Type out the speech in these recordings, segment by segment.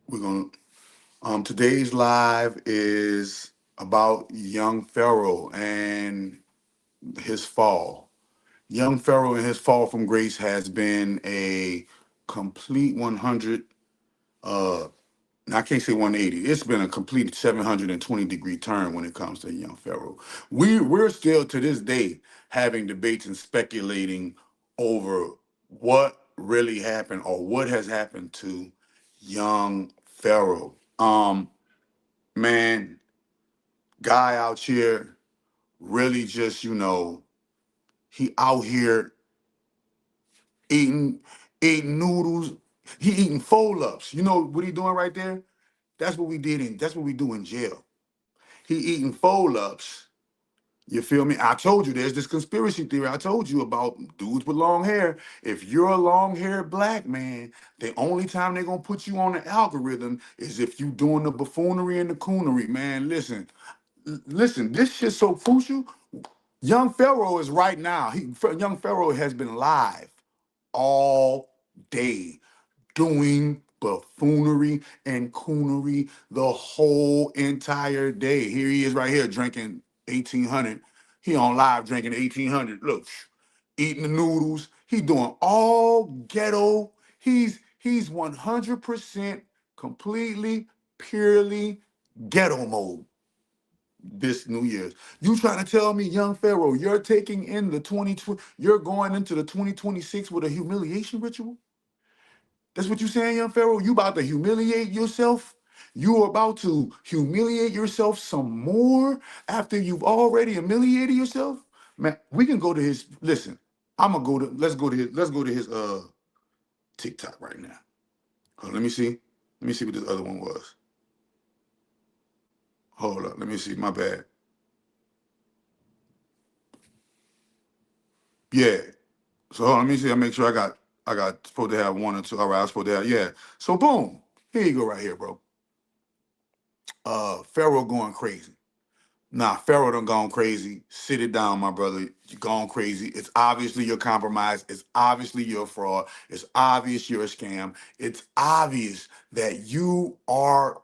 We're gonna today's live is about young Pharaoh and his fall. Young Pharaoh and his fall from grace has been a complete 100 uh I can't say 180. It's been a complete 720-degree turn when it comes to young Pharaoh. We're still to this day having debates and speculating over what really happened or what has happened to young Pharaoh. Man, guy out here really just, he out here eating eating noodles. He eating fold-ups. You know what he doing right there? That's what we do in jail. He eating fold-ups. You feel me? I told you there's this conspiracy theory I told you about dudes with long hair. If you're a long-haired black man, the only time they're gonna put you on the algorithm is if you doing the buffoonery and the coonery. Man, listen, this shit's so crucial. Young Pharaoh is right now. Young Pharaoh has been live all day doing buffoonery and coonery the whole entire day. Here he is right here drinking 1800. He on live drinking 1800. Look, eating the noodles. He doing all ghetto. He's 100% completely, purely ghetto mode this New Year's. You trying to tell me, young Pharaoh, you're taking in the 2020, you're going into the 2026 with a humiliation ritual? That's what you saying, young Pharaoh? You about to humiliate yourself? You are about to humiliate yourself some more after you've already humiliated yourself? Man, we can go to his listen. I'm gonna go to let's go to his TikTok right now. Let me see. Let me see what this other one was. Hold up, let me see. My bad. Yeah. So hold on, let me see. I make sure I got supposed to have one or two. All right, I was supposed to have, yeah. So boom. Here you go right here, bro. Pharaoh going crazy. Nah, Pharaoh done gone crazy. Sit it down, my brother. You gone crazy. It's obviously you're compromised. It's obviously you're a fraud. It's obvious you're a scam. It's obvious that you are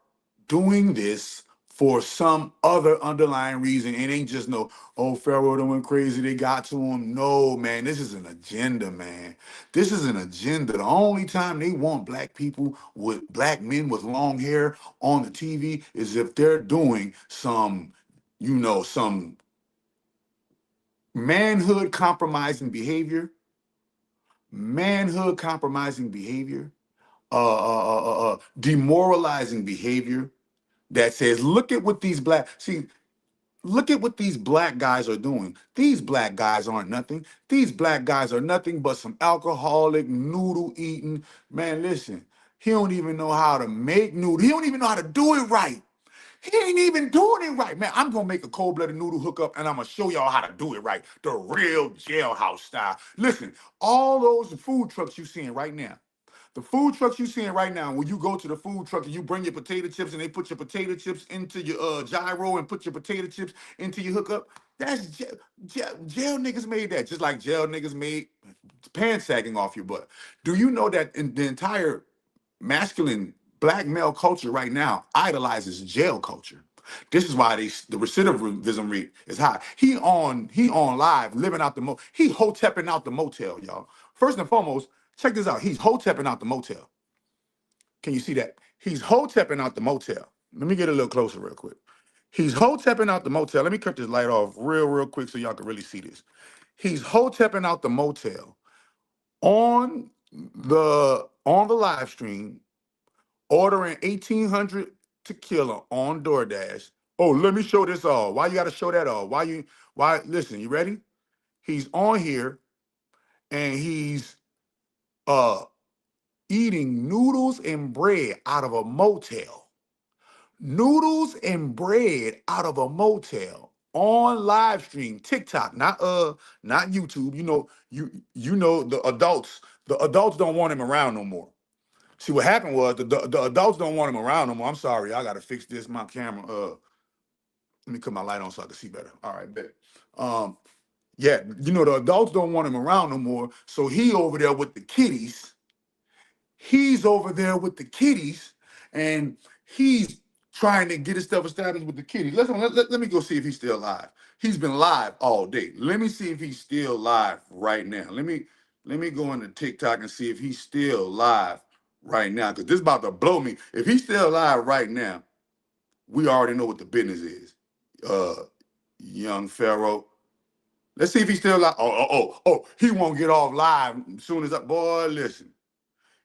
doing this for some other underlying reason. It ain't just no, oh, Pharaoh done went crazy. They got to him. No, man, this is an agenda, man. This is an agenda. The only time they want black people with black men with long hair on the TV is if they're doing some manhood compromising behavior, manhood compromising behavior, demoralizing behavior that says, look at what these black guys are doing. These black guys aren't nothing. These black guys are nothing but some alcoholic, noodle eating. Man, listen, he don't even know how to make noodle. He don't even know how to do it right. He ain't even doing it right, man. I'm gonna make a cold-blooded noodle hookup and I'm gonna show y'all how to do it right, the real jailhouse style. Listen, all those food trucks you seeing right now, the food trucks you seeing right now, when you go to the food truck and you bring your potato chips and they put your potato chips into your gyro and put your potato chips into your hookup, that's jail niggas made that, just like jail niggas made pants sagging off your butt. Do you know that in the entire masculine black male culture right now idolizes jail culture? This is why the recidivism rate is high. He on live living out the he hotepping out the motel, y'all. First and foremost, check this out. He's hotepping out the motel. Can you see that? He's hotepping out the motel. Let me get a little closer real quick. He's hotepping out the motel. Let me cut this light off real quick so y'all can really see this. He's hotepping out the motel on the live stream, ordering 1,800 tequila on DoorDash. Oh, let me show this all. Why you got to show that all? Why? Listen, you ready? He's on here and he's uh eating noodles and bread out of a motel. Noodles and bread out of a motel on live stream, TikTok, not YouTube. You know the adults don't want him around no more. See, what happened was the adults don't want him around no more. I'm sorry, I gotta fix this. My camera. Let me cut my light on so I can see better. All right, bet. Um, yeah, the adults don't want him around no more. So he over there with the kiddies. He's over there with the kiddies, and he's trying to get his stuff established with the kiddies. Let me go see if he's still live. He's been live all day. Let me see if he's still live right now. Let me go into TikTok and see if he's still live right now, because this is about to blow me. If he's still live right now, we already know what the business is. Young Pharaoh. Let's see if he's still live. Oh, he won't get off live as soon as boy, listen.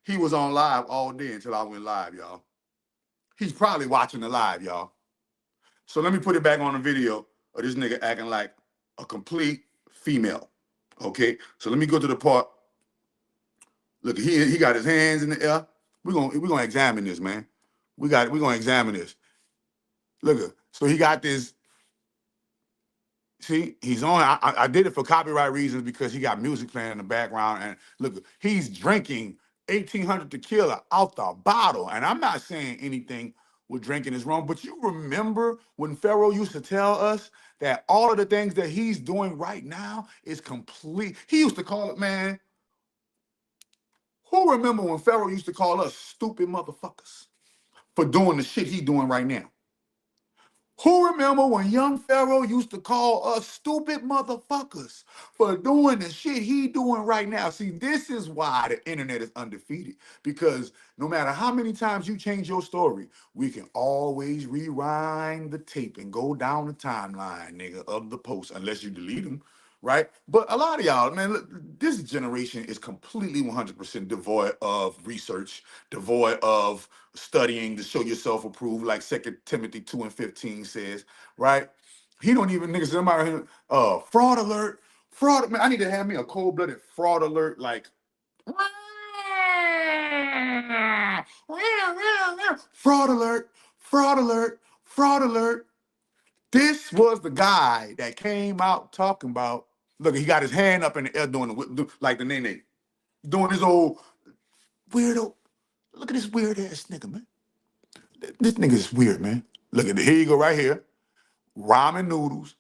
He was on live all day until I went live, y'all. He's probably watching the live, y'all. So let me put it back on the video of this nigga acting like a complete female. Okay? So let me go to the part. Look, he got his hands in the air. We're gonna examine this, man. We're gonna examine this. Look, so he got this. See, he's on. I did it for copyright reasons because he got music playing in the background. And look, he's drinking 1800 tequila out the bottle. And I'm not saying anything with drinking is wrong, but you remember when Pharaoh used to tell us that all of the things that he's doing right now is complete. He used to call it, man. Who remember when Pharaoh used to call us stupid motherfuckers for doing the shit he doing right now? Who remember when young Pharaoh used to call us stupid motherfuckers for doing the shit he doing right now? See, this is why the internet is undefeated. Because no matter how many times you change your story, we can always rewind the tape and go down the timeline, nigga, of the post, unless you delete them, right? But a lot of y'all, man, look, this generation is completely 100% devoid of research, devoid of studying to show yourself approved, like 2 Timothy 2:15 says, right? He don't even, niggas, somebody here, fraud alert, fraud, man, I need to have me a cold-blooded fraud alert, like, fraud alert, fraud alert, fraud alert. This was the guy that came out talking about, look, he got his hand up in the air doing like the nene, doing his old weirdo. Look at this weird ass nigga, man. This nigga is weird, man. Look at it. Here you go right here. Ramen noodles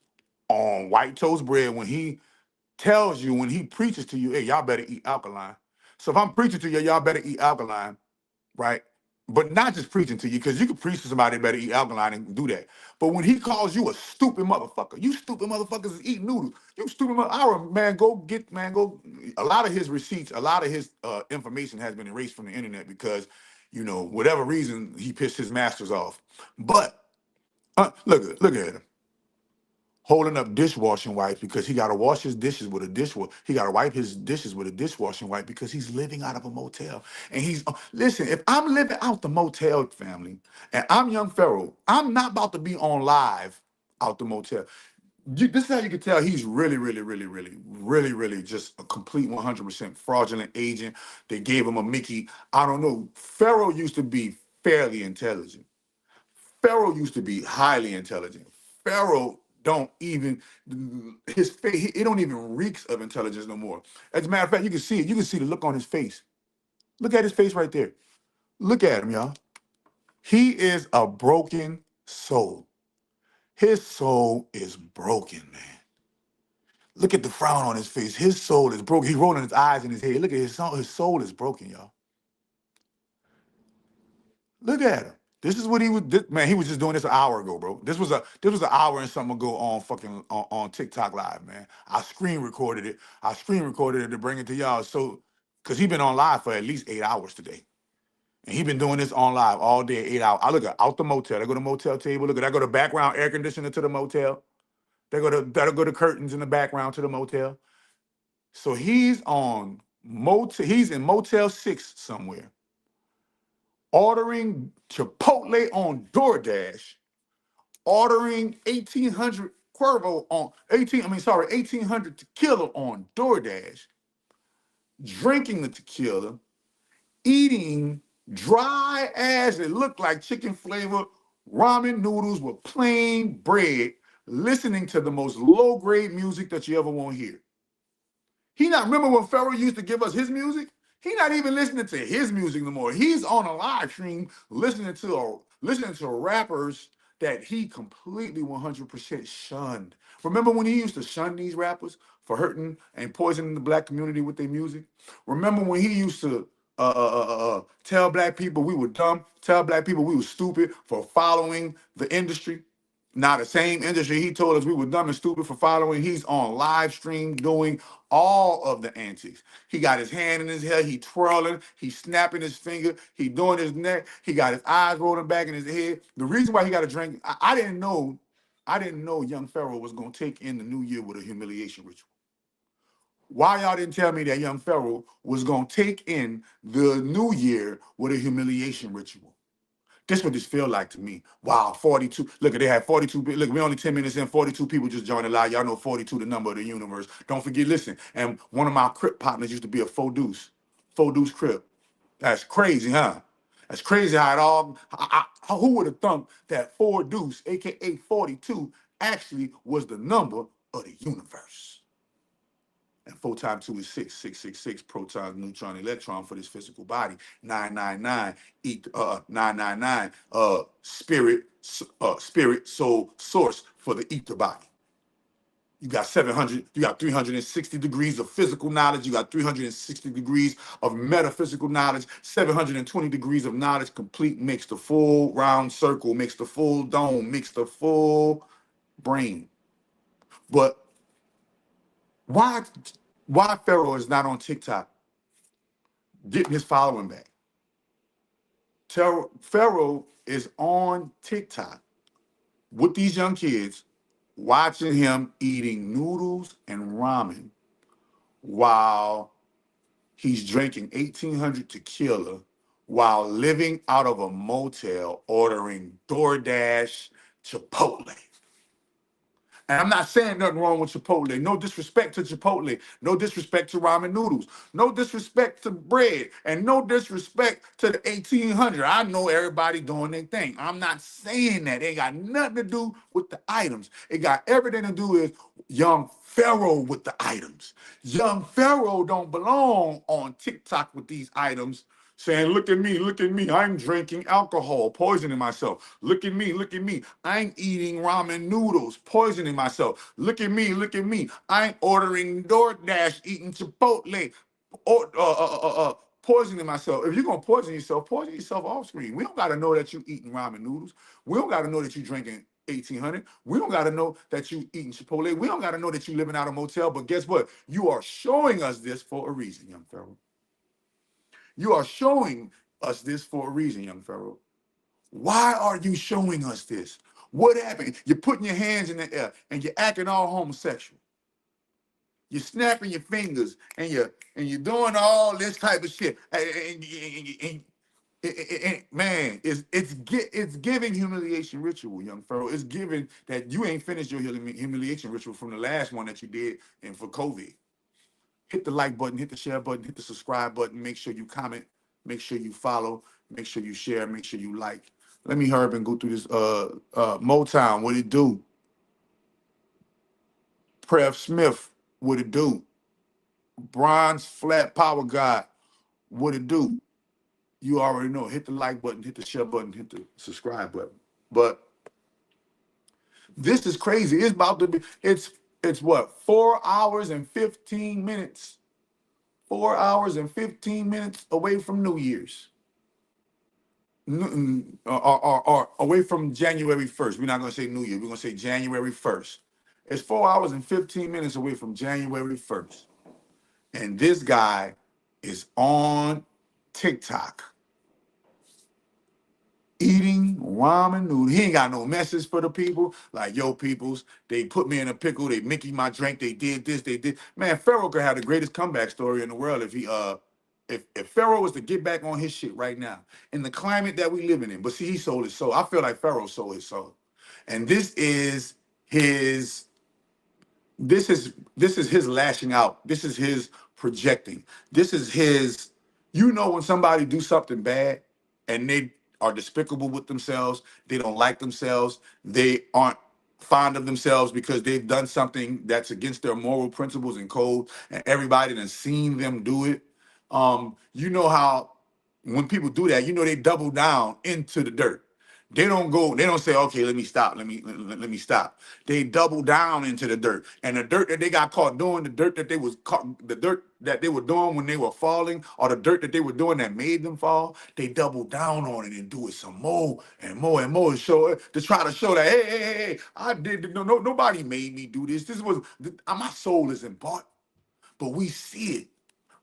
on white toast bread when he tells you, when he preaches to you, hey, y'all better eat alkaline. So if I'm preaching to you, y'all better eat alkaline, right? But not just preaching to you, because you can preach to somebody that better eat alkaline and do that. But when he calls you a stupid motherfucker, you stupid motherfuckers is eating noodles. You stupid man, go. A lot of his receipts, a lot of his information has been erased from the internet because, whatever reason, he pissed his masters off. But look at him holding up dishwashing wipes because he got to wash his dishes with a dishwasher. He got to wipe his dishes with a dishwashing wipe because he's living out of a motel. And listen, if I'm living out the motel, family, and I'm young Pharaoh, I'm not about to be on live out the motel. This is how you can tell he's really, really, really, really, really, really just a complete 100% fraudulent agent. They gave him a Mickey. I don't know. Pharaoh used to be fairly intelligent. Pharaoh used to be highly intelligent. Pharaoh don't even his face. It don't even reeks of intelligence no more. As a matter of fact, you can see it. You can see the look on his face. Look at his face right there. Look at him, y'all. He is a broken soul. His soul is broken, man. Look at the frown on his face. His soul is broken. He's rolling his eyes in his head. Look at his soul. His soul is broken, y'all. Look at him. This is what he was. Man, he was just doing this an hour ago, bro. This was an hour and something ago on fucking on TikTok live, man. I screen recorded it. I screen recorded it to bring it to y'all. So, cause he been on live for at least 8 hours today, and he been doing this on live all day, 8 hours. I look at out the motel. I go to motel table. Look at I go to background air conditioner to the motel. That'll go to curtains in the background to the motel. So he's on motel. He's in Motel 6 somewhere, ordering Chipotle on DoorDash, ordering 1800 Cuervo on 1800 tequila on DoorDash, drinking the tequila, eating dry ass, it looked like chicken flavor ramen noodles with plain bread, listening to the most low grade music that you ever want to hear. He not remember when Pharaoh used to give us his music? He not even listening to his music no more. He's on a live stream listening to rappers that he completely 100% shunned. Remember when he used to shun these rappers for hurting and poisoning the black community with their music? Remember when he used to tell black people we were dumb, tell black people we were stupid for following the industry. Now, the same industry he told us we were dumb and stupid for following, he's on live stream doing all of the antics. He got his hand in his hair, he twirling, he snapping his finger, he doing his neck, he got his eyes rolling back in his head. The reason why he got a drink, I didn't know young Pharaoh was gonna take in the new year with a humiliation ritual. Why y'all didn't tell me that young Pharaoh was gonna take in the new year with a humiliation ritual? This what this feel like to me. Wow, 42. Look, they had 42. Look, we only 10 minutes in, 42 people just joined the live. Y'all know 42 the number of the universe. Don't forget, listen. And one of my Crip partners used to be a Four Deuce. Four Deuce Crip. That's crazy, huh? That's crazy how it all. Who would have thunk that Four Deuce, aka 42, actually was the number of the universe? And 4 times 2 is 6, 666 protons, neutron, electron for this physical body. 999, 999, spirit, soul, source for the ether body. You got 700, you got 360 degrees of physical knowledge, you got 360 degrees of metaphysical knowledge, 720 degrees of knowledge, complete, makes the full round circle, makes the full dome, makes the full brain. But why Pharaoh is not on TikTok getting his following back? Pharaoh is on TikTok with these young kids, watching him eating noodles and ramen while he's drinking 1800 tequila, while living out of a motel, ordering DoorDash, Chipotle. And I'm not saying nothing wrong with Chipotle. No disrespect to Chipotle. No disrespect to ramen noodles. No disrespect to bread. And no disrespect to the 1800. I know everybody doing their thing. I'm not saying that. It ain't got nothing to do with the items. It got everything to do with young Pharaoh with the items. Young Pharaoh don't belong on TikTok with these items saying, look at me, I'm drinking alcohol, poisoning myself. Look at me, I'm eating ramen noodles, poisoning myself. Look at me, I'm ordering DoorDash, eating Chipotle, or, poisoning myself. If you're gonna poison yourself off screen. We don't gotta know that you eating ramen noodles. We don't gotta know that you drinking 1800. We don't gotta know that you eating Chipotle. We don't gotta know that you living out a motel. But guess what? You are showing us this for a reason, young Pharaoh. You are showing us this for a reason, young Pharaoh. Why are you showing us this? What happened? You're putting your hands in the air and you're acting all homosexual. You're snapping your fingers and you're doing all this type of shit. Man, it's giving humiliation ritual, young Pharaoh. It's giving that you ain't finished your humiliation ritual from the last one that you did and for COVID. Hit the like button, hit the share button, hit the subscribe button. Make sure you comment, make sure you follow, make sure you share, make sure you like. Let me hurry up and go through this. Motown, what it do? Prev Smith, what it do? Bronze Flat Power God, what it do? You already know. Hit the like button, hit the share button, hit the subscribe button. But this is crazy. It's about to be. It's what 4 hours and 15 minutes. 4 hours and 15 minutes away from New Year's. Or away from January 1st. We're not going to say New Year. We're going to say January 1st. It's 4 hours and 15 minutes away from January 1st. And this guy is on TikTok eating ramen noodles. He ain't got no message for the people. Like, yo, peoples, they put me in a pickle. They Mickey my drink. They did this. They did. Man, Pharaoh could have the greatest comeback story in the world if he if Pharaoh was to get back on his shit right now in the climate that we living in. But see, he sold his soul. I feel like Pharaoh sold his soul, and his this is his lashing out. This is his projecting. This is his. You know when somebody do something bad and they are despicable with themselves, they don't like themselves, they aren't fond of themselves because they've done something that's against their moral principles and code, and everybody has seen them do it. You know how when people do that, you know they double down into the dirt. They don't say, okay, let me stop. They double down into the dirt. And the dirt that they got caught doing, the dirt that they were doing when they were falling, or the dirt that they were doing that made them fall, they double down on it and do it some more and more and more, to try to show that, hey, I did nobody made me do this. My soul isn't bought, but we see it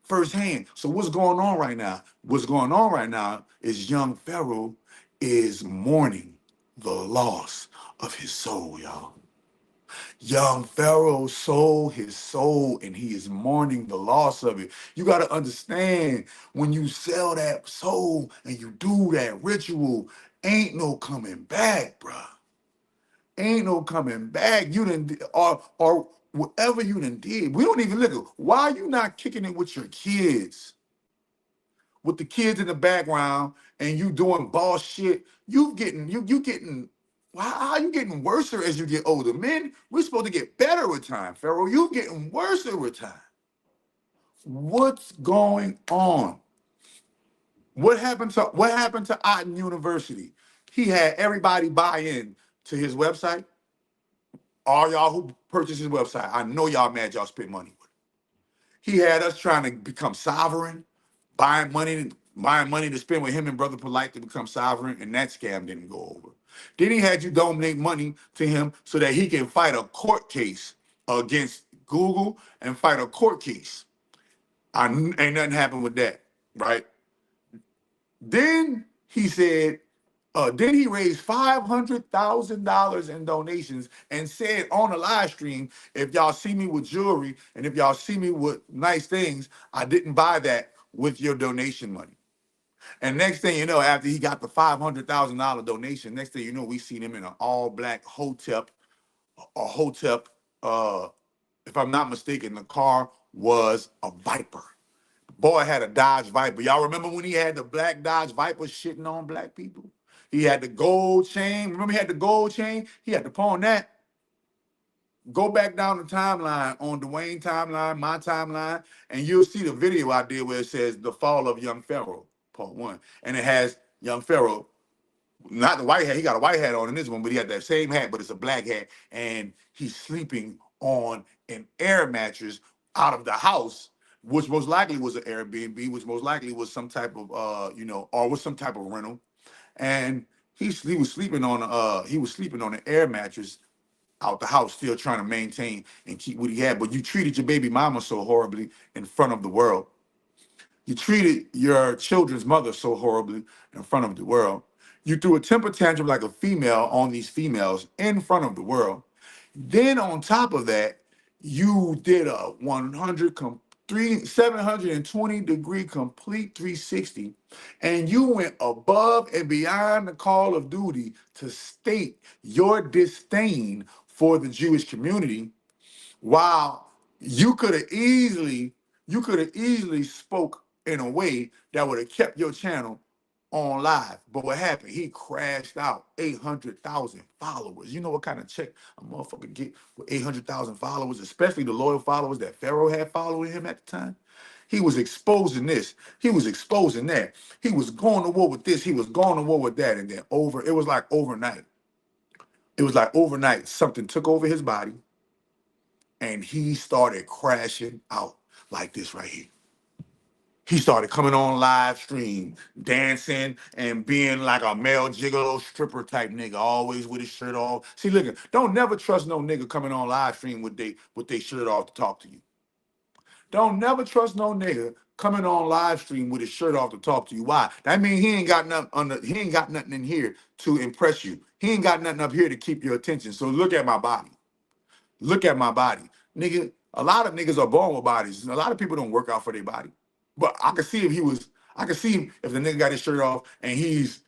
firsthand. So what's going on right now? What's going on right now is young Pharaoh is mourning the loss of his soul, y'all. Young Pharaoh sold his soul and he is mourning the loss of it. You got to understand, when you sell that soul and you do that ritual, ain't no coming back, bruh. Ain't no coming back. You didn't, or whatever you done did. We don't even look at, why are you not kicking it with your kids? With the kids in the background and you doing boss shit, you getting, how are you getting worse as you get older? Men, we're supposed to get better with time. Pharaoh, you getting worse with time. What's going on? What happened to Otten University? He had everybody buy in to his website. All y'all who purchased his website, I know y'all mad y'all spent money with it. He had us trying to become sovereign, buying money to spend with him and Brother Polite to become sovereign, and that scam didn't go over. Then he had you donate money to him so that he can fight a court case against Google and fight a court case. Ain't nothing happened with that, right? Then he said, then he raised $500,000 in donations and said on a live stream, if y'all see me with jewelry and if y'all see me with nice things, I didn't buy that with your donation money. And next thing you know, after he got the $500,000 donation, next thing you know, we seen him in an all-black hotep, a hotep. If I'm not mistaken, the car was a Viper. Boy had a Dodge Viper. Y'all remember when he had the black Dodge Viper shitting on black people? He had the gold chain. Remember he had the gold chain? He had to pawn that. Go back down the timeline on Dwayne timeline, my timeline, and you'll see the video I did where it says The Fall of Young Pharaoh, part one. And it has young Pharaoh, not the white hat, he got a white hat on in this one, but he had that same hat, but it's a black hat, and he's sleeping on an air mattress out of the house, which most likely was an Airbnb, which most likely was some type of or was some type of rental. And he was sleeping on an air mattress out the house, still trying to maintain and keep what he had. But you treated your baby mama so horribly in front of the world. You treated your children's mother so horribly in front of the world. You threw a temper tantrum like a female on these females in front of the world. Then on top of that, you did a 720-degree complete 360, and you went above and beyond the call of duty to state your disdain for the Jewish community, while you could have easily spoke in a way that would have kept your channel on live. But what happened? He crashed out 800,000 followers. You know what kind of check a motherfucker get with 800,000 followers, especially the loyal followers that Pharaoh had following him at the time? He was exposing this. He was exposing that. He was going to war with this. He was going to war with that. And then it was like overnight. It was like overnight, something took over his body and he started crashing out like this right here. He started coming on live stream, dancing and being like a male gigolo stripper type nigga, always with his shirt off. See, look, don't never trust no nigga coming on live stream with they shirt off to talk to you. Don't never trust no nigga coming on live stream with his shirt off to talk to you. Why? That means he ain't got nothing in here to impress you. He ain't got nothing up here to keep your attention. So look at my body. Look at my body. Nigga, a lot of niggas are born with bodies. A lot of people don't work out for their body. But I could see him if the nigga got his shirt off and he's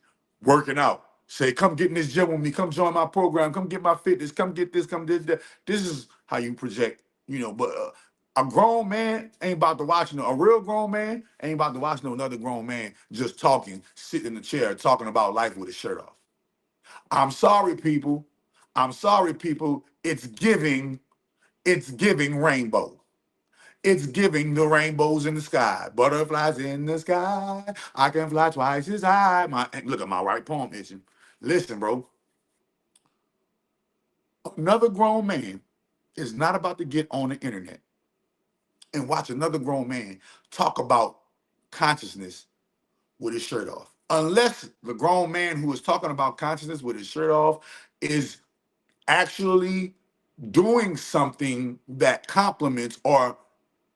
working out. Say, come get in this gym with me, come join my program, come get my fitness, come get this, come this, that. This is how you project, but a grown man ain't about to watch a real grown man ain't about to watch no another grown man just talking, sitting in the chair, talking about life with his shirt off. I'm sorry, people. I'm sorry, people. It's giving rainbow. It's giving the rainbows in the sky, butterflies in the sky. I can fly twice as high. Look at my right palm itching. Listen, bro, another grown man is not about to get on the internet and watch another grown man talk about consciousness with his shirt off. Unless the grown man who is talking about consciousness with his shirt off is actually doing something that complements or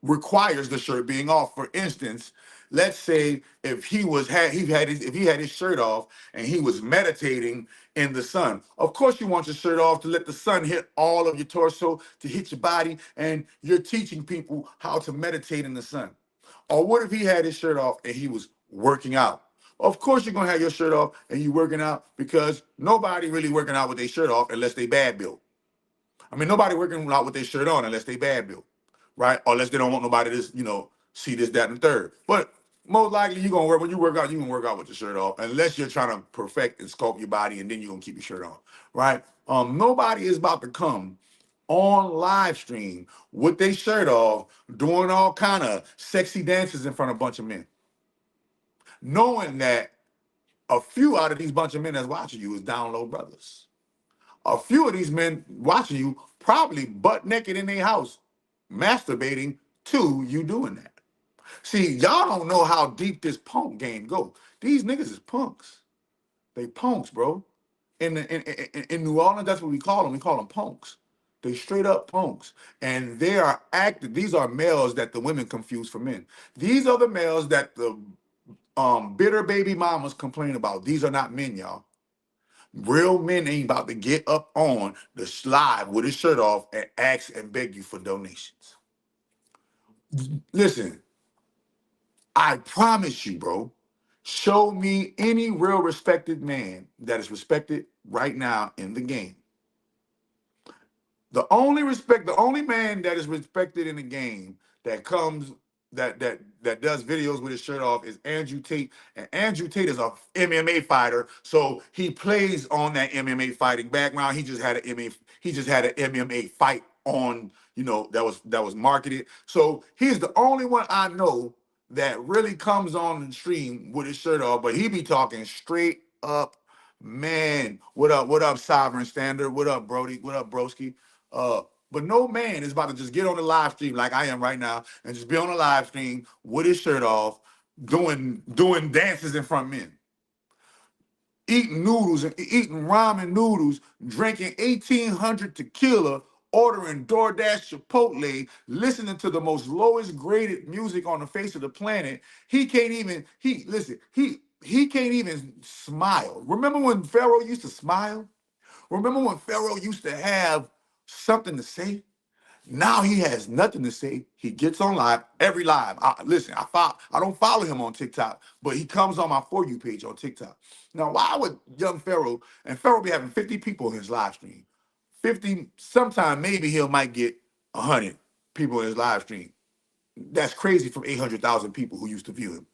requires the shirt being off. For instance, let's say if he had his shirt off and he was meditating in the sun. Of course, you want your shirt off to let the sun hit all of your torso, to hit your body, and you're teaching people how to meditate in the sun. Or what if he had his shirt off and he was working out? Of course, you're gonna have your shirt off and you working out, because nobody really working out with their shirt off unless they bad built. I mean, nobody working out with their shirt on unless they bad built, right? Or unless they don't want nobody to, see this, that, and the third. But most likely you're gonna work when you work out, you're gonna work out with your shirt off, unless you're trying to perfect and sculpt your body, and then you're gonna keep your shirt on, right? Nobody is about to come on live stream with their shirt off, doing all kind of sexy dances in front of a bunch of men, knowing that a few out of these bunch of men that's watching you is down low brothers. A few of these men watching you probably butt naked in their house, masturbating to you doing that. See, y'all don't know how deep this punk game go. These niggas is punks. They punks, bro. In New Orleans, that's what we call them. We call them punks. They straight up punks. And they are active. These are males that the women confuse for men. These are the males that the bitter baby mamas complain about. These are not men, y'all. Real men ain't about to get up on the slide with his shirt off and ask and beg you for donations. Listen, I promise you, bro, show me any real respected man that is respected right now in the game. The only man that is respected in the game that comes that does videos with his shirt off is Andrew Tate. And Andrew Tate is a MMA fighter, so he plays on that MMA fighting background. He just had an MMA fight on, that was marketed. So he's the only one I know that really comes on the stream with his shirt off, but he be talking straight up, man. What up, Sovereign Standard? What up, Brody? What up, Broski? But no man is about to just get on the live stream like I am right now and just be on the live stream with his shirt off, doing dances in front of men, eating noodles and eating ramen noodles, drinking 1,800 tequila, ordering DoorDash Chipotle, listening to the most lowest graded music on the face of the planet. He can't even he can't even smile. Remember when Pharaoh used to smile? Remember when Pharaoh used to have something to say? Now he has nothing to say. He gets on live, every live. I don't follow him on TikTok, but he comes on my For You page on TikTok. Now, why would young Pharaoh, and Pharaoh be having 50 people in his live stream? 50, sometime maybe he might get 100 people in his live stream. That's crazy from 800,000 people who used to view him.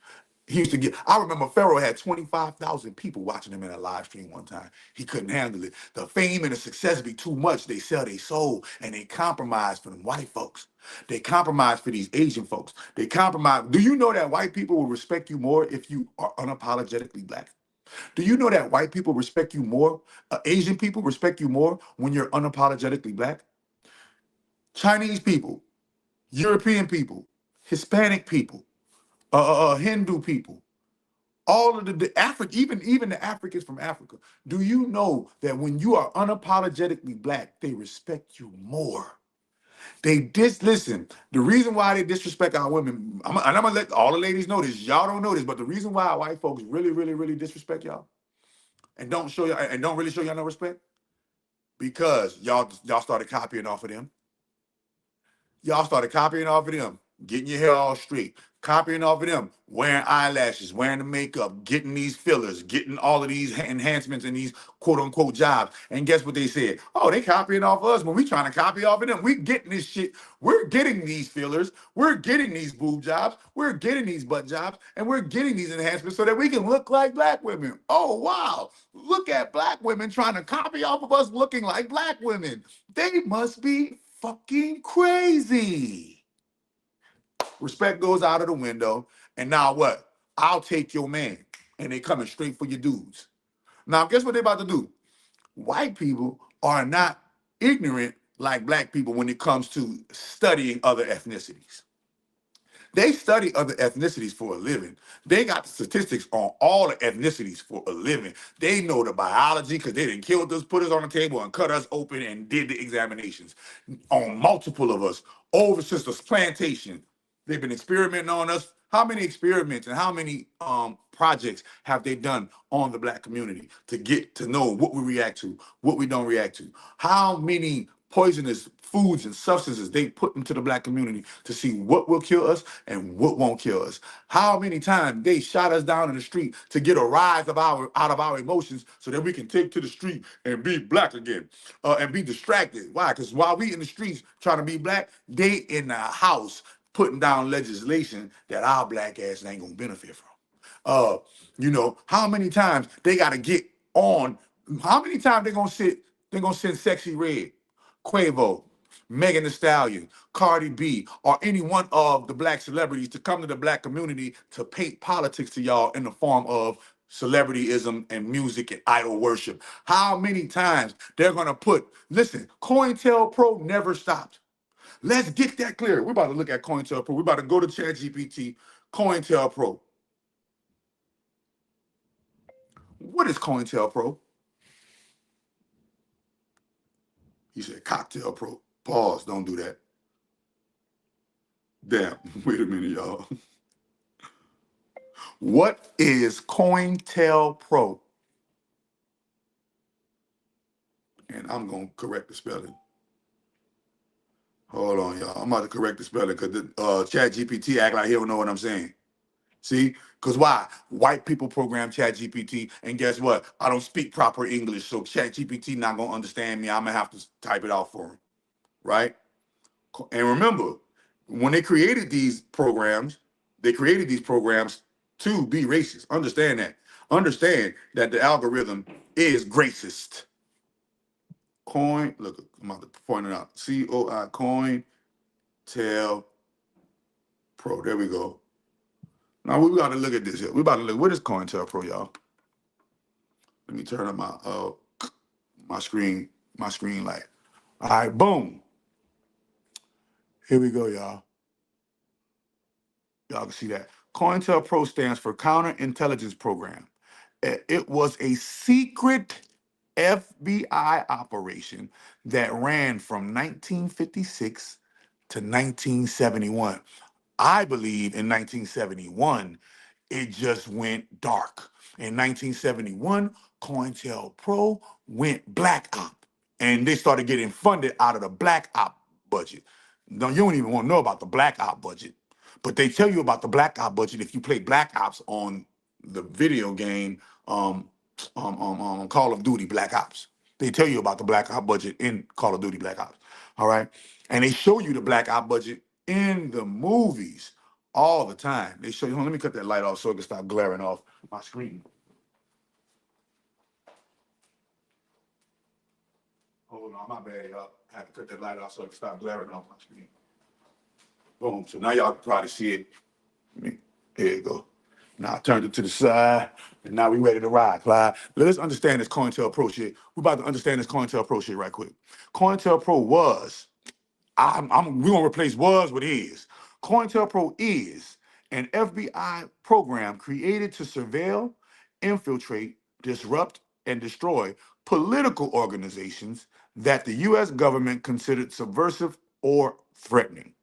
I remember Pharaoh had 25,000 people watching him in a live stream one time. He couldn't handle it. The fame and the success be too much. They sell their soul and they compromise for them white folks. They compromise for these Asian folks. They compromise. Do you know that white people will respect you more if you are unapologetically black? Do you know that white people respect you more? Asian people respect you more when you're unapologetically black? Chinese people, European people, Hispanic people, Hindu people, all of the Africa, even the Africans from Africa. Do you know that when you are unapologetically black, they respect you more? Listen. The reason why they disrespect our women, and I'm gonna let all the ladies know this. Y'all don't know this, but the reason why white folks really, really, really disrespect y'all and don't really show y'all no respect, because y'all started copying off of them. Y'all started copying off of them, getting your hair all straight, copying off of them, wearing eyelashes, wearing the makeup, getting these fillers, getting all of these enhancements in these quote unquote jobs. And guess what they said? Oh, they copying off us when we trying to copy off of them. We getting this shit. We're getting these fillers. We're getting these boob jobs. We're getting these butt jobs. And we're getting these enhancements so that we can look like black women. Oh, wow. Look at black women trying to copy off of us looking like black women. They must be fucking crazy. Respect goes out of the window. And now what? I'll take your man. And they coming straight for your dudes. Now, guess what they're about to do? White people are not ignorant like black people when it comes to studying other ethnicities. They study other ethnicities for a living. They got the statistics on all the ethnicities for a living. They know the biology because they didn't kill us, put us on the table, and cut us open and did the examinations on multiple of us over since the plantation. They've been experimenting on us. How many experiments and how many projects have they done on the black community to get to know what we react to, what we don't react to? How many poisonous foods and substances they put into the black community to see what will kill us and what won't kill us? How many times they shot us down in the street to get a rise of our out of our emotions so that we can take to the street and be black again and be distracted? Why? Because while we in the streets trying to be black, they in the house putting down legislation that our black ass ain't gonna benefit from. How many times they gotta get on, how many times they're gonna send Sexy Red, Quavo, Megan Thee Stallion, Cardi B, or any one of the black celebrities to come to the black community to paint politics to y'all in the form of celebrityism and music and idol worship. How many times they're gonna put, listen, COINTELPRO never stopped. Let's get that clear. We're about to look at COINTELPRO. We're about to go to ChatGPT, COINTELPRO. What is COINTELPRO? He said Cocktail Pro. Pause, don't do that. Damn, wait a minute, y'all. What is COINTELPRO? And I'm going to correct the spelling. Hold on, y'all. I'm about to correct the spelling because the ChatGPT act like he don't know what I'm saying. See? Because why? White people program ChatGPT, and guess what? I don't speak proper English, so ChatGPT not going to understand me. I'm going to have to type it out for him, right? And remember, when they created these programs to be racist. Understand that. Understand that the algorithm is racist. Look, I'm about to point it out. COI, Coin, Tail, Pro. There we go. Now we got to look at this here. We about to look. What is COINTELPRO, y'all? Let me turn on my screen light. All right, boom. Here we go, y'all. Y'all can see that. COINTELPRO stands for Counterintelligence Program. It was a secret FBI operation that ran from 1956 to 1971. I believe in 1971, it just went dark. In 1971, COINTELPRO went black op, and they started getting funded out of the black op budget. No, you don't even want to know about the black op budget, but they tell you about the black op budget if you play black ops on the video game Call of Duty Black Ops. They tell you about the black op budget in Call of Duty Black Ops. All right, and they show you the black op budget in the movies all the time. They show you. Let me cut that light off so it can stop glaring off my screen. Hold on, my bad, y'all. I have to cut that light off so it can stop glaring off my screen. Boom. So now y'all can probably see it. There you go. Now I turned it to the side, and now we ready to ride, Clyde. Let's understand this COINTELPRO shit. We're about to understand this COINTELPRO shit right quick. COINTELPRO was, we're gonna replace was with is. COINTELPRO is an FBI program created to surveil, infiltrate, disrupt, and destroy political organizations that the U.S. government considered subversive or threatening.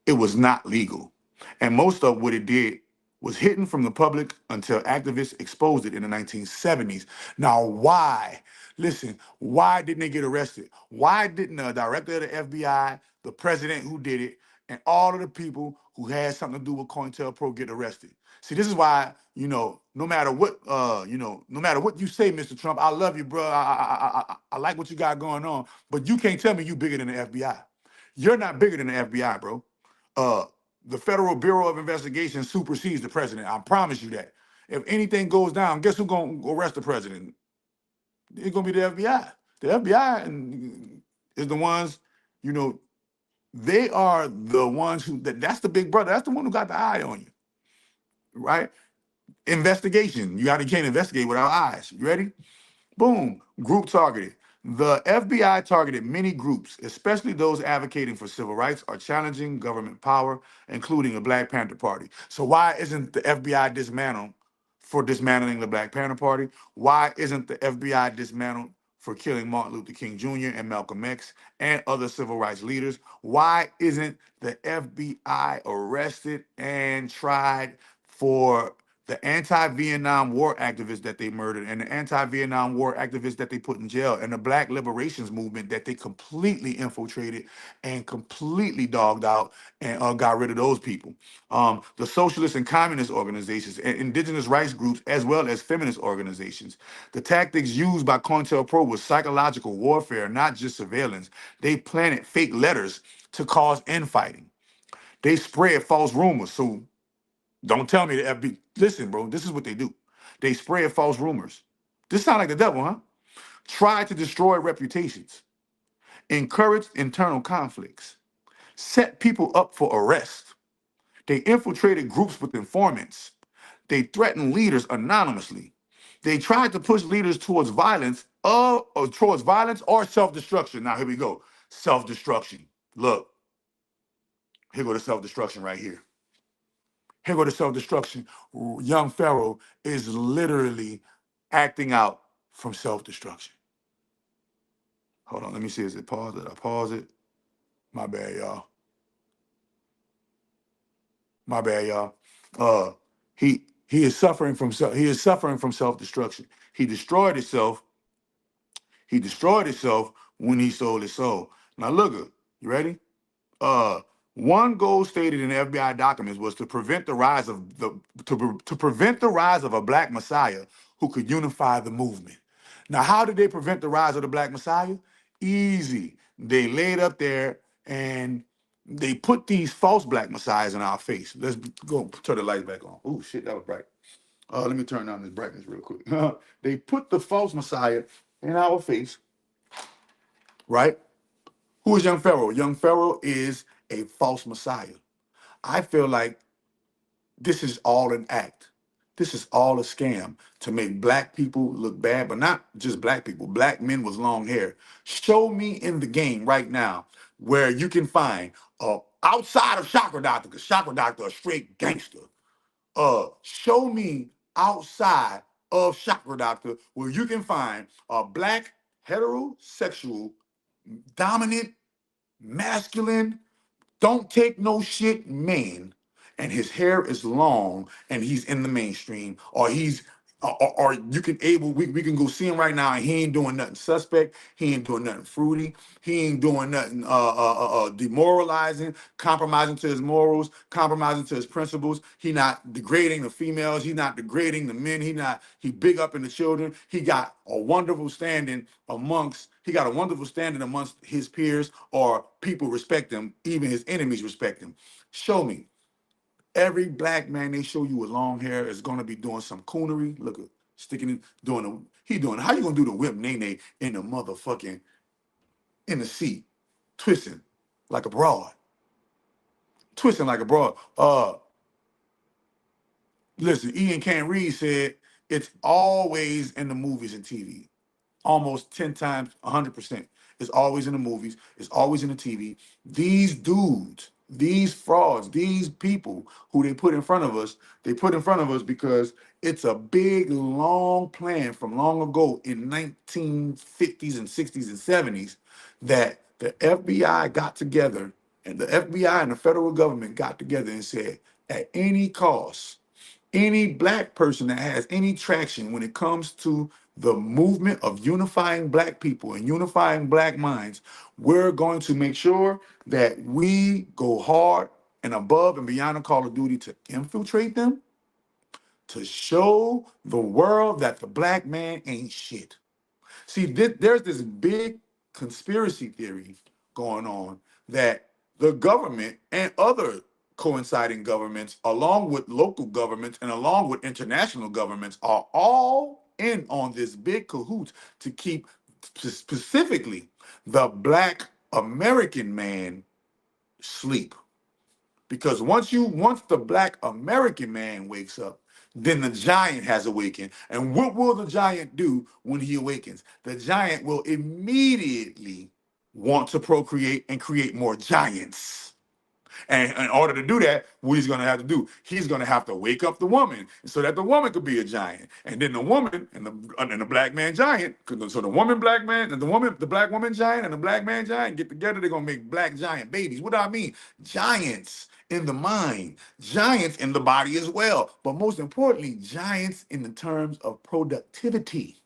It was not legal. And most of what it did was hidden from the public until activists exposed it in the 1970s. Now, why? Listen, why didn't they get arrested? Why didn't the director of the FBI, the president who did it, and all of the people who had something to do with COINTELPRO get arrested? See, this is why, no matter what, no matter what you say, Mr. Trump, I love you, bro. I like what you got going on, but you can't tell me you bigger than the FBI. You're not bigger than the FBI, bro. uh, the Federal Bureau of Investigation supersedes the president. I promise you that. If anything goes down, guess who's going to arrest the president? It's going to be the FBI. The FBI is the ones, you know, they are the ones that's the big brother. That's the one who got the eye on you, right? Investigation. You can't investigate without eyes. You ready? Boom. Group targeted. The FBI targeted many groups, especially those advocating for civil rights or challenging government power, including the Black Panther Party. So why isn't the FBI dismantled for dismantling the Black Panther Party? Why isn't the FBI dismantled for killing Martin Luther King Jr. and Malcolm X and other civil rights leaders? Why isn't the FBI arrested and tried for the anti-Vietnam War activists that they murdered and the anti-Vietnam War activists that they put in jail and the Black Liberations Movement that they completely infiltrated and completely dogged out and got rid of those people? The socialist and communist organizations and indigenous rights groups, as well as feminist organizations. The tactics used by COINTELPRO was psychological warfare, not just surveillance. They planted fake letters to cause infighting. They spread false rumors. So don't tell me the FBI. Listen, bro, this is what they do. They spread false rumors. This sounds like the devil, huh? Try to destroy reputations, encourage internal conflicts, set people up for arrest. They infiltrated groups with informants. They threatened leaders anonymously. They tried to push leaders towards violence or self-destruction. Now here we go. Self-destruction. Look, here go to self-destruction right here. Here go to self-destruction. Young Pharaoh is literally acting out from self-destruction. Hold on, let me see. Is it pause it? I pause it. My bad, y'all. My bad, y'all. Uh, he is suffering from self-destruction. He destroyed himself. He destroyed himself when he sold his soul. Now look, you ready? uh One goal stated in FBI documents was to prevent the rise of to prevent the rise of a black messiah who could unify the movement. Now, how did they prevent the rise of the black messiah? Easy. They laid up there and they put these false black messiahs in our face. Let's go turn the lights back on. Oh shit, that was bright. Let me turn down this brightness real quick. They put the false messiah in our face, right? Who is young Pharaoh? Young Pharaoh is a false messiah. I feel like this is all an act. This is all a scam to make black people look bad, but not just black people, black men with long hair. Show me in the game right now where you can find outside of Chakra Doctor, because Chakra Doctor a straight gangster. Show me outside of Chakra Doctor where you can find a black heterosexual dominant masculine, don't take no shit man, and his hair is long and he's in the mainstream, or or you can we can go see him right now and he ain't doing nothing suspect, he ain't doing nothing fruity, he ain't doing nothing demoralizing, compromising to his morals, compromising to his principles. He not degrading the females, he not degrading the men, he big up in the children. He got a wonderful standing amongst his peers, or people respect him, even his enemies respect him. Show me. Every black man they show you with long hair is gonna be doing some coonery. Look at sticking it, how you gonna do the whip nene in the motherfucking in the seat, twisting like a broad. Twisting like a broad. Listen, Ian Can't Read said it's always in the movies and TV. Almost 10 times, 100%. It's always in the movies. It's always in the TV. These dudes, these frauds, these people who they put in front of us because it's a big, long plan from long ago in 1950s and 60s and 70s that the FBI got together, and the FBI and the federal government got together and said, at any cost, any black person that has any traction when it comes to the movement of unifying black people and unifying black minds, we're going to make sure that we go hard and above and beyond the call of duty to infiltrate them, to show the world that the black man ain't shit. See, there's this big conspiracy theory going on that the government and other coinciding governments, along with local governments and along with international governments, are all in on this big cahoots to keep specifically the black American man sleep. Because once the black American man wakes up, then the giant has awakened. And what will the giant do when he awakens? The giant will immediately want to procreate and create more giants. And in order to do that, what he's going to have to do, he's going to have to wake up the woman so that the woman could be a giant. And then the woman and the black man giant, so the woman black man and the black woman giant and the black man giant get together, they're going to make black giant babies. What do I mean? Giants in the mind, giants in the body as well. But most importantly, giants in the terms of productivity.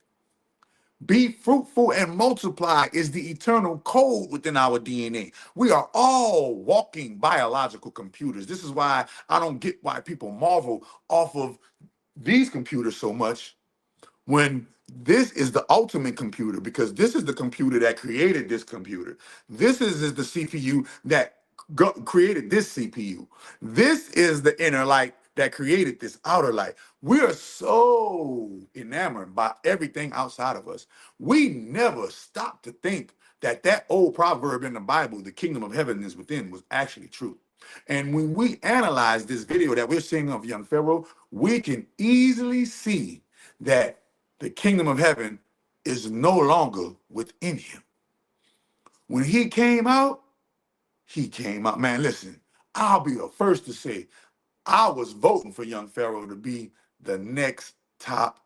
Be fruitful and multiply is the eternal code within our DNA. We are all walking biological computers. This is why I don't get why people marvel off of these computers so much when this is the ultimate computer, because this is the computer that created this computer. This is the CPU that created this CPU. This is the inner light that created this outer light. We are so enamored by everything outside of us. We never stop to think that that old proverb in the Bible, the kingdom of heaven is within, was actually true. And when we analyze this video that we're seeing of young Pharaoh, we can easily see that the kingdom of heaven is no longer within him. When he came out, man, listen, I'll be the first to say, I was voting for young Pharaoh to be the next top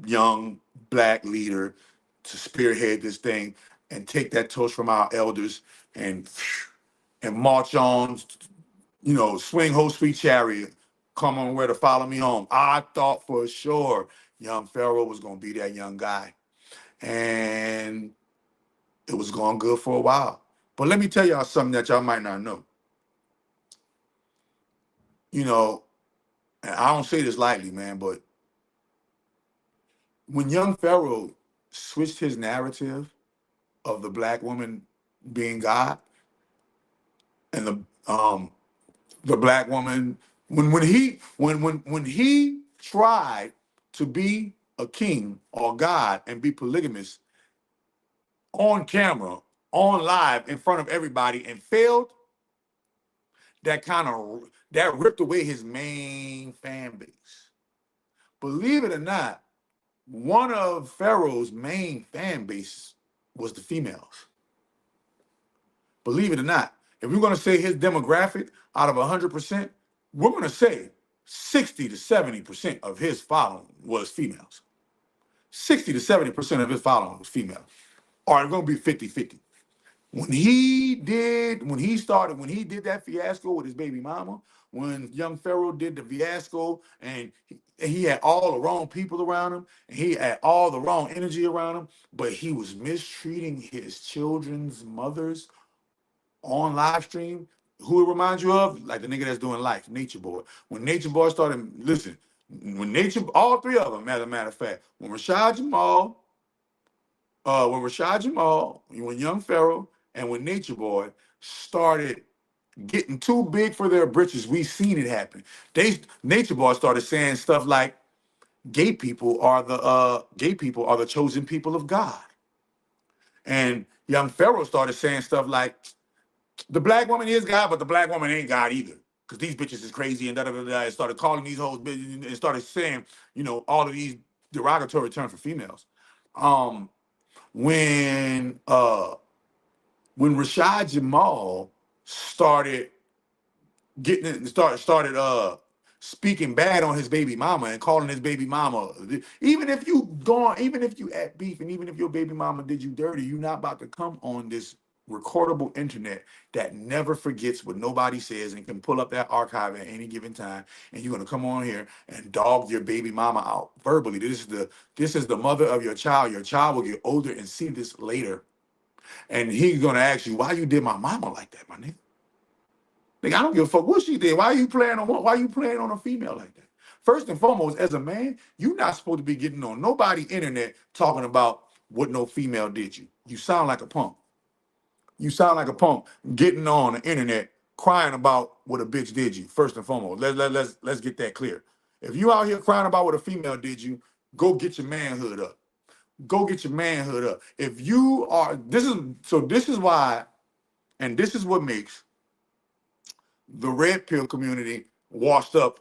young black leader to spearhead this thing and take that torch from our elders and march on, swing ho sweet chariot, come on where to follow me home. I thought for sure young Pharaoh was going to be that young guy. And it was going good for a while. But let me tell y'all something that y'all might not know. And I don't say this lightly, man, but when young Pharaoh switched his narrative of the black woman being God and the black woman, when he tried to be a king or God and be polygamous on camera, on live, in front of everybody, and failed, that ripped away his main fan base. Believe it or not, one of Pharaoh's main fan base was the females. Believe it or not, if we're going to say his demographic out of 100%, we're going to say 60 to 70% of his following was females. 60 to 70% of his following was female. Or it's going to be 50-50. When he did that fiasco with his baby mama, when young Pharaoh did the fiasco and he had all the wrong people around him, and he had all the wrong energy around him, but he was mistreating his children's mothers on live stream. Who it reminds you of? Like the nigga that's doing life, Nature Boy. When Nature Boy started, listen, all three of them, as a matter of fact, when young Pharaoh, and when Nature Boy started getting too big for their britches, we seen it happen. Nature Boy started saying stuff like, gay people are the chosen people of God. And young Pharaoh started saying stuff like, the black woman is God, but the black woman ain't God either. Because these bitches is crazy and da-da-da-da. And started calling these hoes bitches and started saying, all of these derogatory terms for females. When Rashad Jamal started speaking bad on his baby mama and calling his baby mama, even if you at beef and even if your baby mama did you dirty, you're not about to come on this recordable internet that never forgets what nobody says and can pull up that archive at any given time, and you're gonna come on here and dog your baby mama out verbally. This is the mother of your child. Your child will get older and see this later, and he's gonna ask you, why you did my mama like that, my nigga? Like, I don't give a fuck what she did. Why are you playing on a female like that? First and foremost, as a man, you're not supposed to be getting on nobody internet talking about what no female did you. You sound like a punk. You sound like a punk getting on the internet crying about what a bitch did you. First and foremost, let's get that clear. If you out here crying about what a female did you, go get your manhood up. Go get your manhood up. If you are, this is why, and this is what makes the red pill community washed up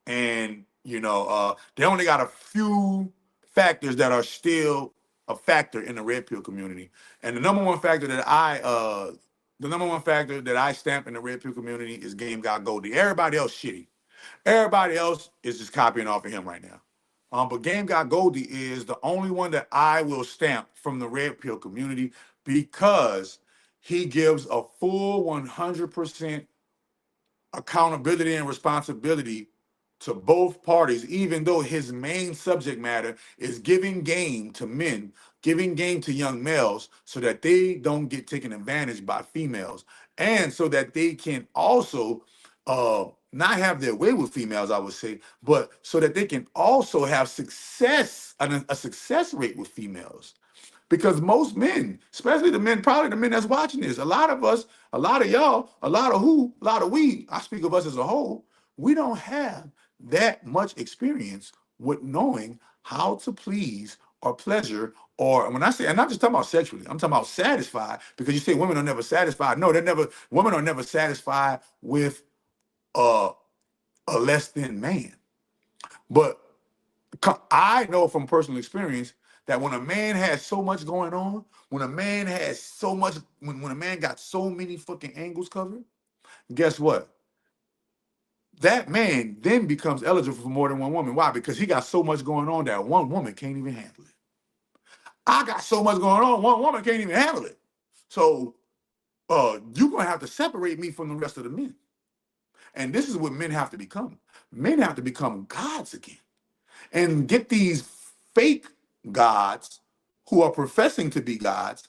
and They only got a few factors that are still a factor in the red pill community. And the number one factor that I stamp in the red pill community is Game Got Goldie. Everybody else shitty. Everybody else is just copying off of him right now. But Game Got Goldie is the only one that I will stamp from the red pill community because he gives a full 100% accountability and responsibility to both parties, even though his main subject matter is giving game to men, giving game to young males so that they don't get taken advantage by females, and so that they can also not have their way with females, I would say, but so that they can also have success, a success rate with females. Because most men, especially the men, probably the men that's watching this, a lot of us, a lot of y'all, a lot of we, I speak of us as a whole, we don't have that much experience with knowing how to please or pleasure, or when I say, and I'm not just talking about sexually, I'm talking about satisfied, because you say women are never satisfied. No, women are never satisfied with a less than man. But I know from personal experience that when a man has so much going on, when a man has so much, when a man got so many fucking angles covered, guess what? That man then becomes eligible for more than one woman. Why? Because he got so much going on that one woman can't even handle it. I got so much going on, one woman can't even handle it. So you're gonna have to separate me from the rest of the men. And this is what men have to become. Men have to become gods again. And get these fake gods who are professing to be gods.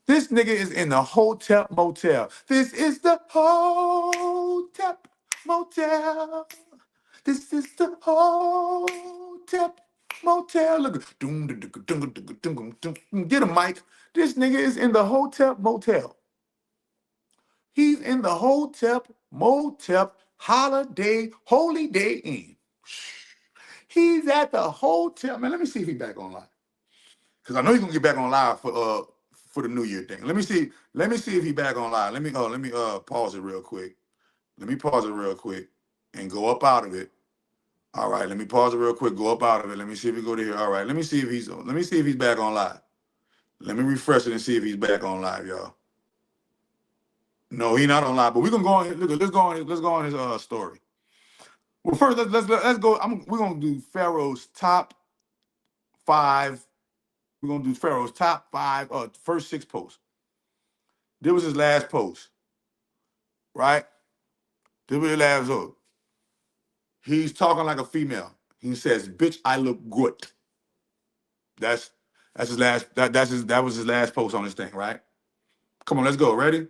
This nigga is in the hotel motel. This is the hotel motel. This is the hotel motel. Look, get a mic. This nigga is in the hotel motel. He's in the hotel motel holiday holy day inn. He's at the hotel. Man, let me see if he's back online. Because I know he's gonna get back on live for the New Year thing. Let me see if he's back on live. Let me pause it real quick. Let me pause it real quick and go up out of it. All right, let me pause it real quick, go up out of it. Let me see if we go to here. All right, let me see if he's back on live. Let me refresh it and see if he's back on live, y'all. No, he's not on live, but we're gonna go on. Look, let's go on his story. Well, first let's go. We're gonna do Pharaoh's top 5. We're gonna do Pharaoh's top 5, first 6 posts. This was his last post, right? This was his last post. He's talking like a female. He says, "Bitch, I look good." That's his last. That was his last post on this thing, right? Come on, let's go. Ready?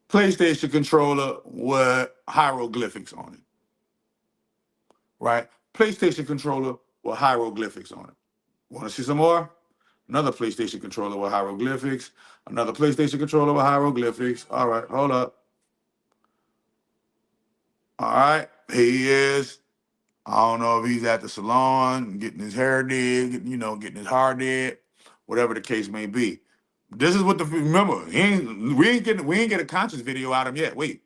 PlayStation controller with hieroglyphics on it, right? PlayStation controller with hieroglyphics on it. Want to see some more? Another PlayStation controller with hieroglyphics. Another PlayStation controller with hieroglyphics. All right, hold up. All right, here he is. I don't know if he's at the salon, getting his hair did, getting his hair did, whatever the case may be. This is what remember, we ain't get a conscious video out of him yet. Wait,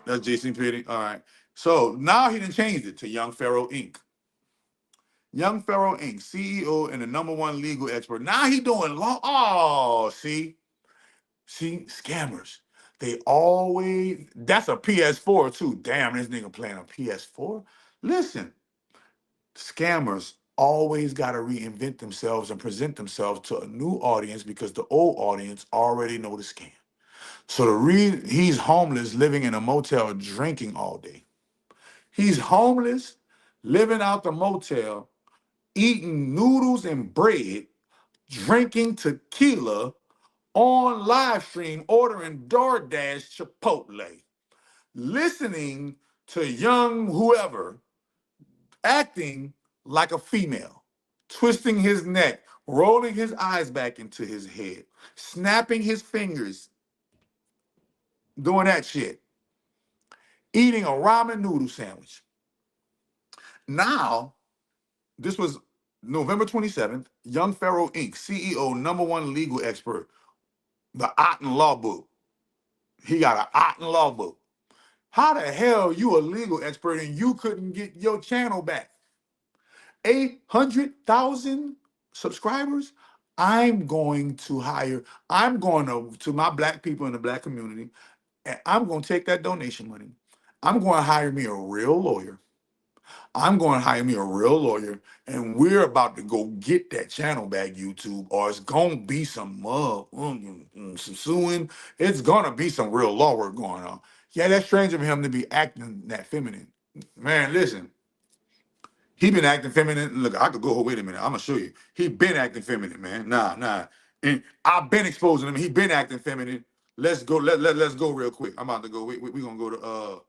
that's Jason Petty. All right. So now he done changed it to Young Pharaoh Inc. Young Pharaoh Inc., CEO and the #1 legal expert. Now he doing law. Oh, see, scammers. They always, that's a PS4 too. Damn, this nigga playing a PS4. Listen, scammers always got to reinvent themselves and present themselves to a new audience because the old audience already know the scam. So he's homeless, living in a motel, drinking all day. He's homeless, living out the motel, eating noodles and bread, drinking tequila, on live stream, ordering DoorDash Chipotle, listening to young whoever, acting like a female, twisting his neck, rolling his eyes back into his head, snapping his fingers, doing that shit, eating a ramen noodle sandwich. Now, this was November 27th, Young Pharaoh Inc., CEO, #1 legal expert, the Otten Law Book. He got an Otten Law Book. How the hell you a legal expert and you couldn't get your channel back? 800,000 subscribers. I'm going to hire, I'm going to my black people in the black community, and I'm going to take that donation money. I'm going to hire me a real lawyer. I'm going to hire me a real lawyer, and we're about to go get that channel back, YouTube, or it's going to be some some suing. It's going to be some real law work going on. Yeah, that's strange of him to be acting that feminine. Man, listen, he been acting feminine. Look, I could go, wait a minute, I'm going to show you. He been acting feminine, man. Nah. And I've been exposing him. He been acting feminine. Let's go, let's go real quick. I'm about to go, we going to go to,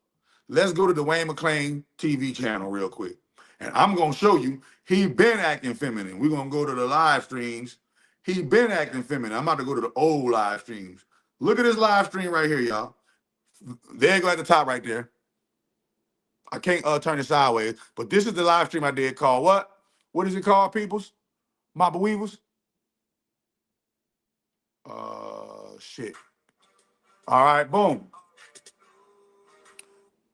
let's go to the Wayne McClain TV channel real quick. And I'm going to show you he been acting feminine. We're going to go to the live streams. He been acting feminine. I'm about to go to the old live streams. Look at this live stream right here, y'all. There you go at the top right there. I can't turn it sideways, but this is the live stream I did called what? What is it called, peoples? Mama Weavers? Shit. All right, boom.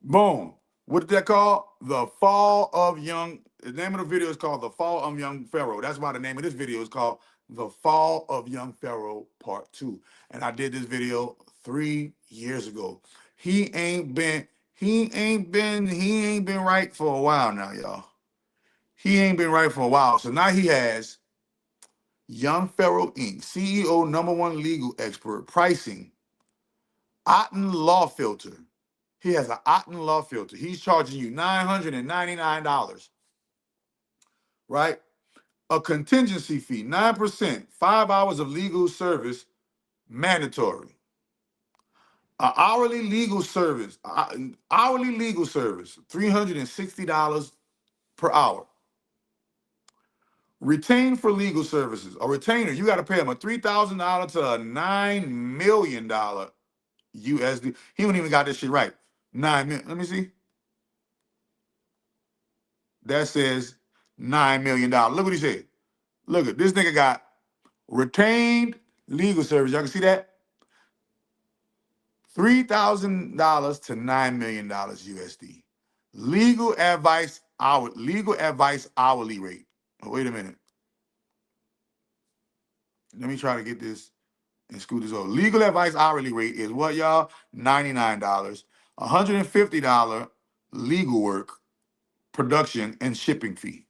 Boom. What did that call? The Fall of Young. The name of the video is called The Fall of Young Pharaoh. That's why the name of this video is called The Fall of Young Pharaoh Part 2. And I did this video 3 years ago. He ain't been right for a while now, y'all. He ain't been right for a while. So now he has Young Pharaoh Inc., CEO, #1 legal expert, pricing, Otten Law Filter. He has an Otten Law Filter. He's charging you $999, right? A contingency fee, 9%, 5 hours of legal service, mandatory. An hourly legal service, $360 per hour. Retained for legal services. A retainer, you got to pay him a $3,000 to a $9 million USD. He don't even got this shit right. 9 million. Let me see. That says $9 million. Look what he said. Look at this nigga got retained legal service. Y'all can see that? $3,000 to $9 million USD. Legal advice hourly rate. Oh, wait a minute. Let me try to get this and scoot this over. Legal advice hourly rate is what, y'all? $99. $150 legal work, production, and shipping fee.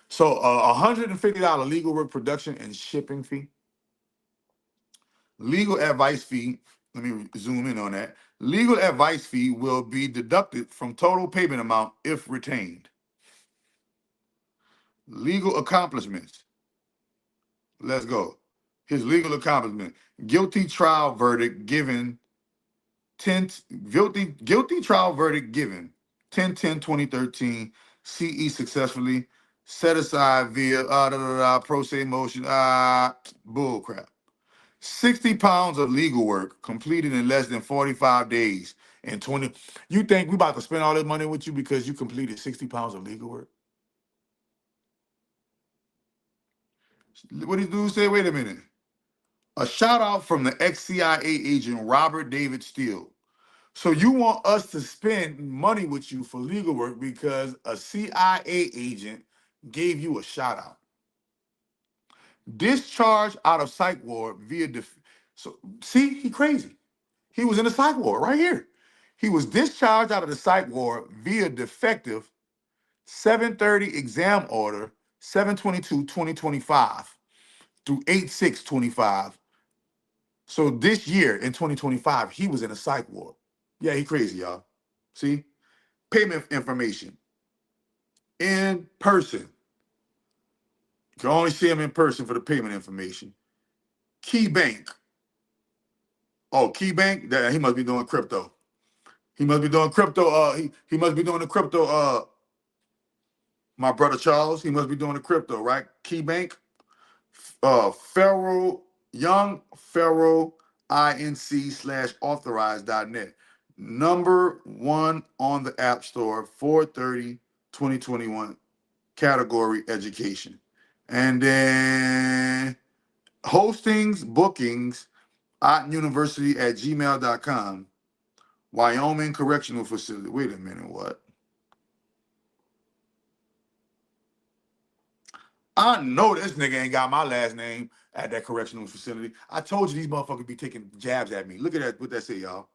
So $150 legal work, production, and shipping fee. Legal advice fee, let me zoom in on that. Legal advice fee will be deducted from total payment amount if retained. Legal accomplishments. Let's go. His legal accomplishment. Guilty trial verdict given 10 guilty trial verdict given 10/10/2013. CE successfully set aside via pro se motion bull crap. 60 pounds of legal work completed in less than 45 days and 20. You think we about to spend all this money with you because you completed 60 pounds of legal work? What did dude say? Wait a minute. A shout out from the ex-CIA agent Robert David Steele. So you want us to spend money with you for legal work because a CIA agent gave you a shout out. Discharged out of psych ward via so see, he crazy. He was in the psych ward right here. He was discharged out of the psych ward via defective 7/30 exam order 7/22/2025 through 8/6/25. So this year in 2025, he was in a psych ward. Yeah, he crazy, y'all. See? Payment information. In person. You can only see him in person for the payment information. Key Bank. Oh, Key Bank? He must be doing crypto. He must be doing crypto. He must be doing the crypto. My brother Charles, he must be doing the crypto, right? Key Bank. Pharaoh, Young Pharaoh Inc/authorized.net. #1 on the App Store, 4/30/2021, category education. And then hostings, bookings, University@gmail.com. Wyoming Correctional Facility. Wait a minute, what? I know this nigga ain't got my last name at that correctional facility. I told you these motherfuckers be taking jabs at me. Look at that, what that say, y'all.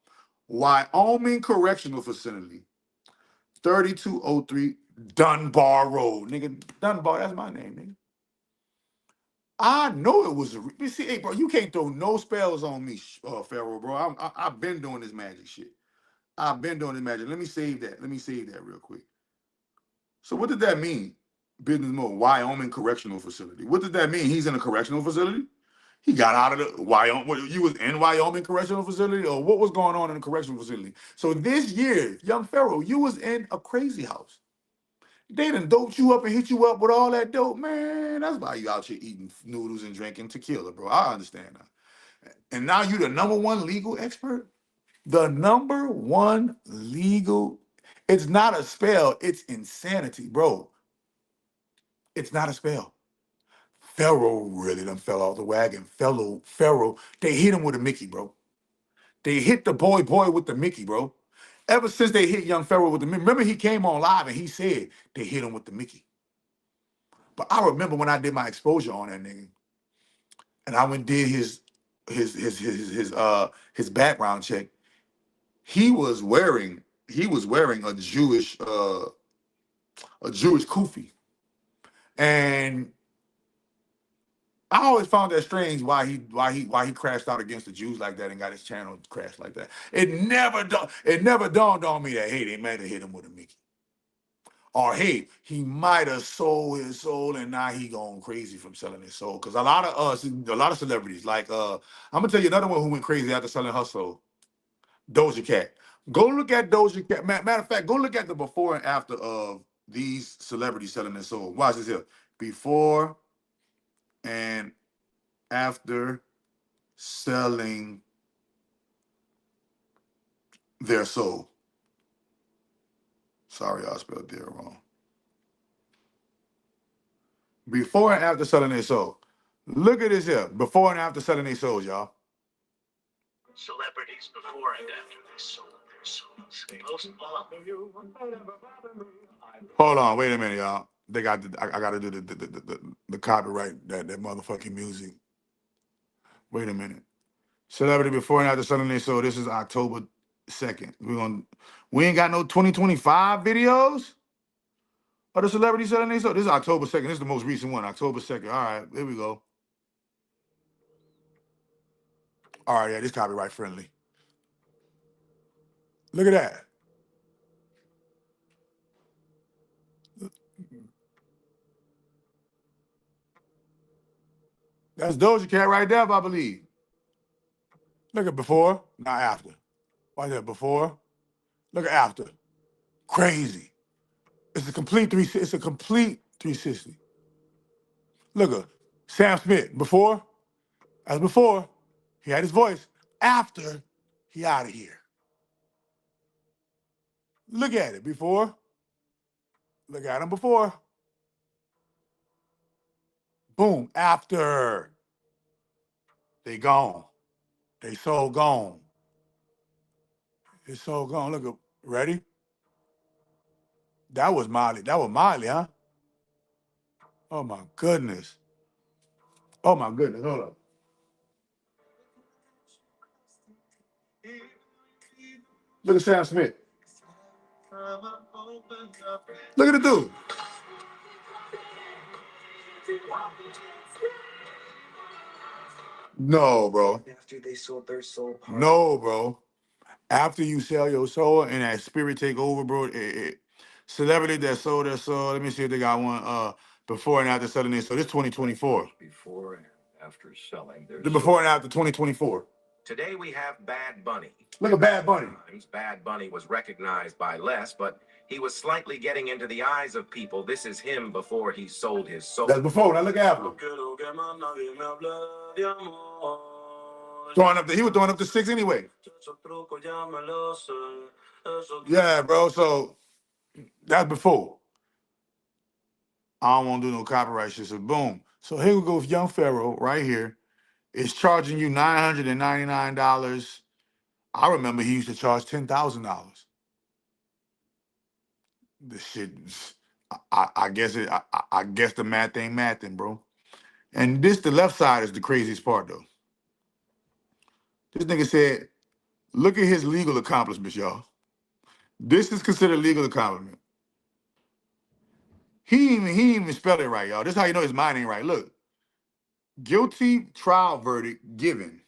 Wyoming Correctional Facility, 3203 Dunbar Road. Nigga, Dunbar, that's my name, nigga. I know it was you see, hey, bro, you can't throw no spells on me, Pharaoh, bro. I've been doing this magic shit. I've been doing this magic. Let me save that. Let me save that real quick. So what did that mean? Business mode, Wyoming Correctional Facility. What did that mean? He's in a correctional facility? He got out of the Wyoming. You was in Wyoming Correctional Facility, or what was going on in the correctional facility? So this year, young Pharaoh, you was in a crazy house. They done doped you up and hit you up with all that dope, man. That's why you out here eating noodles and drinking tequila, bro. I understand that. And now you the number one legal expert? The number one legal, it's not a spell, it's insanity, bro. It's not a spell. Pharaoh really done fell off the wagon. Pharaoh, they hit him with a Mickey, bro. They hit the boy with the Mickey, bro. Ever since they hit young Pharaoh with the Mickey, remember he came on live and he said they hit him with the Mickey. But I remember when I did my exposure on that nigga, and I went and did his background check. He was wearing a Jewish kufi, and I always found that strange why he crashed out against the Jews like that and got his channel crashed like that. It never dawned on me that hey, they might have hit him with a Mickey. Or hey, he might have sold his soul and now he going crazy from selling his soul. Because a lot of celebrities, like I'm gonna tell you another one who went crazy after selling her soul. Doja Cat. Go look at Doja Cat. Matter of fact, go look at the before and after of these celebrities selling their soul. Watch this here. Before and after selling their soul. Sorry, I spelled there wrong. Before and after selling their soul. Look at this here. Before and after selling their souls, y'all. Celebrities before and after they sold their souls. Hold on, wait a minute, y'all. They got I gotta do the copyright that motherfucking music. Wait a minute. Celebrity before and after selling their soul. This is October 2nd. We ain't got no 2025 videos of the celebrity selling their soul. This is October 2nd. This is the most recent one, October 2nd. All right, here we go. All right, yeah, this copyright friendly. Look at that. That's Doja Cat right there, I believe. Look at before, not after. Right there, before. Look at after. Crazy. It's a complete 360. Look at Sam Smith. Before, as before, he had his voice. After, he out of here. Look at it. Before. Look at him before. Boom. After. They gone. They so gone. It's so gone. Look at, ready? That was Miley. That was Miley, huh? Oh my goodness. Oh my goodness. Hold up. Look at Sam Smith. Look at the dude. No, bro. After they sold their soul. No, bro. After you sell your soul and that spirit take over, bro. Celebrity that sold their soul. Let me see if they got one. Before and after selling their soul. This 2024. Before and after selling their soul. Before and after 2024. Today we have Bad Bunny. Look at Bad Bunny. Bad Bunny was recognized by less, but he was slightly getting into the eyes of people. This is him before he sold his soul. That's before. Now look after. He was throwing up the six anyway. Yeah, bro. So that's before. I don't want to do no copyright shit. So boom. So here we go with young Pharaoh right here. It's charging you $999 I remember he used to charge $10,000. The shit, I guess I guess the math ain't mathing, bro. And this, the left side, is the craziest part, though. This nigga said, look at his legal accomplishments, y'all. This is considered legal accomplishment. He even spelled it right, y'all. This is how you know his mind ain't right. Look, guilty trial verdict given.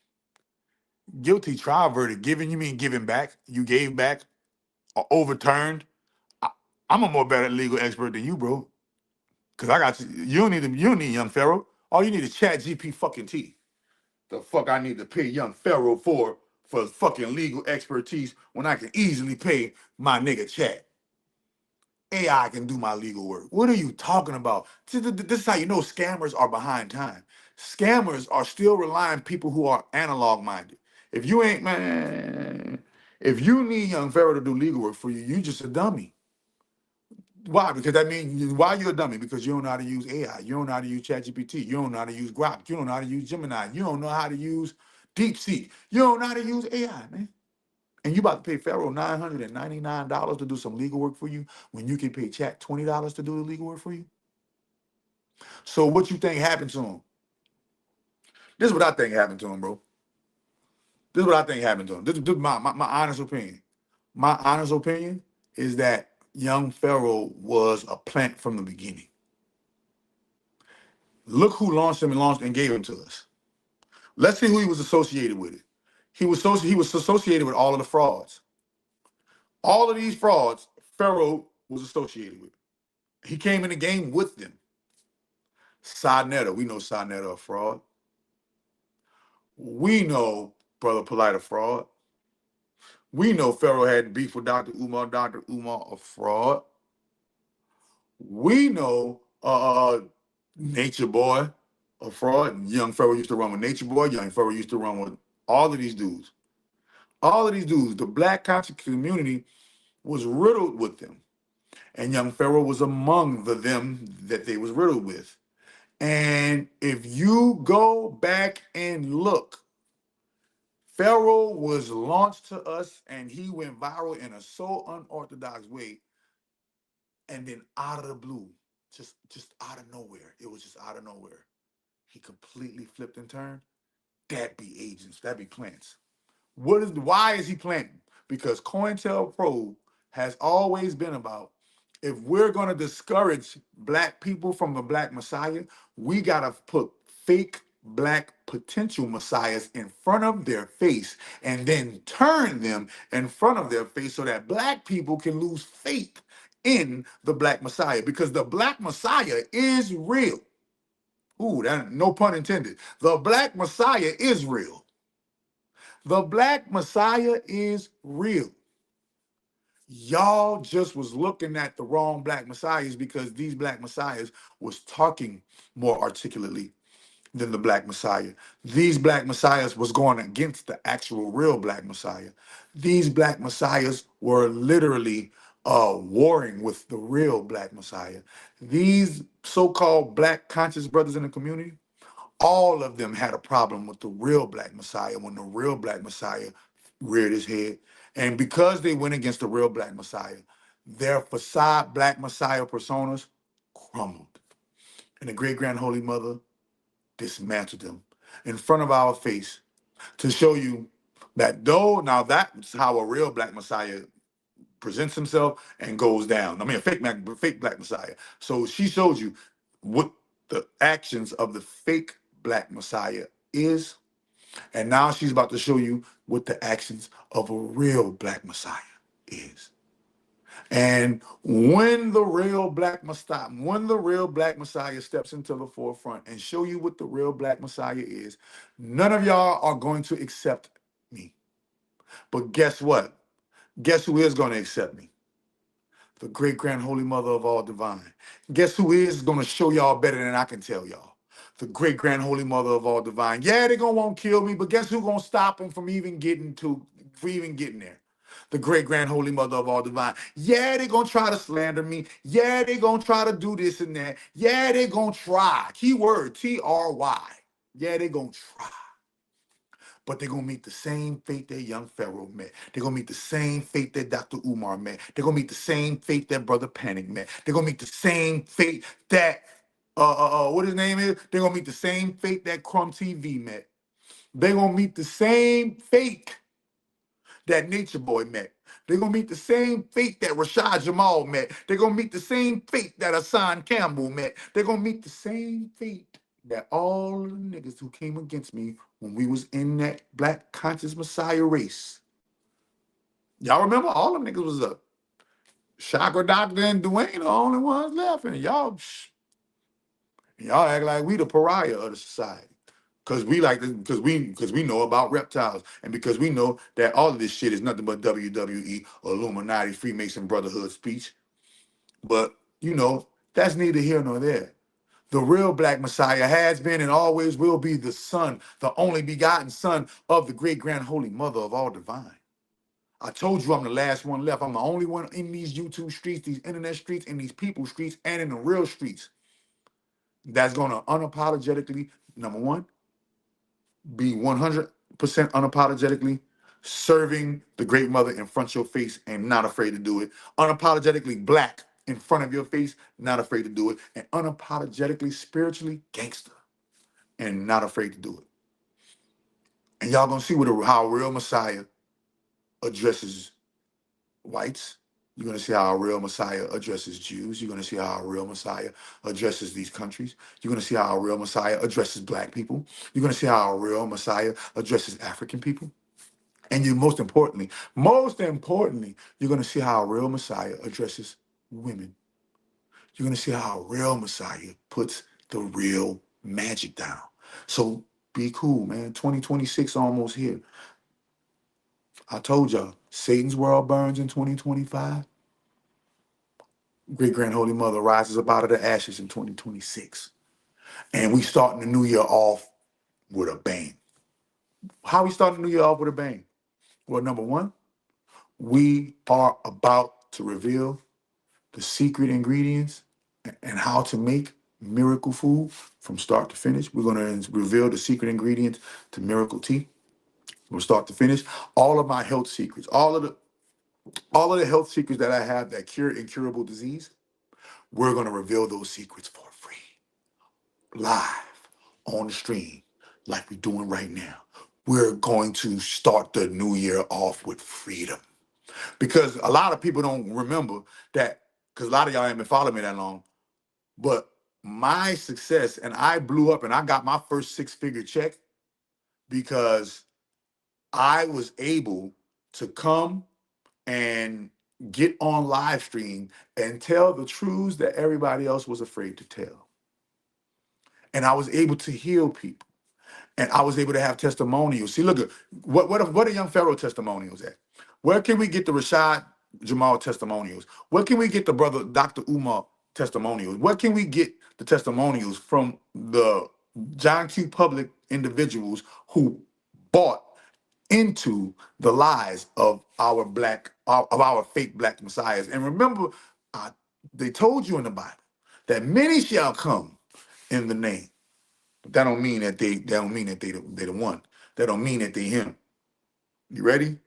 Guilty trial verdict given. You mean given back? You gave back or overturned? I, I'm a more better legal expert than you, bro. Cause I got you. You don't need young Pharaoh. All you need is Chat GP fucking T. The fuck I need to pay young Pharaoh for fucking legal expertise when I can easily pay my nigga Chat. AI can do my legal work. What are you talking about? This is how you know scammers are behind time. Scammers are still relying on people who are analog minded. If you ain't, man, if you need young Pharaoh to do legal work for you, you just a dummy. Why? Because that means, why you a dummy? Because you don't know how to use AI. You don't know how to use ChatGPT. You don't know how to use Grok. You don't know how to use Gemini. You don't know how to use DeepSeek. You don't know how to use AI, man. And you about to pay Pharaoh $999 to do some legal work for you when you can pay Chat $20 to do the legal work for you? So what you think happened to him? This is what I think happened to him, bro. This is what I think happened to him. This is my honest opinion. My honest opinion is that young Pharaoh was a plant from the beginning. Look who launched him and gave him to us. Let's see who he was associated with. He was associated with all of the frauds. All of these frauds, Pharaoh was associated with. He came in the game with them. Sarnetta, we know Sarnetta a fraud. We know Brother Polite a fraud. We know Pharaoh had beef with Dr. Umar. Dr. Umar a fraud. We know Nature Boy a fraud. Young Pharaoh used to run with Nature Boy. Young Pharaoh used to run with all of these dudes. All of these dudes. The black conscious community was riddled with them. And young Pharaoh was among them that they was riddled with. And if you go back and look, Pharaoh was launched to us and he went viral in a so unorthodox way. And then out of the blue, just out of nowhere, it was just out of nowhere, he completely flipped and turned. That be agents, that be plants. Why is he planting? Because COINTELPRO has always been about, if we're going to discourage black people from the black messiah, we got to put fake black potential messiahs in front of their face and then turn them in front of their face so that black people can lose faith in the black messiah, because the black messiah is real. Ooh, that, no pun intended. The black messiah is real. The black messiah is real. Y'all just was looking at the wrong black messiahs because these black messiahs was talking more articulately than the black messiah. These black messiahs was going against the actual real black messiah. These black messiahs were literally warring with the real black messiah. These so-called black conscious brothers in the community, all of them had a problem with the real black messiah when the real black messiah reared his head. And because they went against the real black messiah, their facade black messiah personas crumbled. And the great grand holy mother dismantled them in front of our face to show you that though, now that's how a real black messiah presents himself and goes down. I mean, fake black messiah. So she showed you what the actions of the fake black messiah is, and now she's about to show you what the actions of a real black messiah is. And when the real black messiah steps into the forefront and show you what the real black messiah is, none of y'all are going to accept me. But guess what? Guess who is going to accept me? The great grand holy mother of all divine. Guess who is going to show y'all better than I can tell y'all? The great grand holy mother of all divine. Yeah, they're going to want to kill me, but guess who's going to stop them from even getting there? The great grand holy mother of all divine. Yeah, they're going to try to slander me. Yeah, they're going to try to do this and that. Yeah, they're going to try. Keyword, Try. Yeah, they're going to try. but they're gonna meet the same fate that young Pharaoh met. They're gonna meet the same fate that Dr. Umar met. They're gonna meet the same fate that Brother Panic met. They're gonna meet the same fate that what his name is. They're gonna meet the same fate that Crumb TV met. They're gonna meet the same fate that Nature Boy met. They're gonna meet the same fate that Rashad Jamal met. They're gonna meet the same fate that Hassan Campbell met. They're gonna meet the same fate that all of the niggas who came against me when we was in that Black Conscious Messiah race. Y'all remember all them niggas was up. Chakra Doctor and Dwayne the only ones left, and y'all act like we the pariah of the society. Cause we like this, because we know about reptiles, and because we know that all of this shit is nothing but WWE, Illuminati, Freemason Brotherhood speech. But that's neither here nor there. The real Black Messiah has been and always will be the Son, the only begotten Son of the great grand holy mother of all divine. I told you I'm the last one left. I'm the only one in these YouTube streets, these internet streets, in these people streets, and in the real streets that's gonna unapologetically, number one, be 100% unapologetically serving the great mother in front of your face and not afraid to do it. Unapologetically Black in front of your face, not afraid to do it. And unapologetically spiritually gangster and not afraid to do it. And y'all gonna see how a real Messiah addresses whites. You're gonna see how a real Messiah addresses Jews. You're gonna see how a real Messiah addresses these countries. You're gonna see how a real Messiah addresses Black people. You're gonna see how a real Messiah addresses African people. And most importantly, you're going to see how a real Messiah addresses women. You're going to see how a real Messiah puts the real magic down. So be cool, man. 2026 almost here. I told y'all, Satan's world burns in 2025. Great Grand Holy Mother rises up out of the ashes in 2026. And we starting the new year off with a bang. How we starting the new year off with a bang? Well, number one, we are about to reveal the secret ingredients and how to make miracle food from start to finish. We're going to reveal the secret ingredients to miracle tea from start to finish. All of my health secrets, all of the health secrets that I have that cure incurable disease, we're going to reveal those secrets for free, live on the stream, like we're doing right now. We're going to start the new year off with freedom. Because a lot of people don't remember that, because a lot of y'all haven't been following me that long, but my success, and I blew up and I got my first six-figure check because I was able to come and get on live stream and tell the truths that everybody else was afraid to tell. And I was able to heal people. And I was able to have testimonials. See, look at what are young Pharaoh testimonials at? Where can we get the Rashad Jamal testimonials? Where can we get the brother Dr. Umar testimonials? Where can we get the testimonials from the John Q. Public individuals who bought into the lies of our fake Black messiahs? And remember, they told you in the Bible that many shall come in the name. But that don't mean they the one. That don't mean that they him. You ready?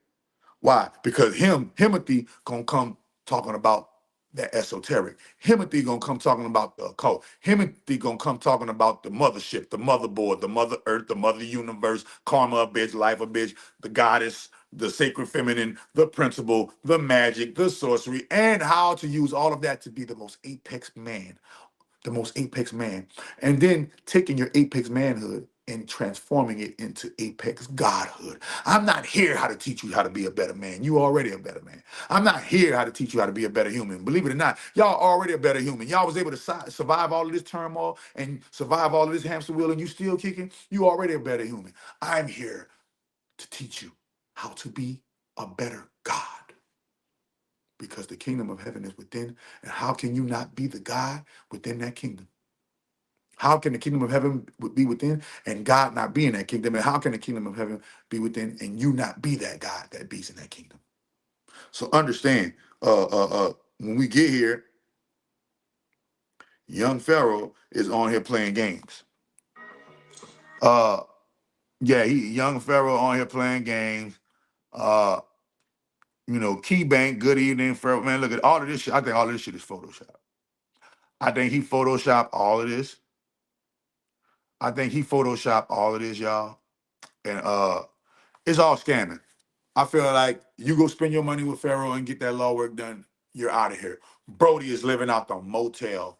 Why? Because Timothy gonna come talking about that esoteric. Timothy gonna come talking about the occult. Timothy gonna come talking about the mothership, the motherboard, the mother earth, the mother universe, karma a bitch, life a bitch, the goddess, the sacred feminine, the principle, the magic, the sorcery, and how to use all of that to be the most apex man, and then taking your apex manhood and transforming it into apex godhood. I'm not here how to teach you how to be a better man. You already a better man. I'm not here how to teach you how to be a better human. Believe it or not, y'all already a better human. Y'all was able to survive all of this turmoil and survive all of this hamster wheel, and you still kicking. You already a better human. I'm here to teach you how to be a better God, because the kingdom of heaven is within. And how can you not be the God within that kingdom? How can the kingdom of heaven be within and God not be in that kingdom? And how can the kingdom of heaven be within and you not be that God that be's in that kingdom? So understand, when we get here, young Pharaoh is on here playing games. Yeah, he young Pharaoh on here playing games. Uh, Key Bank, good evening, Pharaoh. Man, look at all of this shit. I think all of this shit is Photoshop. I think he photoshopped all of this. I think he photoshopped all of this, y'all. And it's all scamming. I feel like you go spend your money with Pharaoh and get that law work done, you're out of here. Brody is living out the motel.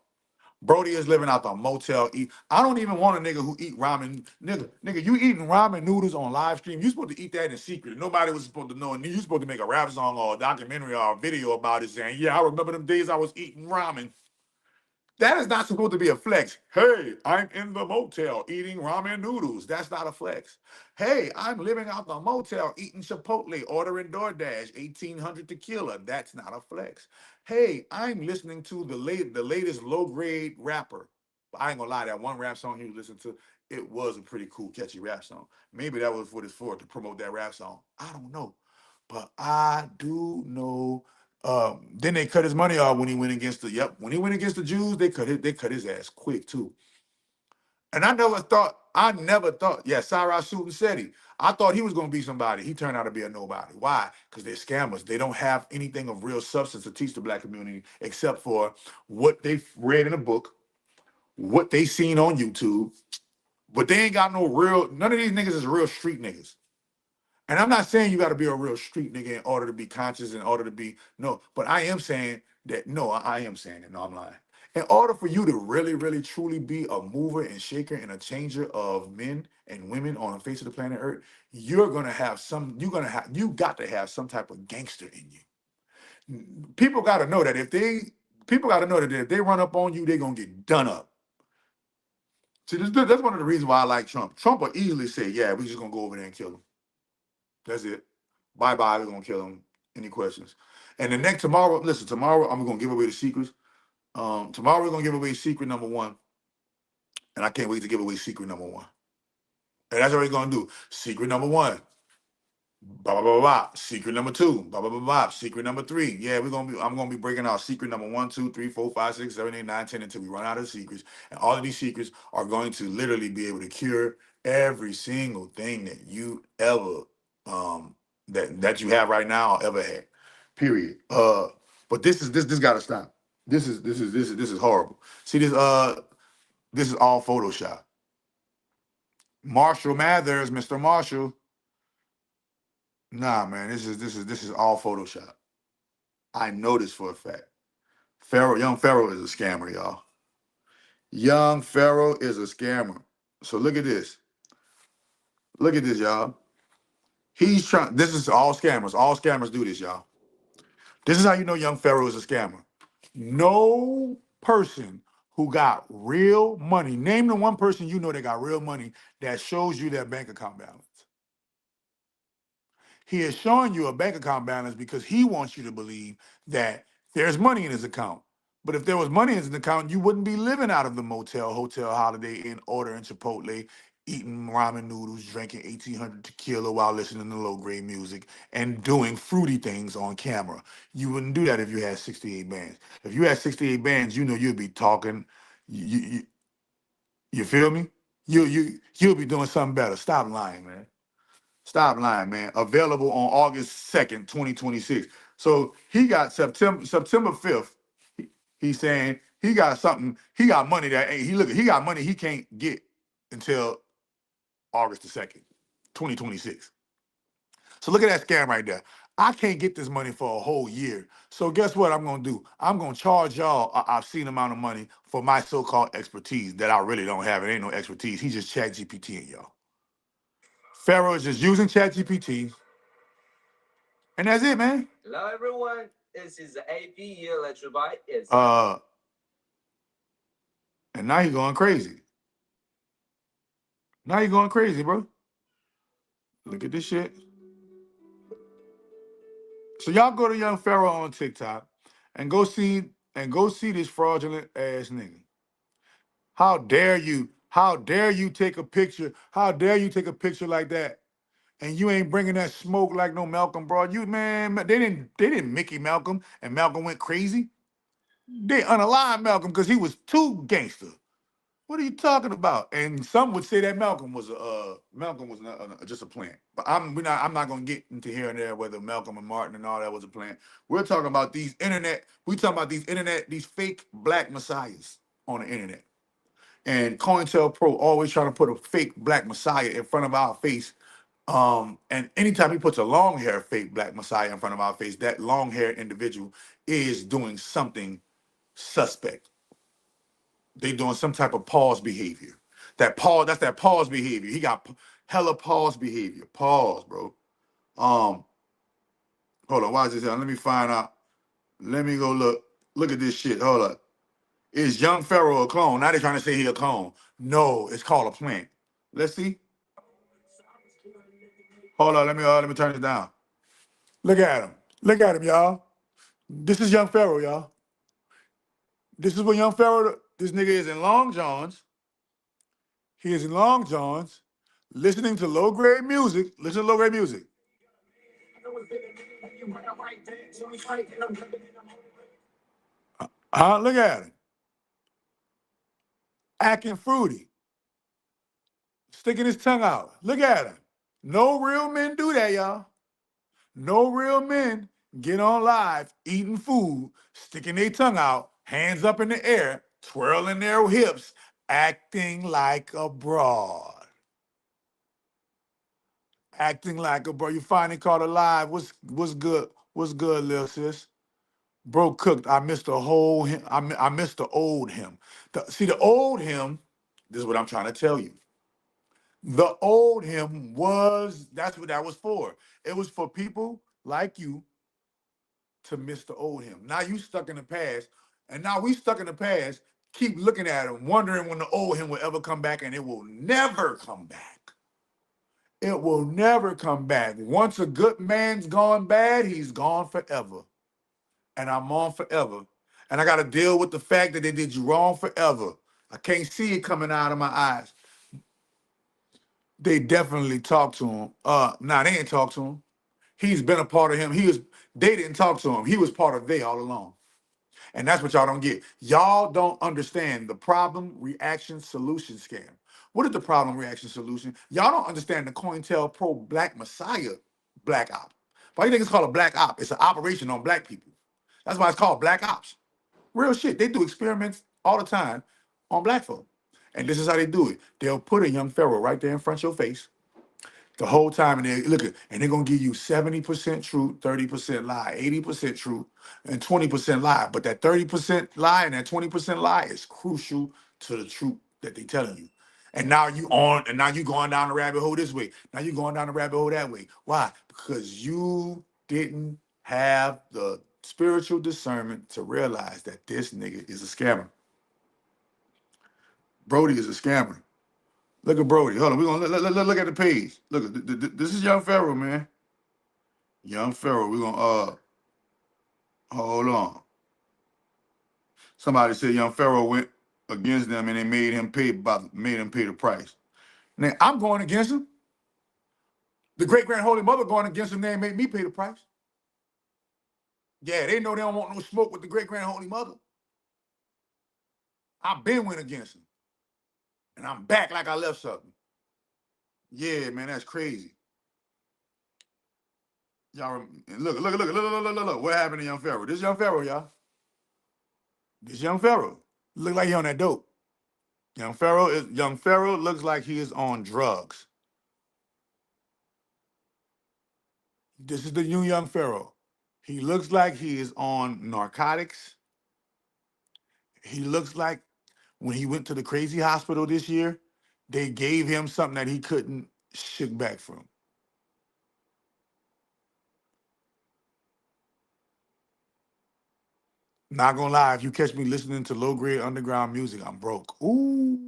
Brody is living out the motel. I don't even want a nigga who eat ramen. Nigga, you eating ramen noodles on live stream. You supposed to eat that in secret. Nobody was supposed to know. And you supposed to make a rap song or a documentary or a video about it saying, yeah, I remember them days I was eating ramen. That is not supposed to be a flex. Hey, I'm in the motel eating ramen noodles. That's not a flex. Hey, I'm living out the motel eating Chipotle, ordering DoorDash, 1800 tequila. That's not a flex. Hey, I'm listening to the latest low grade rapper. I ain't gonna lie, that one rap song he was listening to, it was a pretty cool, catchy rap song. Maybe that was what it's for, to promote that rap song. I don't know. But I do know then they cut his money off when he went against when he went against the Jews, they cut his ass quick too. And I never thought, yeah, Cyrus shooting Seti. I thought he was gonna be somebody. He turned out to be a nobody. Why? Because they're scammers. They don't have anything of real substance to teach the black community except for what they've read in a book, what they seen on YouTube, but they ain't got no real, none of these niggas is real street niggas. And I'm not saying you got to be a real street nigga in order to be conscious, in order to be, no, but I am saying that, no, I am saying that, no, I'm lying. In order for you to really, really, truly be a mover and shaker and a changer of men and women on the face of the planet Earth, you got to have some type of gangster in you. People got to know that people got to know that if they run up on you, they're going to get done up. See, that's one of the reasons why I like Trump. Trump will easily say, yeah, we're just going to go over there and kill him. That's it. Bye bye. We're gonna kill him. Any questions? And the next tomorrow, listen, tomorrow I'm gonna give away the secrets. Tomorrow we're gonna give away secret number one, and I can't wait to give away secret number one. And that's what we're gonna do. Secret number one. Blah blah blah blah. Secret number two. Blah blah blah blah. Secret number three. Yeah, I'm gonna be breaking out secret number 1, 2, 3, 4, 5, 6, 7, 8, 9, 10 until we run out of secrets. And all of these secrets are going to literally be able to cure every single thing that you ever that you have right now or ever had. Period. But this gotta stop. This is horrible. See this is all Photoshop. Marshall Mathers, Mr. Marshall. Nah, man, this is all Photoshop. I know this for a fact. Young Pharaoh is a scammer, y'all. Young Pharaoh is a scammer. So look at this. Look at this, y'all. He's trying. This is all scammers. All scammers do this, y'all. This is how you know Young Pharaoh is a scammer. No person who got real money. Name the one person you know that got real money that shows you their bank account balance. He is showing you a bank account balance because he wants you to believe that there's money in his account. But if there was money in his account, you wouldn't be living out of the motel, hotel, Holiday Inn, ordering Chipotle, eating ramen noodles, drinking 1800 tequila while listening to low grade music, and doing fruity things on camera. You wouldn't do that if you had 68 bands. If you had 68 bands, you know you'd be talking. You feel me? You'll be doing something better. Stop lying, man. Stop lying, man. Available on August 2nd, 2026. So he got September 5th. He's saying he got something, he got money that he got money he can't get until August 2nd, 2026. So look at that scam right there. I can't get this money for a whole year. So guess what I'm gonna do? I'm gonna charge y'all an obscene amount of money for my so-called expertise that I really don't have. It ain't no expertise. He's just chat GPTing y'all. Pharaoh is just using chat GPT. And that's it, man. Hello, everyone. This is AP here. Let's revive. It's And now he going crazy. Now he going crazy, bro. Look at this shit. So y'all go to Young Pharaoh on TikTok and go see this fraudulent ass nigga. How dare you? How dare you take a picture? How dare you take a picture like that? And you ain't bringing that smoke like no Malcolm, bro. You man, they didn't Mickey Malcolm and Malcolm went crazy. They unalive Malcolm because he was too gangster. What are you talking about? And some would say that Malcolm was not, just a plant. But I'm not gonna get into here and there whether Malcolm and Martin and all that was a plant. We're talking about these internet. We talking about these fake black messiahs on the internet. And COINTELPRO always trying to put a fake black messiah in front of our face. And anytime he puts a long hair fake black messiah in front of our face, that long haired individual is doing something suspect. They doing some type of pause behavior. That's that pause behavior. He got hella pause behavior. Pause, bro. Um, Hold on. Why is this? Let me find out. Let me go look. Look at this shit. Hold up. Is young Pharaoh a clone? Now they trying to say he a clone. No, it's called a plant. Let's see. Hold on. Let me turn it down. Look at him. Look at him, y'all. This is young Pharaoh, y'all. This is what young Pharaoh. This nigga is in long johns. He is in long johns, listening to low grade music. Listen to low grade music. Look at him. Acting fruity. Sticking his tongue out. Look at him. No real men do that, y'all. No real men get on live eating food, sticking their tongue out, hands up in the air, twirling their hips, acting like a broad. Acting like a broad. You finally caught alive. What's good? What's good, little sis? Bro cooked. I missed the whole him. I missed the old him. See, the old him, this is what I'm trying to tell you. The old him that's what that was for. It was for people like you to miss the old him. Now you stuck in the past, and now we stuck in the past, keep looking at him, wondering when the old him will ever come back, and it will never come back. It will never come back. Once a good man's gone bad, he's gone forever. And I'm on forever. And I got to deal with the fact that they did you wrong forever. I can't see it coming out of my eyes. They definitely talked to him. Nah, they ain't talked to him. He's been a part of him. They didn't talk to him. He was part of they all along. And that's what y'all don't get. Y'all don't understand the problem, reaction, solution scam. What is the problem, reaction, solution? Y'all don't understand the COINTELPRO Black Messiah Black Op. Why do you think it's called a Black Op? It's an operation on black people. That's why it's called Black Ops. Real shit. They do experiments all the time on black folk. And this is how they do it. They'll put a young Pharaoh right there in front of your face the whole time, and they're gonna give you 70% truth, 30% lie, 80% truth, and 20% lie. But that 30% lie and that 20% lie is crucial to the truth that they're telling you. And now you going down the rabbit hole this way. Now you going down the rabbit hole that way. Why? Because you didn't have the spiritual discernment to realize that this nigga is a scammer. Brody is a scammer. Look at Brody. Hold on. We're gonna look at the page. Look, this is young Pharaoh, man. Young Pharaoh. We're gonna hold on. Somebody said young Pharaoh went against them and they made him pay the price. Now I'm going against him. The great grand holy mother going against him, they made me pay the price. Yeah, they know they don't want no smoke with the great grand holy mother. I've been went against him. And I'm back like I left something. Yeah, man, that's crazy. Y'all look. What happened to young Pharaoh? This young Pharaoh, y'all. This young Pharaoh. Look like he on that dope. Young Pharaoh looks like he is on drugs. This is the new young Pharaoh. He looks like he is on narcotics. He looks like when he went to the crazy hospital this year, they gave him something that he couldn't shake back from. Not gonna lie, if you catch me listening to low grade underground music, I'm broke. Ooh.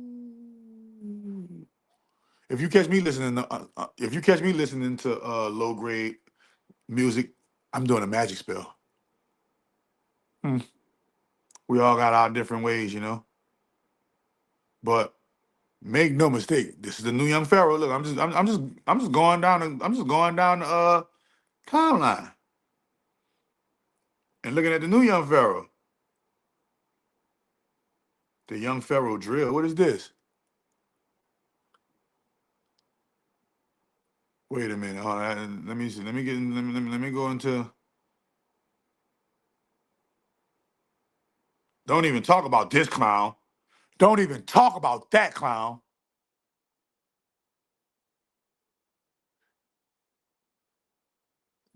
If you catch me listening to low grade music, I'm doing a magic spell. Hmm. We all got our different ways, you know. But make no mistake, this is the new young Pharaoh. Look, I'm just going down the timeline and looking at the new young Pharaoh. The young Pharaoh drill. What is this? Wait a minute. Hold on. Let me see. Let me get. Let me go into. Don't even talk about this clown. Don't even talk about that clown.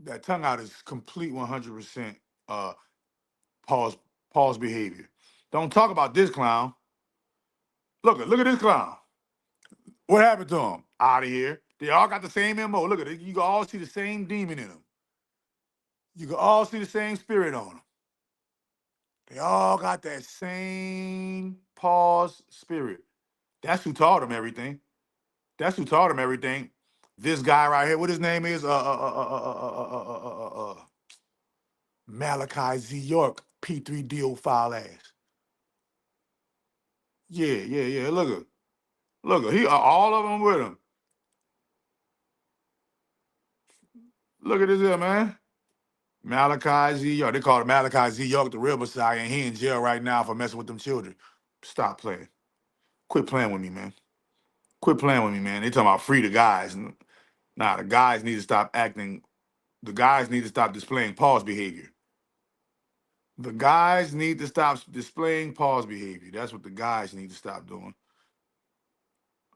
That tongue out is complete 100% uh pause pause behavior. Don't talk about this clown. Look at this clown. What happened to him? Out of here. They all got the same MO. Look at it. You can all see the same demon in them. You can all see the same spirit on them. They all got that same pause spirit. That's who taught them everything. That's who taught him everything. This guy right here, what his name is? Malachi Z. York, P3DO file ass. Yeah. Look at he all of them with him. Look at this here, man. Malachi Z. York. They call him Malachi Z. York the real Messiah, and he in jail right now for messing with them children. Stop playing. Quit playing with me, man. Quit playing with me, man. They talking about free the guys. Nah, the guys need to stop acting. The guys need to stop displaying pause behavior. The guys need to stop displaying pause behavior. That's what the guys need to stop doing.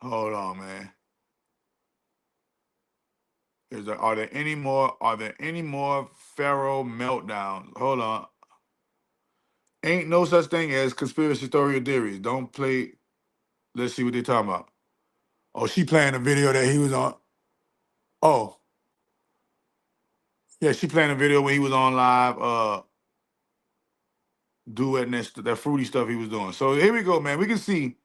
Hold on, man. Are there any more? Are there any more Pharaoh meltdowns? Hold on. Ain't no such thing as conspiracy theory or theories. Don't play. Let's see what they talking about. Oh, she playing a video that he was on. Oh, yeah, she playing a video when he was on live. Duetting that fruity stuff he was doing. So here we go, man. We can see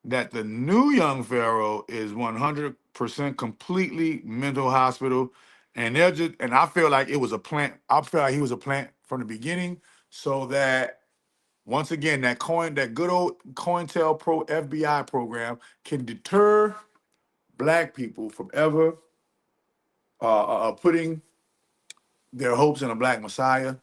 that the new young Pharaoh is 100% completely mental hospital, and I feel like it was a plant. I feel like he was a plant from the beginning, so that once again that good old COINTELPRO FBI program can deter black people from ever putting their hopes in a black messiah,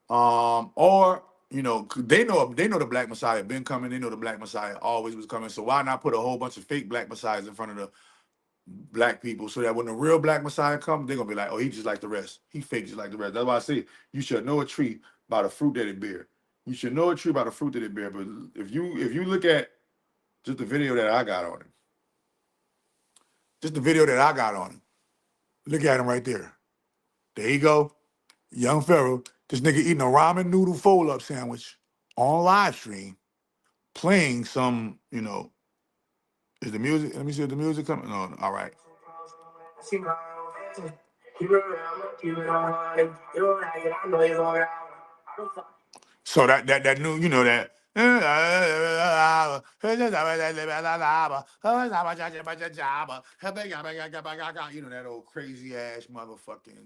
or they know the black messiah been coming. They know the black messiah always was coming. So why not put a whole bunch of fake black messiahs in front of the black people, so that when the real black messiah comes, they're gonna be like, oh, he just like the rest. He fake just like the rest. That's why I say you should know a tree by the fruit that it bear. You should know a tree by the fruit that it bear. But if you look at just the video that I got on him, just the video that I got on him, look at him right there. There you go. Young Pharaoh, this nigga eating a ramen noodle fold-up sandwich on live stream, playing some, is the music, let me see if the music coming. No, all right. So that new, that. That old crazy ass motherfucking,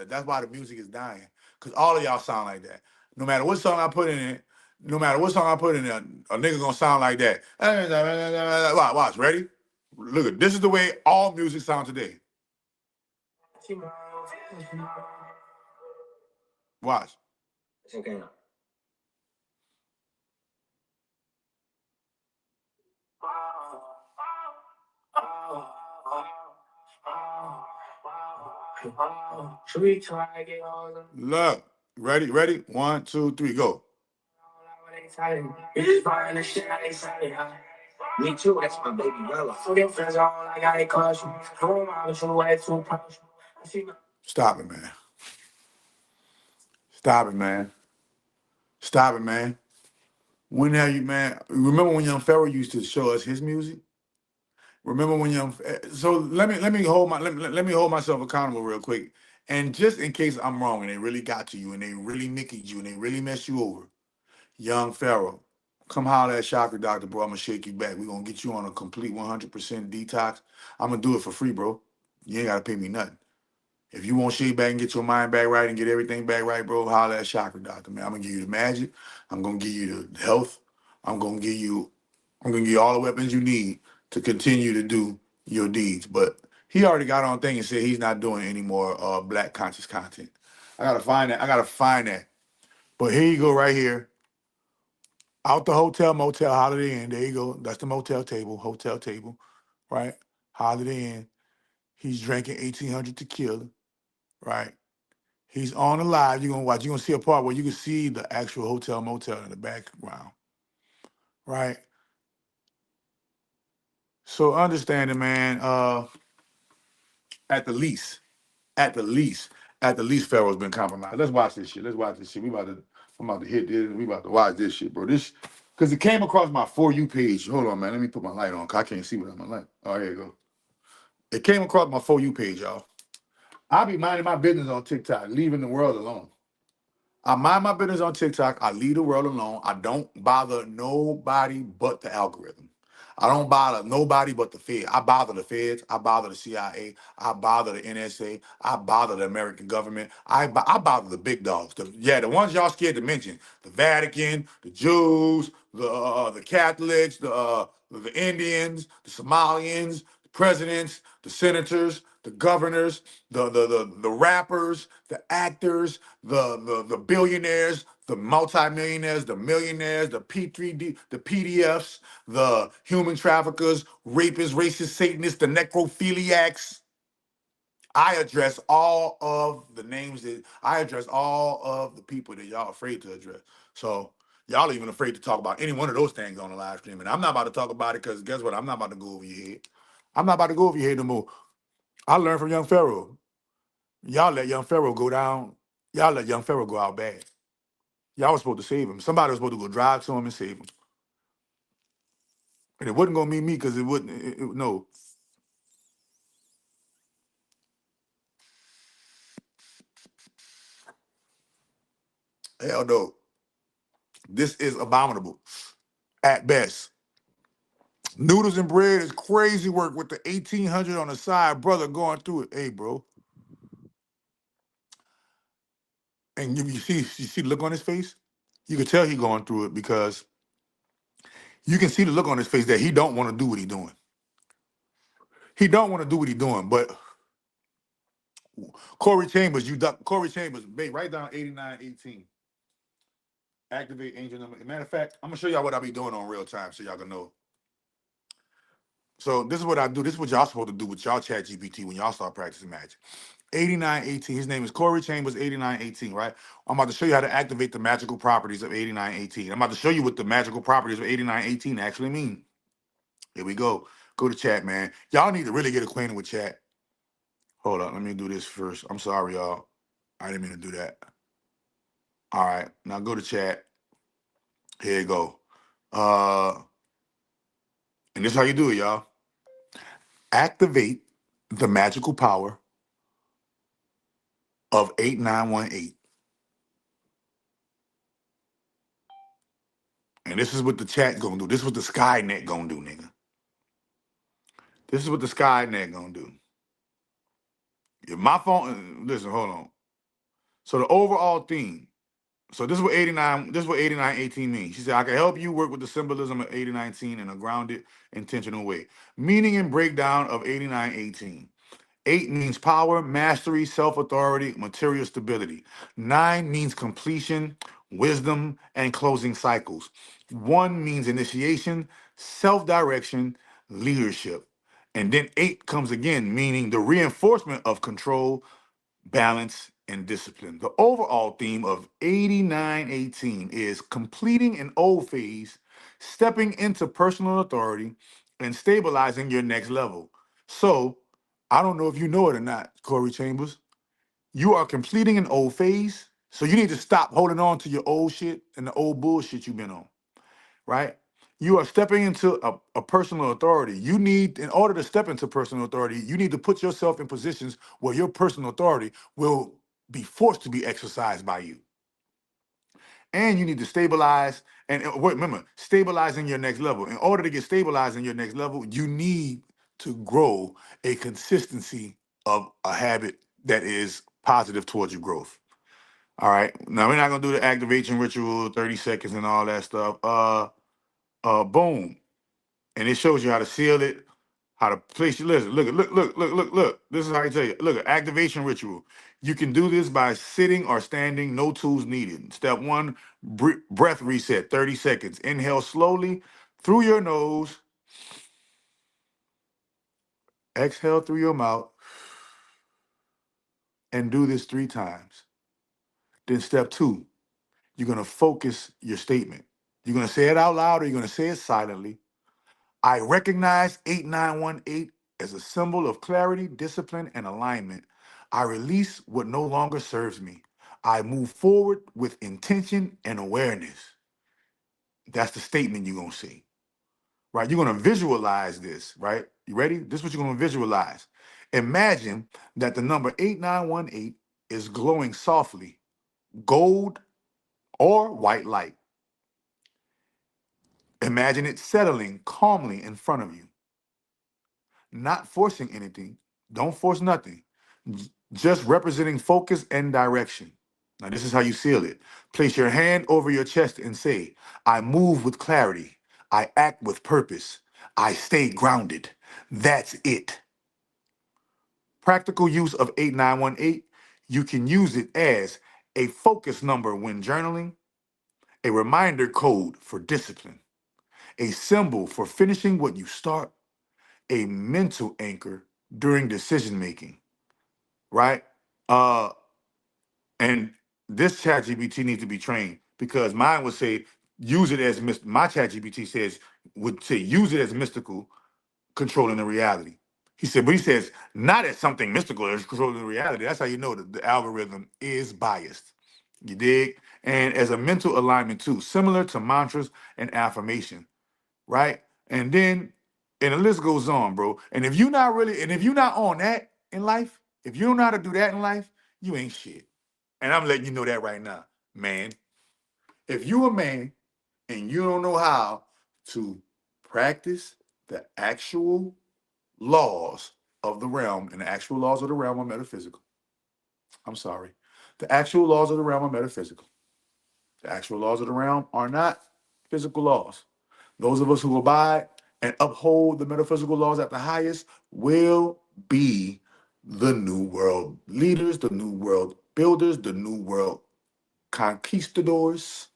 that's why the music is dying. Cause all of y'all sound like that. No matter what song I put in it, no matter what song I put in there, a nigga gonna sound like that. Watch, ready? Look at this is the way all music sounds today. Watch. Look, ready? 1, 2, 3, go. Me too, that's my baby Bella. Stop it, man. Stop it, man. Stop it, man. When have you, man? Remember when Young Pharaoh used to show us his music? Remember when Young? So let me hold myself accountable real quick. And just in case I'm wrong, and they really got to you, and they really nickied you, and they really messed you over, Young Pharaoh, come holler at Chakra Doctor, bro. I'm gonna shake you back. We're gonna get you on a complete 100% detox. I'm gonna do it for free, bro. You ain't gotta pay me nothing. If you want shit back and get your mind back right and get everything back right, bro, holler at Chakra Doctor, man. I'm gonna give you the magic. I'm gonna give you the health. I'm gonna give you all the weapons you need to continue to do your deeds. But he already got on thing and said he's not doing any more black conscious content. I gotta find that. But here you go right here. Out the hotel, motel, Holiday Inn. There you go. That's the motel table, hotel table, right? Holiday Inn. He's drinking 1800 tequila, right? He's on the live. You're gonna watch. You're gonna see a part where you can see the actual hotel motel in the background, right? So understanding, man. At the least, at the least, at the least, Pharaoh's been compromised. Let's watch this shit. Let's watch this shit. I'm about to hit this. We about to watch this shit, bro. This, because it came across my For You page. Hold on, man. Let me put my light on, cause I can't see without my light. Oh, here you go. It came across my For You page, y'all. I be minding my business on TikTok, leaving the world alone. I mind my business on TikTok. I leave the world alone. I don't bother nobody but the algorithm. I don't bother nobody but the Fed. I bother the Feds. I bother the CIA. I bother the NSA. I bother the American government. I bother the big dogs. The ones y'all scared to mention: the Vatican, the Jews, the Catholics, the Indians, the Somalians, the presidents, the senators, the governors, the rappers, the actors, the billionaires, the multimillionaires, the millionaires, the P3D, the PDFs, the human traffickers, rapists, racist, Satanists, the necrophiliacs. I address all of the names that I address all of the people that y'all afraid to address. So y'all even afraid to talk about any one of those things on the live stream. And I'm not about to talk about it because guess what? I'm not about to go over your head. I'm not about to go over your head no more. I learned from young Pharaoh. Y'all let young Pharaoh go down. Y'all let young Pharaoh go out bad. Y'all was supposed to save him. Somebody was supposed to go drive to him and save him. And it wasn't gonna be me because it wouldn't. No, hell no. This is abominable at best. Noodles and bread is crazy work with the 1800 on the side, brother going through it. Hey, bro, and you see the look on his face. You can tell he going through it because you can see the look on his face that he don't want to do what he doing. He don't want to do what he doing, but Corey Chambers, Corey Chambers, babe, write down 8918. Activate angel number. Matter of fact, I'm gonna show y'all what I be doing on real time so y'all can know. So this is what I do. This is what y'all supposed to do with y'all chat GPT when y'all start practicing magic. 8918. His name is Corey Chambers, 8918, right? I'm about to show you how to activate the magical properties of 8918. I'm about to show you what the magical properties of 8918 actually mean. Here we go. Go to chat, man. Y'all need to really get acquainted with chat. Hold on, let me do this first. I'm sorry, y'all. I didn't mean to do that. All right, now go to chat. Here you go. And this is how you do it, y'all. Activate the magical power of 8918. And this is what the chat gonna do. This is what the Skynet gonna do, nigga. This is what the Skynet gonna do. If my phone, listen, hold on. So the overall theme. So this is what 89, this is what 8918 means. She said, I can help you work with the symbolism of 8019 in a grounded, intentional way. Meaning and breakdown of 8918. 8 means power, mastery, self-authority, material stability. 9 means completion, wisdom, and closing cycles. 1 means initiation, self-direction, leadership. And then 8 comes again, meaning the reinforcement of control, balance, and discipline. The overall theme of 8918 is completing an old phase, stepping into personal authority, and stabilizing your next level. So, I don't know if you know it or not, Corey Chambers. You are completing an old phase. So you need to stop holding on to your old shit and the old bullshit you've been on, right? You are stepping into a personal authority. You need, in order to step into personal authority, you need to put yourself in positions where your personal authority will be forced to be exercised by you. And you need to stabilize remember, stabilizing your next level. In order to get stabilized in your next level, you need to grow a consistency of a habit that is positive towards your growth. All right. Now we're not gonna do the activation ritual, 30 seconds and all that stuff. Boom. And it shows you how to seal it. How to place your listen. Look. This is how I tell you. Look, activation ritual. You can do this by sitting or standing, no tools needed. Step one, breath reset, 30 seconds. Inhale slowly through your nose, exhale through your mouth, and do this 3 times. Then step two, you're gonna focus your statement. You're gonna say it out loud or you're gonna say it silently. I recognize 8918 as a symbol of clarity, discipline, and alignment. I release what no longer serves me. I move forward with intention and awareness. That's the statement you're going to see, right? You're going to visualize this, right? You ready? This is what you're going to visualize. Imagine that the number 8918 is glowing softly, gold or white light. Imagine it settling calmly in front of you, not forcing anything. Don't force nothing. Just representing focus and direction. Now, this is how you seal it. Place your hand over your chest and say, I move with clarity. I act with purpose. I stay grounded. That's it. Practical use of 8918. You can use it as a focus number when journaling, a reminder code for discipline, a symbol for finishing what you start, a mental anchor during decision making, right? Uh, and this chat GPT needs to be trained because mine would say use it as my chat GPT says would say use it as mystical controlling the reality. He says not as something mystical as controlling the reality. That's how you know that the algorithm is biased. You dig? And as a mental alignment too, similar to mantras and affirmation, right? And then and the list goes on, bro. And if you're not on that in life, if you don't know how to do that in life, you ain't shit. And I'm letting you know that right now, man. If you a man and you don't know how to practice the actual laws of the realm, and the actual laws of the realm are metaphysical. I'm sorry. The actual laws of the realm are metaphysical. The actual laws of the realm are not physical laws. Those of us who abide and uphold the metaphysical laws at the highest will be the new world leaders, the new world builders, the new world conquistadors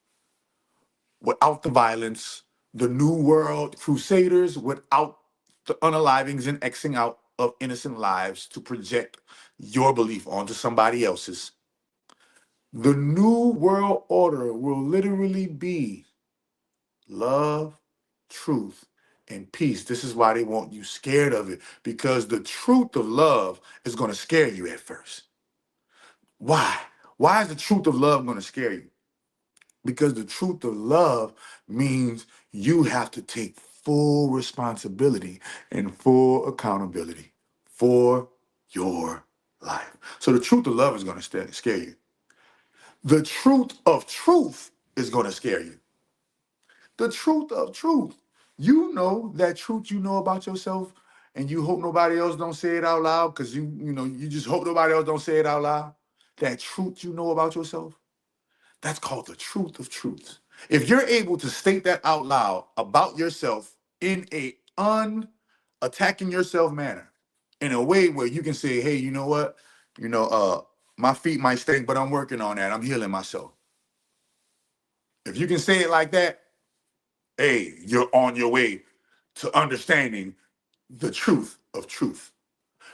without the violence, the new world crusaders without the unalivings and Xing out of innocent lives to project your belief onto somebody else's. The new world order will literally be love, truth, and peace. This is why they want you scared of it, because the truth of love is going to scare you at first. Why? Why is the truth of love going to scare you? Because the truth of love means you have to take full responsibility and full accountability for your life. So the truth of love is going to scare you. The truth of truth is going to scare you. The truth of truth. You know that truth you know about yourself, and you hope nobody else don't say it out loud because you just hope nobody else don't say it out loud. That truth you know about yourself. That's called the truth of truths. If you're able to state that out loud about yourself in a un-attacking yourself manner, in a way where you can say, hey, you know what? My feet might stink, but I'm working on that. I'm healing myself. If you can say it like that, hey, you're on your way to understanding the truth of truth.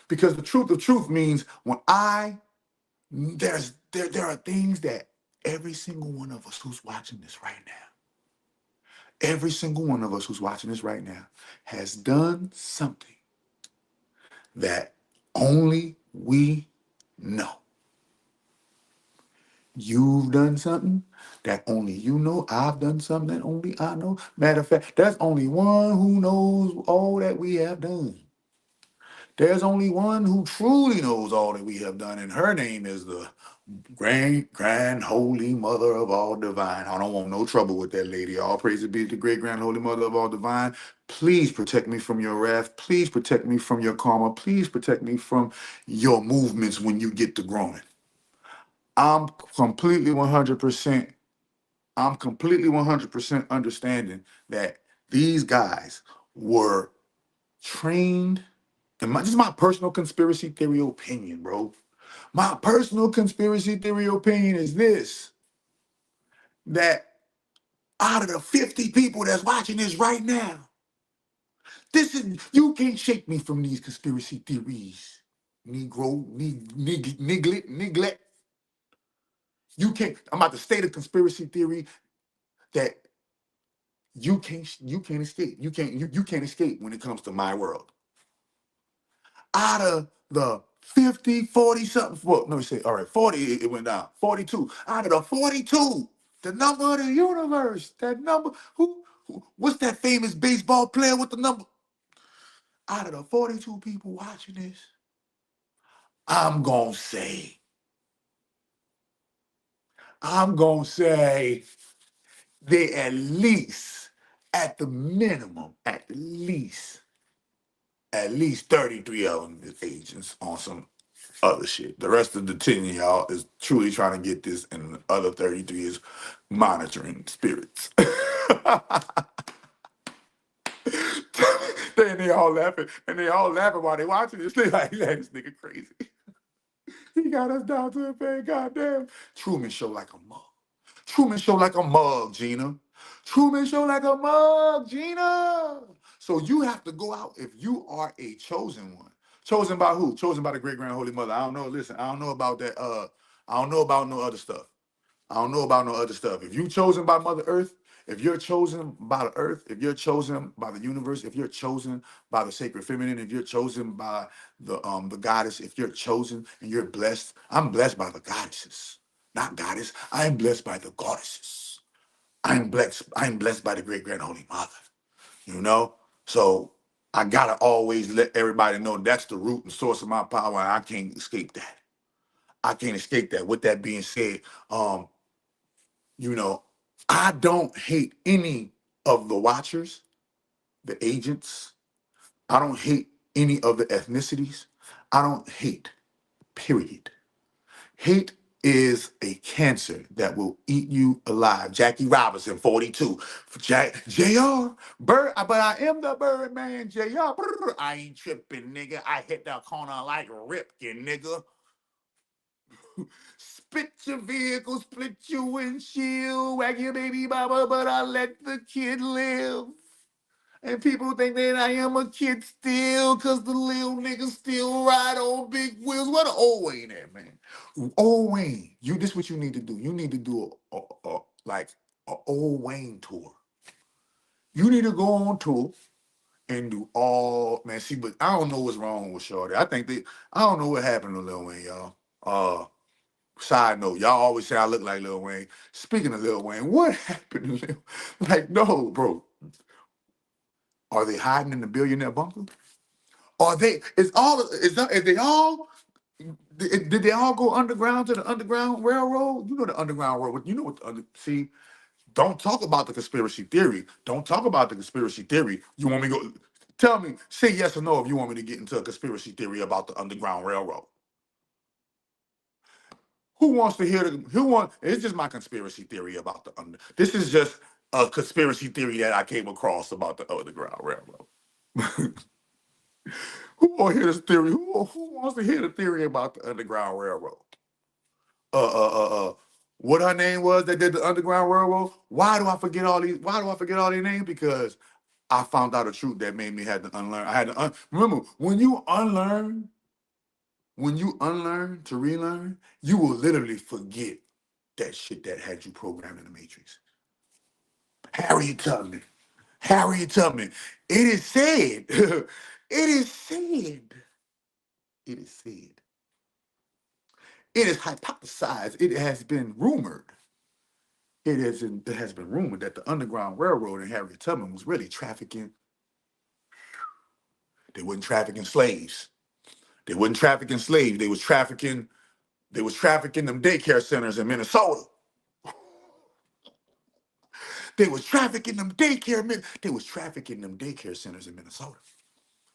Because the truth of truth means there are things that every single one of us who's watching this right now, every single one of us who's watching this right now has done something that only we know. You've done something that only you know. I've done something that only I know. Matter of fact, there's only one who knows all that we have done. There's only one who truly knows all that we have done, and her name is the grand, holy mother of all divine. I don't want no trouble with that lady. All praise be to the great, grand, holy mother of all divine. Please protect me from your wrath. Please protect me from your karma. Please protect me from your movements when you get to growing. I'm completely 100%. I'm completely 100% understanding that these guys were trained, and this is my personal conspiracy theory opinion, bro. My personal conspiracy theory opinion is this: that out of the 50 people that's watching this right now, this is you can't shake me from these conspiracy theories. Negro, neglect. You can't. I'm about to state a conspiracy theory that you can't escape. You can't escape when it comes to my world. Out of the 50, 40 something, well, let me say, all right, 40, it went down. 42. Out of the 42, the number of the universe, that number, what's that famous baseball player with the number? Out of the 42 people watching this, I'm gonna say, I'm gonna say they at the minimum, at least 33 of them is agents on some other shit. The rest of the 10 of y'all is truly trying to get this, and the other 33 is monitoring spirits. Then they all laughing, and they all laughing while they watching this. They like, yeah, this nigga crazy. He got us down to a bad goddamn Truman Show like a mug. Truman Show like a mug, Gina. Truman Show like a mug, Gina. So you have to go out if you are a chosen one. Chosen by who? Chosen by the great grand holy mother. I don't know. Listen, I don't know about that. I don't know about no other stuff. I don't know about no other stuff. If you chosen by Mother Earth, if you're chosen by the earth, if you're chosen by the universe, if you're chosen by the sacred feminine, if you're chosen by the goddess, if you're chosen and you're blessed, I'm blessed by the goddesses, not goddess. I'm blessed by the goddesses. I'm blessed by the great grand holy mother. You know? So I gotta always let everybody know that's the root and source of my power, and I can't escape that. I can't escape that. With that being said, um, you know, I don't hate any of the watchers, the agents. I don't hate any of the ethnicities. I don't hate, period. Hate is a cancer that will eat you alive. Jackie Robinson, 42. JR, Bird, but I am the bird man, JR. I ain't tripping, nigga. I hit the corner like Ripkin, nigga. Split your vehicle, split your windshield, whack your baby mama, but I let the kid live. And people think that I am a kid still, cause the little niggas still ride on big wheels. What an old Wayne at, man. Old Wayne, this what you need to do. You need to do like a old Wayne tour. You need to go on tour and do all man. See, but I don't know what's wrong with Shorty. I don't know what happened to Lil Wayne, y'all. Side note, y'all always say I look like Lil Wayne. Speaking of Lil Wayne, what happened to Lil? Like, no, bro. Are they hiding in the billionaire bunker? Are they? Is they all? Did they all go underground to the Underground Railroad? You know the Underground Railroad. You know what? See, don't talk about the conspiracy theory. Don't talk about the conspiracy theory. You want me to go? Tell me, say yes or no if you want me to get into a conspiracy theory about the Underground Railroad. Who wants to hear who want it's just my conspiracy theory about the under this is just a conspiracy theory that I came across about the Underground Railroad. Who want to hear this theory? Who wants to hear the theory about the Underground Railroad? What her name was that did the Underground Railroad? Why do I forget all these names? Because I found out a truth that made me had to unlearn. I had to remember when you unlearn to relearn, you will literally forget that shit that had you programmed in the matrix. Harriet Tubman. Harriet Tubman. It is said, it is said, it is said, it is hypothesized, it has been rumored, it has been rumored that the Underground Railroad and Harriet Tubman was really trafficking, they weren't trafficking slaves. They weren't trafficking slaves. They was trafficking them daycare centers in Minnesota. They was trafficking them daycare centers in Minnesota.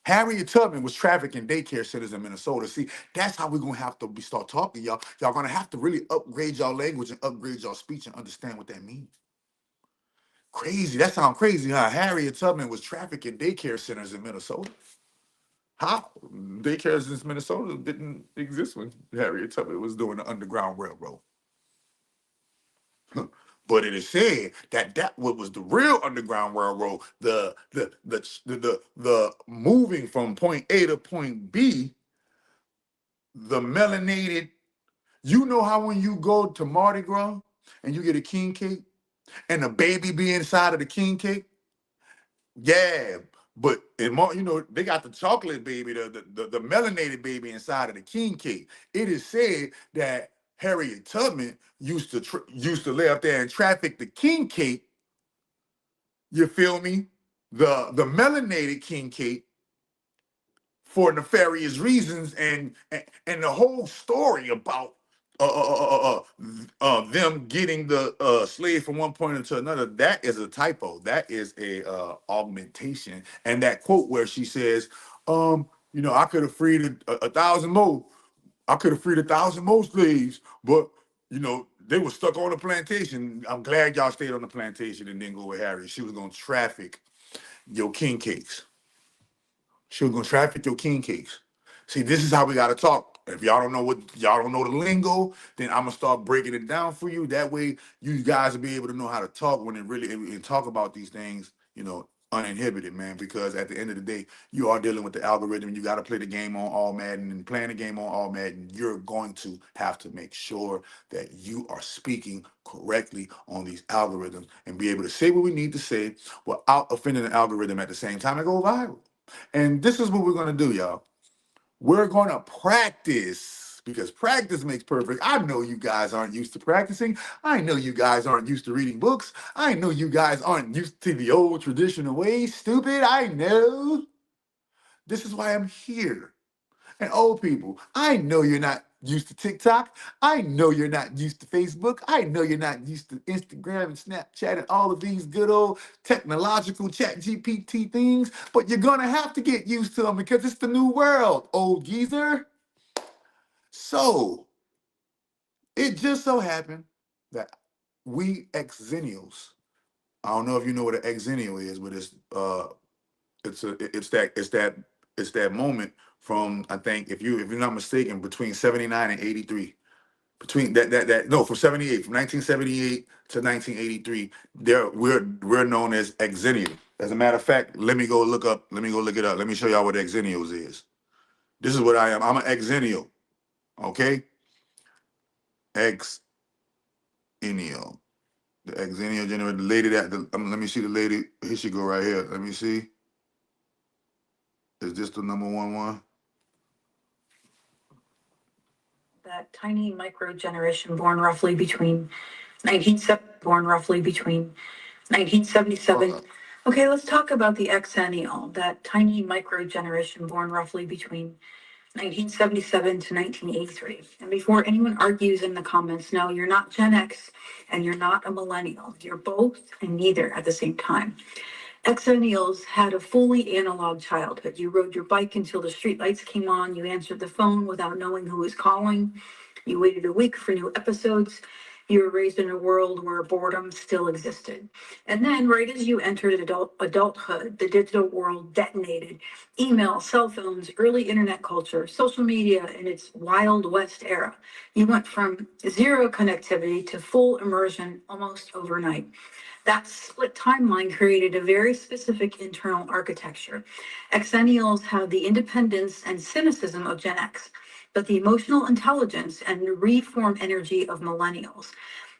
Harriet Tubman was trafficking daycare centers in Minnesota. See, that's how we're gonna have to start talking, y'all. Y'all gonna have to really upgrade y'all language and upgrade y'all speech and understand what that means. Crazy. That sounds crazy, huh? Harriet Tubman was trafficking daycare centers in Minnesota. How? Daycares in Minnesota didn't exist when Harriet Tubman was doing the Underground Railroad. But it is said that that what was the real Underground Railroad, the moving from point A to point B, the melanated. You know how when you go to Mardi Gras and you get a king cake and the baby be inside of the king cake? Yeah, but you know, they got the chocolate baby, the melanated baby inside of the king cake. It is said that Harriet Tubman used to lay up there and traffic the king cake. You feel me? The melanated king cake for nefarious reasons, and the whole story about them getting the slave from one point to another, that is a typo. That is a augmentation. And that quote where she says, you know, I could have freed a thousand more. I could have freed a thousand more slaves, but you know, they were stuck on the plantation. I'm glad y'all stayed on the plantation and didn't go with Harry. She was gonna traffic your king cakes. She was gonna traffic your king cakes. See, this is how we gotta talk. If y'all don't know the lingo, then I'm gonna start breaking it down for you. That way, you guys will be able to know how to talk when it really and talk about these things, you know, uninhibited, man. Because at the end of the day, you are dealing with the algorithm. You got to play the game on all Madden, and playing the game on all Madden, you're going to have to make sure that you are speaking correctly on these algorithms and be able to say what we need to say without offending the algorithm at the same time and go viral. And this is what we're gonna do, y'all. We're gonna practice because practice makes perfect. I know you guys aren't used to practicing. I know you guys aren't used to reading books. I know you guys aren't used to the old traditional ways. Stupid, I know. This is why I'm here. And old people, I know you're not used to TikTok. I know you're not used to Facebook. I know you're not used to Instagram and Snapchat and all of these good old technological chat GPT things, but you're gonna have to get used to them because it's the new world, old geezer. So it just so happened that we exennials, I don't know if you know what an exennial is, but it's that moment from, I think, if you're not mistaken, between 79 and 83. Between that no, from 78, from 1978 to 1983, we're known as exennial. As a matter of fact, let me go look it up. Let me show y'all what exennials is. This is what I am. I'm an exennial. Okay? Exennial. The exennial generation. The lady let me see the lady. Here she go right here. Let me see. Is this the number one? That tiny micro generation born roughly between 1977. Okay, let's talk about the exennial, that tiny micro generation born roughly between 1977 to 1983. And before anyone argues in the comments, no, you're not Gen X and you're not a millennial. You're both and neither at the same time. Exennials had a fully analog childhood. You rode your bike until the streetlights came on. You answered the phone without knowing who was calling. You waited a week for new episodes. You were raised in a world where boredom still existed. And then, right as you entered adulthood, the digital world detonated. Email, cell phones, early internet culture, social media in its Wild West era. You went from zero connectivity to full immersion almost overnight. That split timeline created a very specific internal architecture. Xennials have the independence and cynicism of Gen X, but the emotional intelligence and reform energy of millennials.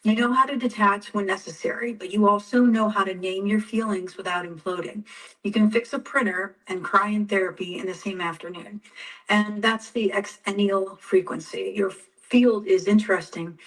You know how to detach when necessary, but you also know how to name your feelings without imploding. You can fix a printer and cry in therapy in the same afternoon. And that's the exennial frequency. Your field is interesting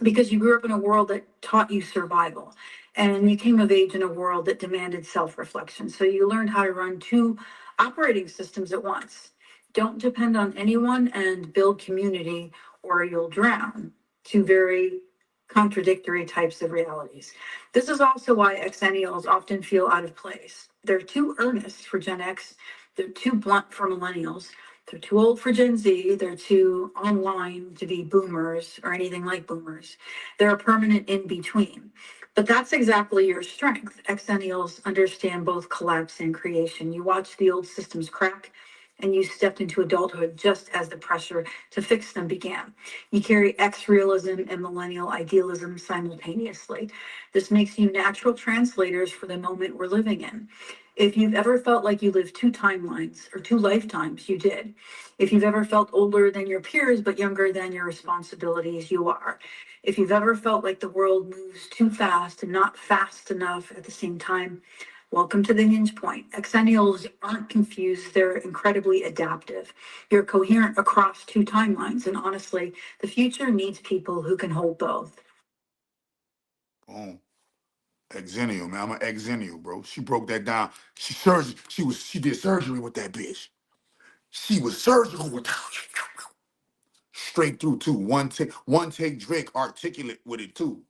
because you grew up in a world that taught you survival and you came of age in a world that demanded self-reflection. So you learned how to run two operating systems at once. Don't depend on anyone and build community or you'll drown. Two very contradictory types of realities. This is also why exennials often feel out of place. They're too earnest for Gen X. They're too blunt for millennials. They're too old for Gen Z. They're too online to be boomers or anything like boomers. They're a permanent in between. But that's exactly your strength. Exennials understand both collapse and creation. You watch the old systems crack and you stepped into adulthood just as the pressure to fix them began. You carry X realism and millennial idealism simultaneously. This makes you natural translators for the moment we're living in. If you've ever felt like you lived two timelines or two lifetimes, you did. If you've ever felt older than your peers but younger than your responsibilities, you are. If you've ever felt like the world moves too fast and not fast enough at the same time, welcome to the hinge point. Exennials aren't confused, they're incredibly adaptive. You're coherent across two timelines, and honestly, the future needs people who can hold both. Boom. Exennial, man. I'm an exennial, bro. She broke that down. She did surgery with that bitch. She was surgical with straight through too. One take Drake articulate with it too.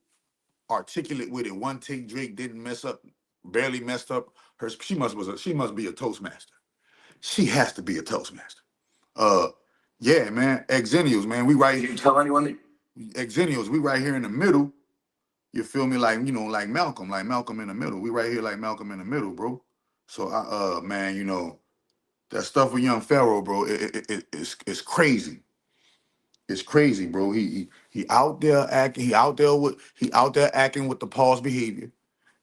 Articulate with it. One take Drake didn't mess up, barely messed up her. She must be a toastmaster. She has to be a toastmaster. Uh yeah, man. Exennials, man. We right here. You tell anyone that Exennials, we right here in the middle. You feel me? Like, like Malcolm in the middle. We right here like Malcolm in the middle, bro. So man, that stuff with young Pharaoh, bro, it's crazy. It's crazy, bro. He out there acting. He out there acting with the pause behavior.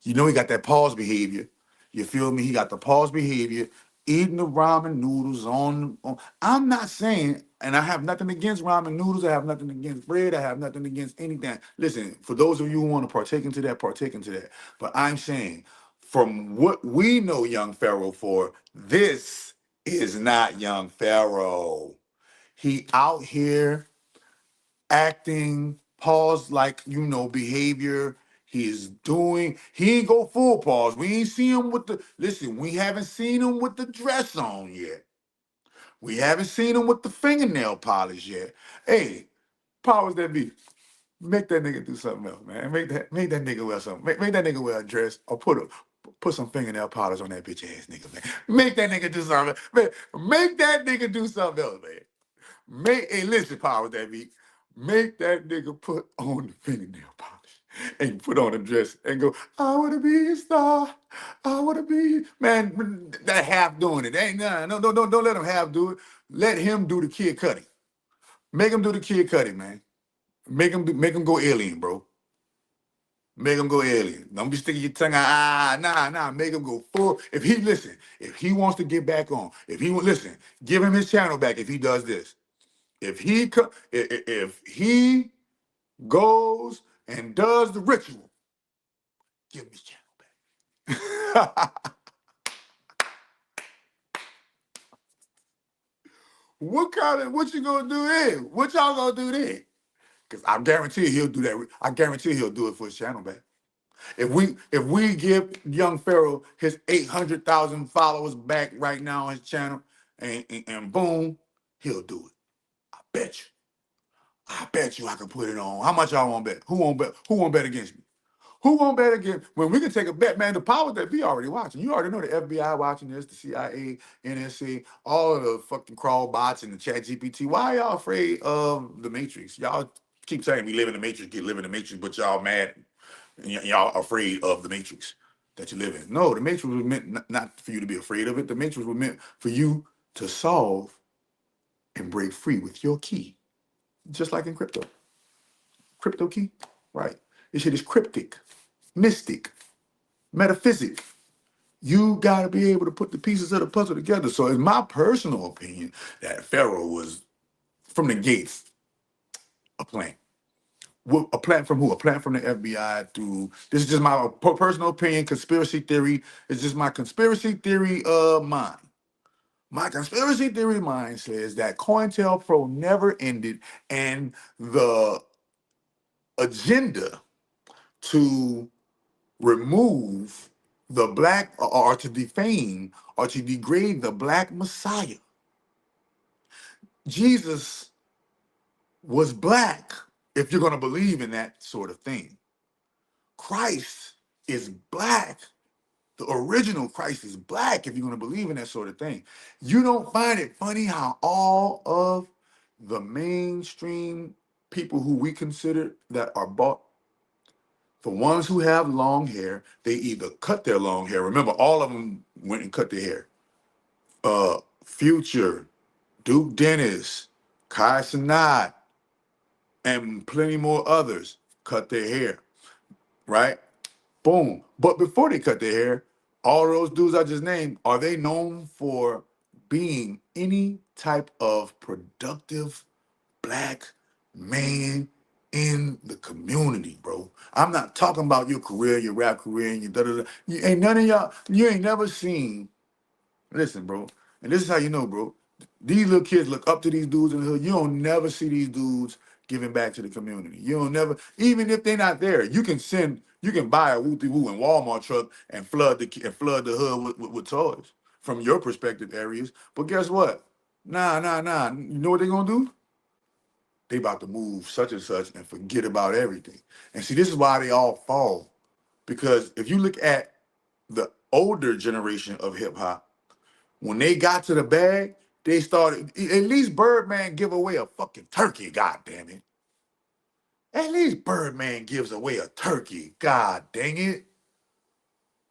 You know he got that pause behavior. You feel me? He got the pause behavior. Eating the ramen noodles on. I'm not saying, and I have nothing against ramen noodles. I have nothing against bread. I have nothing against anything. Listen, for those of you who want to partake into that, partake into that. But I'm saying, from what we know young Pharaoh for, this is not young Pharaoh. He out here acting, pause like behavior. He ain't go full pause. We ain't see him with the listen, we haven't seen him with the dress on yet. We haven't seen him with the fingernail polish yet. Hey, powers that be. Make that nigga do something else, man. Make that nigga wear something. Make that nigga wear a dress or put some fingernail polish on that bitch ass nigga, man. Make that nigga do something. Man, make that nigga do something else, man. Hey, listen, powers that be. Make that nigga put on the fingernail polish and put on a dress and go, I wanna be a star. I wanna be man. That half doing it. Ain't none. No, don't let him half do it. Let him do the Kid Cudi. Make him do the Kid Cudi, man. Make him go alien, bro. Make him go alien. Don't be sticking your tongue out. Nah. Make him go full. If he wants to get back on, listen, give him his channel back if he does this. If he goes and does the ritual, give him his channel back. What you gonna do then? What y'all gonna do then? Because I guarantee he'll do that. I guarantee he'll do it for his channel back. If we give young Pharaoh his 800,000 followers back right now on his channel, and boom, he'll do it. I bet you. I bet you I can put it on. How much y'all want to bet? Who won't bet? Who won't bet against me? Who won't bet against? When we can take a bet, man. The powers that be already watching. You already know the FBI watching this, the CIA, NSC, all of the fucking crawl bots and the Chat GPT. Why are y'all afraid of the Matrix? Y'all keep saying we live in the Matrix, live in the Matrix, but y'all mad. Y'all afraid of the Matrix that you live in. No, the Matrix was meant not for you to be afraid of it. The Matrix was meant for you to solve and break free with your key, just like in crypto. Crypto key, right? This shit is cryptic, mystic, metaphysic. You got to be able to put the pieces of the puzzle together. So, in my personal opinion, that Pharaoh was from the gates a plan. A plan from who? A plan from the FBI through. This is just my personal opinion, conspiracy theory. It's just my conspiracy theory mind. My conspiracy theory mind says that COINTELPRO never ended, and the agenda to remove the black or to defame or to degrade the black Messiah. Jesus was black, if you're going to believe in that sort of thing. Christ is black. The original Christ is black, if you're going to believe in that sort of thing. You don't find it funny how all of the mainstream people who we consider that are bought, The ones who have long hair, they either cut their long hair. Remember, all of them went and cut their hair. Future, Duke Dennis, Kai Cenat, and plenty more others cut their hair, right? Boom. But before they cut their hair, all those dudes I just named, are they known for being any type of productive black man in the community, bro? I'm not talking about your career, your rap career, and your da da da. You ain't none of y'all, you ain't never seen. Listen, bro, and this is how you know, bro. These little kids look up to these dudes in the hood. You don't never see these dudes giving back to the community. You don't never, even if they're not there, you can buy a woo woo in Walmart truck and flood the hood with toys from your perspective areas. But guess what? Nah. You know what they're gonna do? They about to move such and such and forget about everything. And see, this is why they all fall. Because if you look at the older generation of hip hop, when they got to the bag, they started, at least Birdman give away a fucking turkey, god damn it. At least Birdman gives away a turkey, god dang it.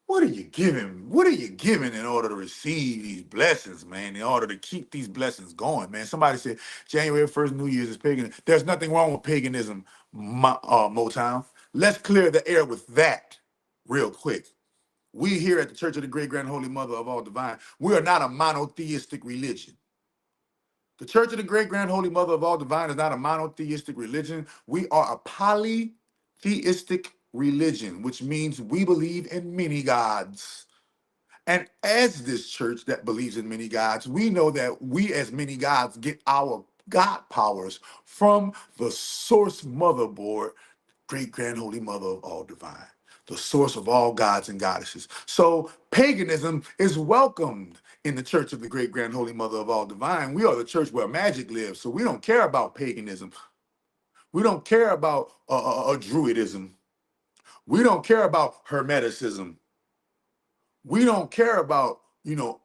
What are you giving? What are you giving in order to receive these blessings, man? In order to keep these blessings going, man. Somebody said January 1st, New Year's is pagan. There's nothing wrong with paganism, Motown. Let's clear the air with that real quick. We here at the Church of the Great Grand Holy Mother of All Divine, we are not a monotheistic religion. The Church of the Great Grand Holy Mother of All Divine is not a monotheistic religion. We are a polytheistic religion, which means we believe in many gods. And as this church that believes in many gods, we know that we as many gods get our God powers from the source motherboard, Great Grand Holy Mother of All Divine, the source of all gods and goddesses. So paganism is welcomed in the Church of the Great Grand Holy Mother of All Divine. We are the church where magic lives, so we don't care about paganism. We don't care about druidism. We don't care about hermeticism. We don't care about,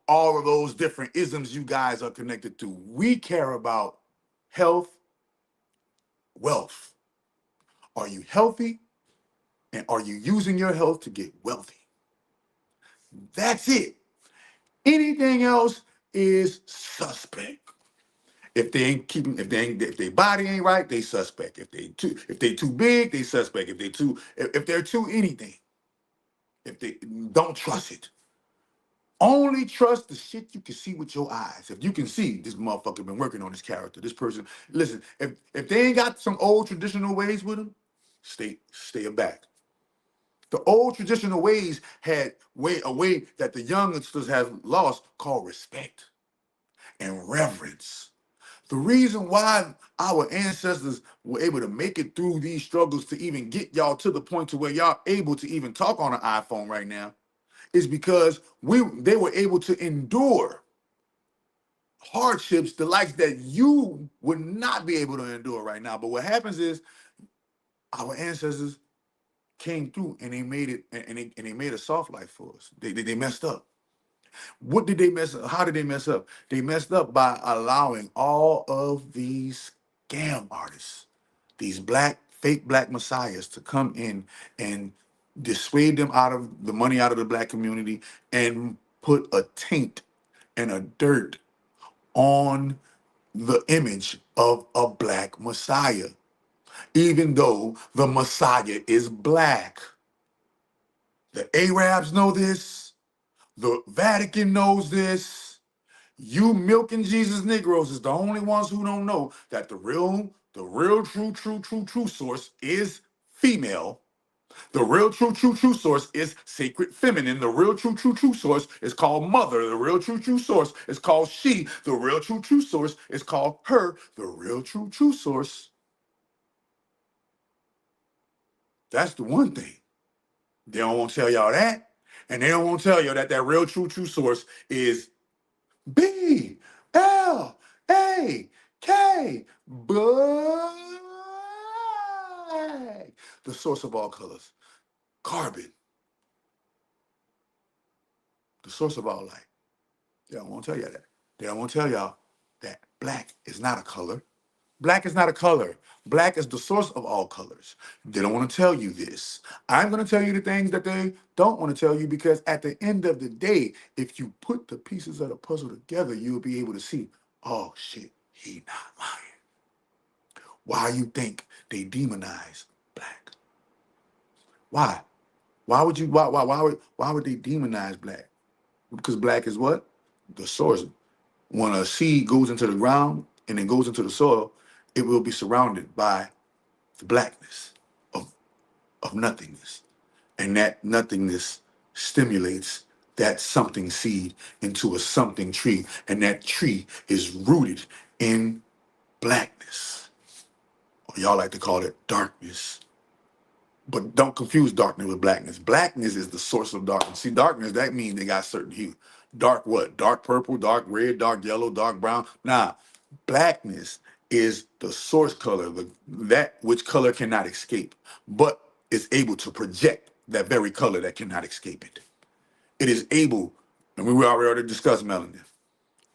all of those different isms you guys are connected to. We care about health, wealth. Are you healthy? And are you using your health to get wealthy? That's it. Anything else is suspect. If their body ain't right, they suspect. If they too big, they suspect. If they're too anything, if they don't trust it. Only trust the shit you can see with your eyes. If you can see this motherfucker been working on this character, this person. Listen, if they ain't got some old traditional ways with them, stay back. The old traditional ways had a way that the youngsters have lost called respect and reverence. The reason why our ancestors were able to make it through these struggles to even get y'all to the point to where y'all able to even talk on an iPhone right now is because they were able to endure hardships, the likes that you would not be able to endure right now. But what happens is our ancestors came through and they made it, and they made a soft life for us. They messed up. What did they mess up? How did they mess up? They messed up by allowing all of these scam artists, these fake black messiahs, to come in and dissuade them out of the money out of the black community and put a taint and a dirt on the image of a black messiah, even though the messiah is black. The Arabs know this. The Vatican knows this. You milking Jesus Negroes is the only ones who don't know that the real, true source is female. The real, true source is sacred feminine. The real, true source is called mother. The real, true source is called she. The real, true source is called her. The real, true source. That's the one thing. They don't want to tell y'all that. And they don't want to tell y'all that real, true source is BLAK, black. The source of all colors. Carbon, the source of all light. They don't want to tell y'all that. They don't want to tell y'all that black is not a color. Black is not a color. Black is the source of all colors. They don't want to tell you this. I'm going to tell you the things that they don't want to tell you because at the end of the day, if you put the pieces of the puzzle together, you'll be able to see, oh shit, he not lying. Why you think they demonize black? Why? Why would they demonize black? Because black is what? The source. When a seed goes into the ground and it goes into the soil, it will be surrounded by the blackness of, of nothingness. And that nothingness stimulates that something seed into a something tree. And that tree is rooted in blackness. Or y'all like to call it darkness. But don't confuse darkness with blackness. Blackness is the source of darkness. See, darkness, that means they got certain hue. Dark what? Dark purple, dark red, dark yellow, dark brown. Nah, blackness is the source color, that which color cannot escape, but is able to project that very color that cannot escape it. It is able, and we already discussed melanin.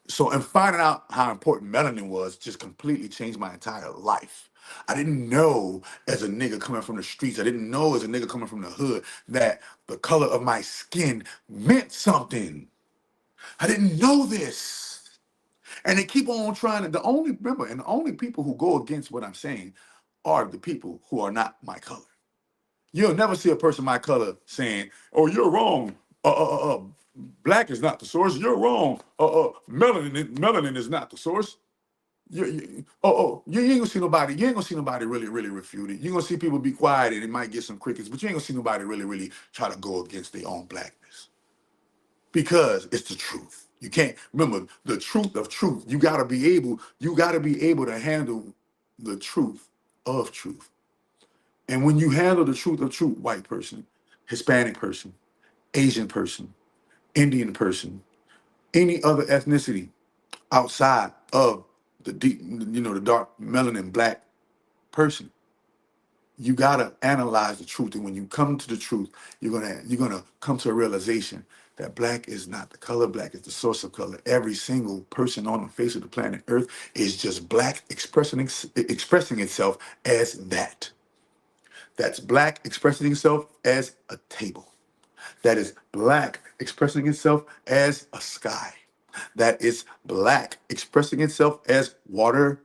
So, in finding out how important melanin was, just completely changed my entire life. I didn't know as a nigga coming from the streets, I didn't know as a nigga coming from the hood that the color of my skin meant something. I didn't know this. And they keep on trying to, the only people who go against what I'm saying are the people who are not my color. You'll never see a person my color saying, "Oh, you're wrong. Black is not the source. You're wrong. Melanin is not the source." You ain't gonna see nobody. You ain't gonna see nobody really, really refute it. You're gonna see people be quiet and it might get some crickets, but you ain't gonna see nobody really, really try to go against their own blackness because it's the truth. You can't remember the truth of truth. You gotta be able to handle the truth of truth. And when you handle the truth of truth, white person, Hispanic person, Asian person, Indian person, any other ethnicity outside of the deep, the dark melanin black person, you gotta analyze the truth. And when you come to the truth, you're gonna come to a realization that black is not the color, black is the source of color. Every single person on the face of the planet Earth is just black expressing itself as that. That's black expressing itself as a table. That is black expressing itself as a sky. That is black expressing itself as water.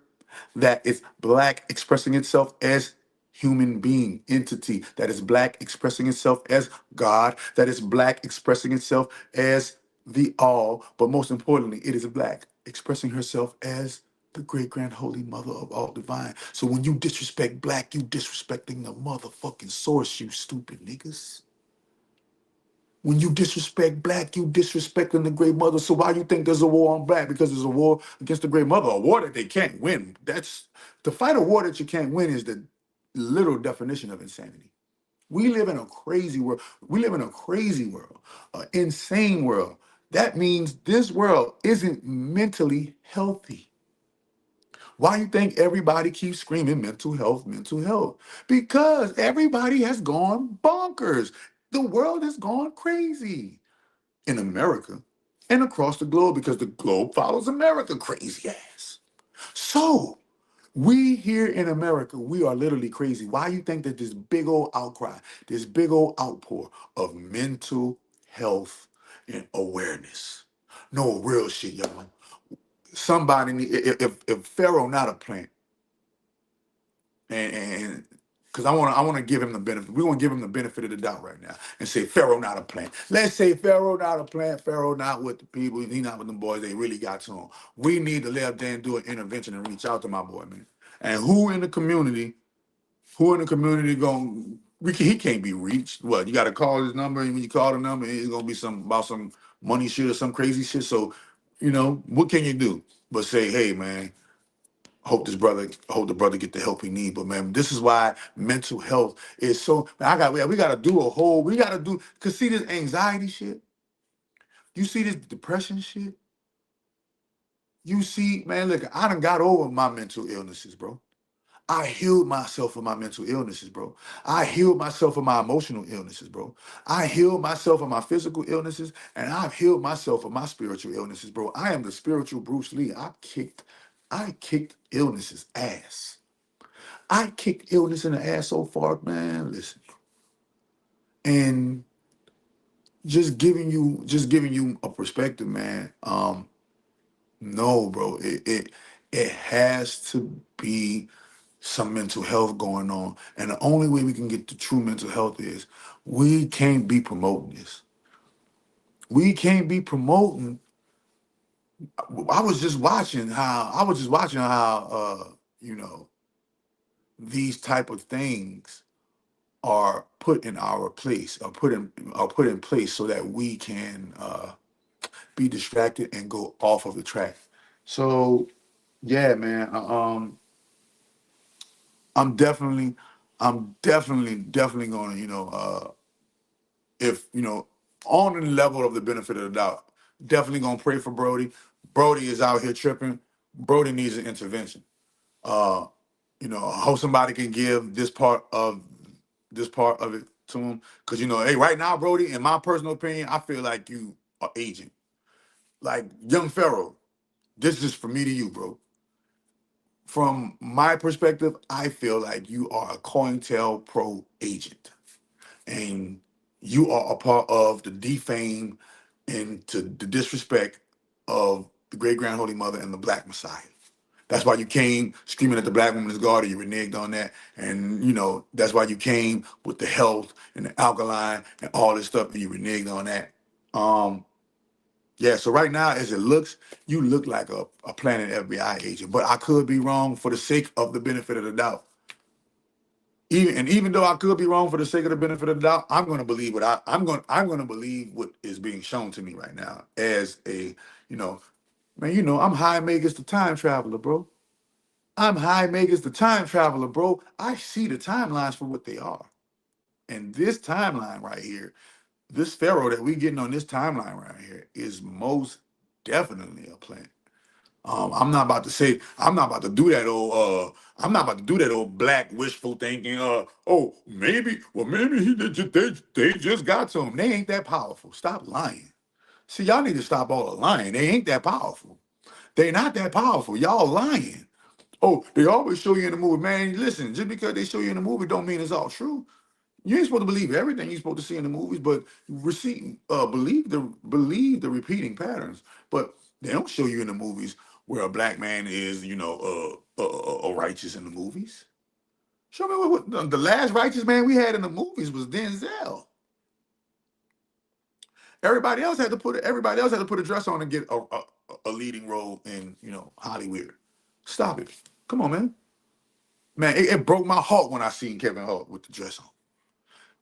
That is black expressing itself as human being, entity. That is black expressing itself as God. That is black expressing itself as the all. But most importantly, it is black expressing herself as the great grand holy mother of all divine. So when you disrespect black, you disrespecting the motherfucking source, you stupid niggas. When you disrespect black, you disrespecting the great mother. So why you think there's a war on black? Because there's a war against the great mother, a war that they can't win. That's to fight a war that you can't win is the literal definition of insanity. We live in a crazy world. We live in a crazy world, an insane world. That means this world isn't mentally healthy. Why you think everybody keeps screaming mental health, mental health? Because everybody has gone bonkers. The world has gone crazy in America and across the globe because the globe follows America crazy ass. So we here in America, we are literally crazy. Why you think that this big old outcry, this big old outpour of mental health and awareness? No real shit, y'all. Somebody need, if Pharaoh not a plant, and because I want to give him the benefit. We want to give him the benefit of the doubt right now and say Pharaoh not a plant. Let's say Pharaoh not a plant. Pharaoh not with the people. He not with them boys. They really got to him. We need to let up there and do an intervention and reach out to my boy, man. And who in the community? Who in the community going? He can't be reached. What you got to call his number, and when you call the number, it's gonna be some about some money shit or some crazy shit. So, what can you do but say, hey, man, hope the brother get the help he need. But man, this is why mental health is so. Man, we got to do we got to do. Cause see this anxiety shit, you see this depression shit, you see, man, look, I done got over my mental illnesses, bro. I healed myself of my mental illnesses, bro. I healed myself of my emotional illnesses, bro. I healed myself of my physical illnesses, and I've healed myself of my spiritual illnesses, bro. I am the spiritual Bruce Lee. I kicked I kicked illness's ass. I kicked illness in the ass so far, man. Listen, and just giving you a perspective, man. No, bro, it has to be some mental health going on, and the only way we can get to true mental health is we can't be promoting this. We can't be promoting. I was just watching how you know these type of things are put in our place, are put in place so that we can be distracted and go off of the track. So yeah, man. I'm definitely, I'm definitely going to, if on the level of the benefit of the doubt, definitely gonna pray for Brody. Brody is out here tripping. Brody needs an intervention. Uh, I hope somebody can give this part of it to him, because hey, right now, Brody, in my personal opinion, I feel like you are agent, like young Pharaoh. This is for me to you, bro. From my perspective, I feel like you are a COINTELPRO agent, and you are a part of the defame and to the disrespect of the great grand holy mother and the Black Messiah. That's why you came screaming at the black woman's garden. You reneged on that, and that's why you came with the health and the alkaline and all this stuff, and you reneged on that. Um, yeah. So right now, as it looks, you look like a Planet FBI agent, but I could be wrong. For the sake of the benefit of the doubt, even though I could be wrong, for the sake of the benefit of the doubt, I'm going to believe I'm going to believe what is being shown to me right now as a you know man. I'm high Magus the time traveler, bro. I'm high Magus the time traveler, bro. I see the timelines for what they are, and this timeline right here, this Pharaoh that we getting on this timeline right here, is most definitely a plan. I'm not about to say, I'm not about to do that I'm not about to do that old black wishful thinking. Oh, maybe they just got to him. They ain't that powerful. Stop lying. See, y'all need to stop all the lying. They ain't that powerful. They not that powerful. Y'all lying. Oh, they always show you in the movie, man. Listen, just because they show you in the movie don't mean it's all true. You ain't supposed to believe everything you're supposed to see in the movies, but believe the repeating patterns. But they don't show you in the movies where a black man is, righteous in the movies. Show me what the last righteous man we had in the movies was Denzel. Everybody else had to put a dress on and get a leading role in Hollywood. Stop it. Come on, man. Man, it broke my heart when I seen Kevin Hart with the dress on.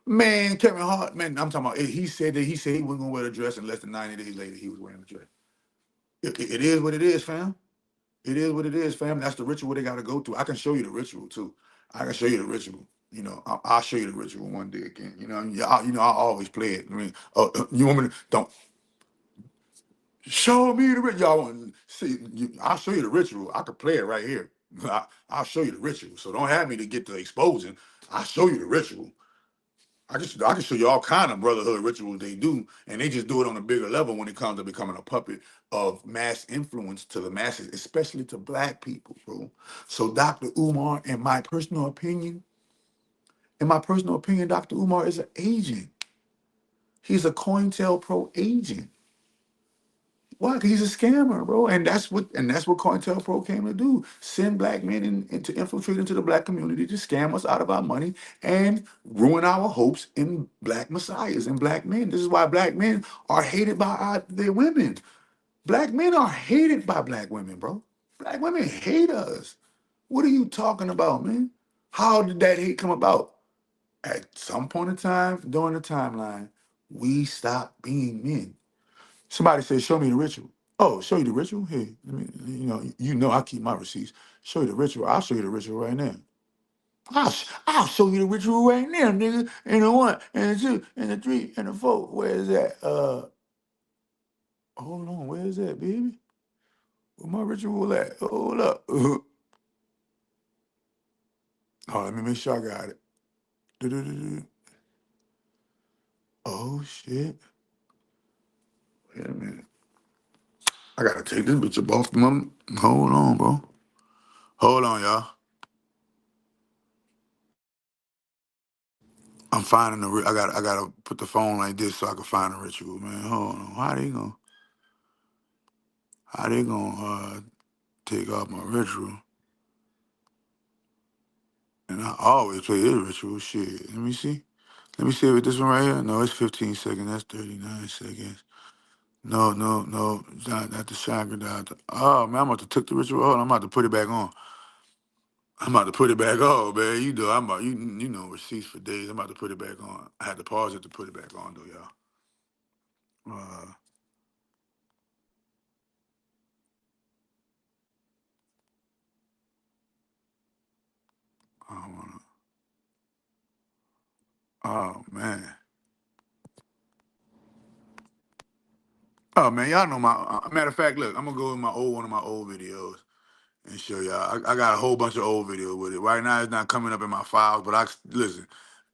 Man, Kevin Hart, man, I'm talking about. He said he wasn't gonna wear the dress, and less than 90 days later, he was wearing the dress. It is what it is, fam. It is what it is, fam. That's the ritual they got to go through. I can show you the ritual too. I can show you the ritual. I'll show you the ritual one day again. Yeah, I always play it. I mean, you want me to don't show me the ritual? Y'all want to see? I'll show you the ritual. I could play it right here. I'll show you the ritual. So don't have me to get to exposing. I'll show you the ritual. I can show you all kind of brotherhood rituals they do, and they just do it on a bigger level when it comes to becoming a puppet of mass influence to the masses, especially to black people, bro. So Dr. Umar, in my personal opinion, Dr. Umar is an agent. He's a COINTELPRO agent. Why? Because he's a scammer, bro. And that's what COINTELPRO came to do. Send black men in to infiltrate into the black community to scam us out of our money and ruin our hopes in black messiahs and black men. This is why black men are hated by their women. Black men are hated by black women, bro. Black women hate us. What are you talking about, man? How did that hate come about? At some point in time during the timeline, we stopped being men. Somebody said, "Show me the ritual." Oh, show you the ritual? Hey, let me, I keep my receipts. Show you the ritual. I'll show you the ritual right now. I'll show you the ritual right now, nigga. And the one, and the two, and the three, and the four. Where is that? Hold on. Where is that, baby? Where my ritual at? Hold up. Oh, let me make sure I got it. Du-du-du-du. Oh shit. Wait a minute. I gotta take this bitch up off my. Hold on, bro. Hold on, y'all. I'm finding I gotta put the phone like this so I can find the ritual, man. Hold on. How they gonna take off my ritual? And I always play this ritual. Shit. Let me see. Let me see if it's this one right here. No, it's 15 seconds. That's 39 seconds. No, no, no. It's not the chakra. Oh man, I'm about to took the ritual. Hold on, I'm about to put it back on. I'm about to put it back on, man. You know, I'm about you know receipts for days. I'm about to put it back on. I had to pause it to put it back on though, y'all. Uh, I don't wanna. Oh man. Oh man, y'all know my. Matter of fact, look, I'm gonna go in one of my old videos and show y'all. I got a whole bunch of old videos with it. Right now, it's not coming up in my files, but listen.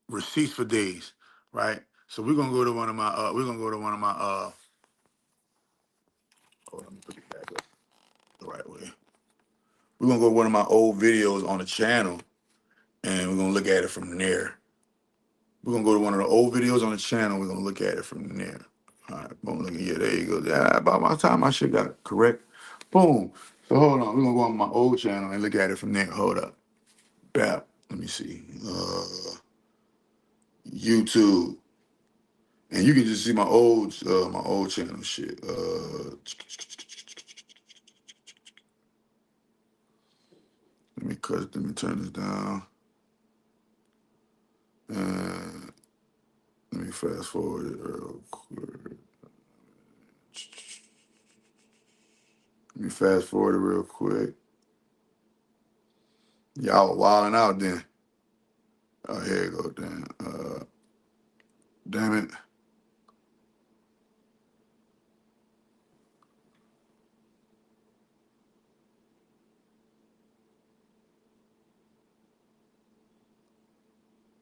Receipts for days, right? So we're gonna go to one of my. We're gonna go to one of my. Hold on, let me put it back up the right way. We're gonna go to one of my old videos on the channel, and we're gonna look at it from there. We're gonna go to one of the old videos on the channel. We're gonna look at it from there. All right, boom. Look, yeah, there you go. Yeah, about my time, my shit got correct. Boom. So hold on. We're gonna go on my old channel and look at it from there. Hold up. Bap. Let me see. YouTube. And you can just see my old channel shit. Let me turn this down. And let me fast forward it real quick. Let me fast forward it real quick. Y'all wilding out then. Oh, here you go, damn. Damn it.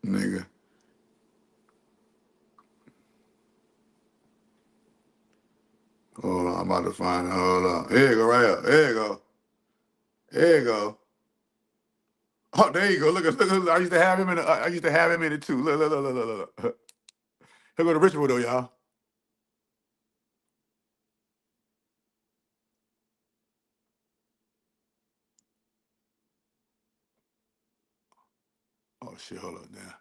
Nigga. Hold on, I'm about to find it. Hold on. Here you go, right here. Here you go. Here you go. Oh, there you go. Look. I used to have him in it. I used to have him in it too. Look. Here go the ritual though, y'all. Oh shit, hold on now.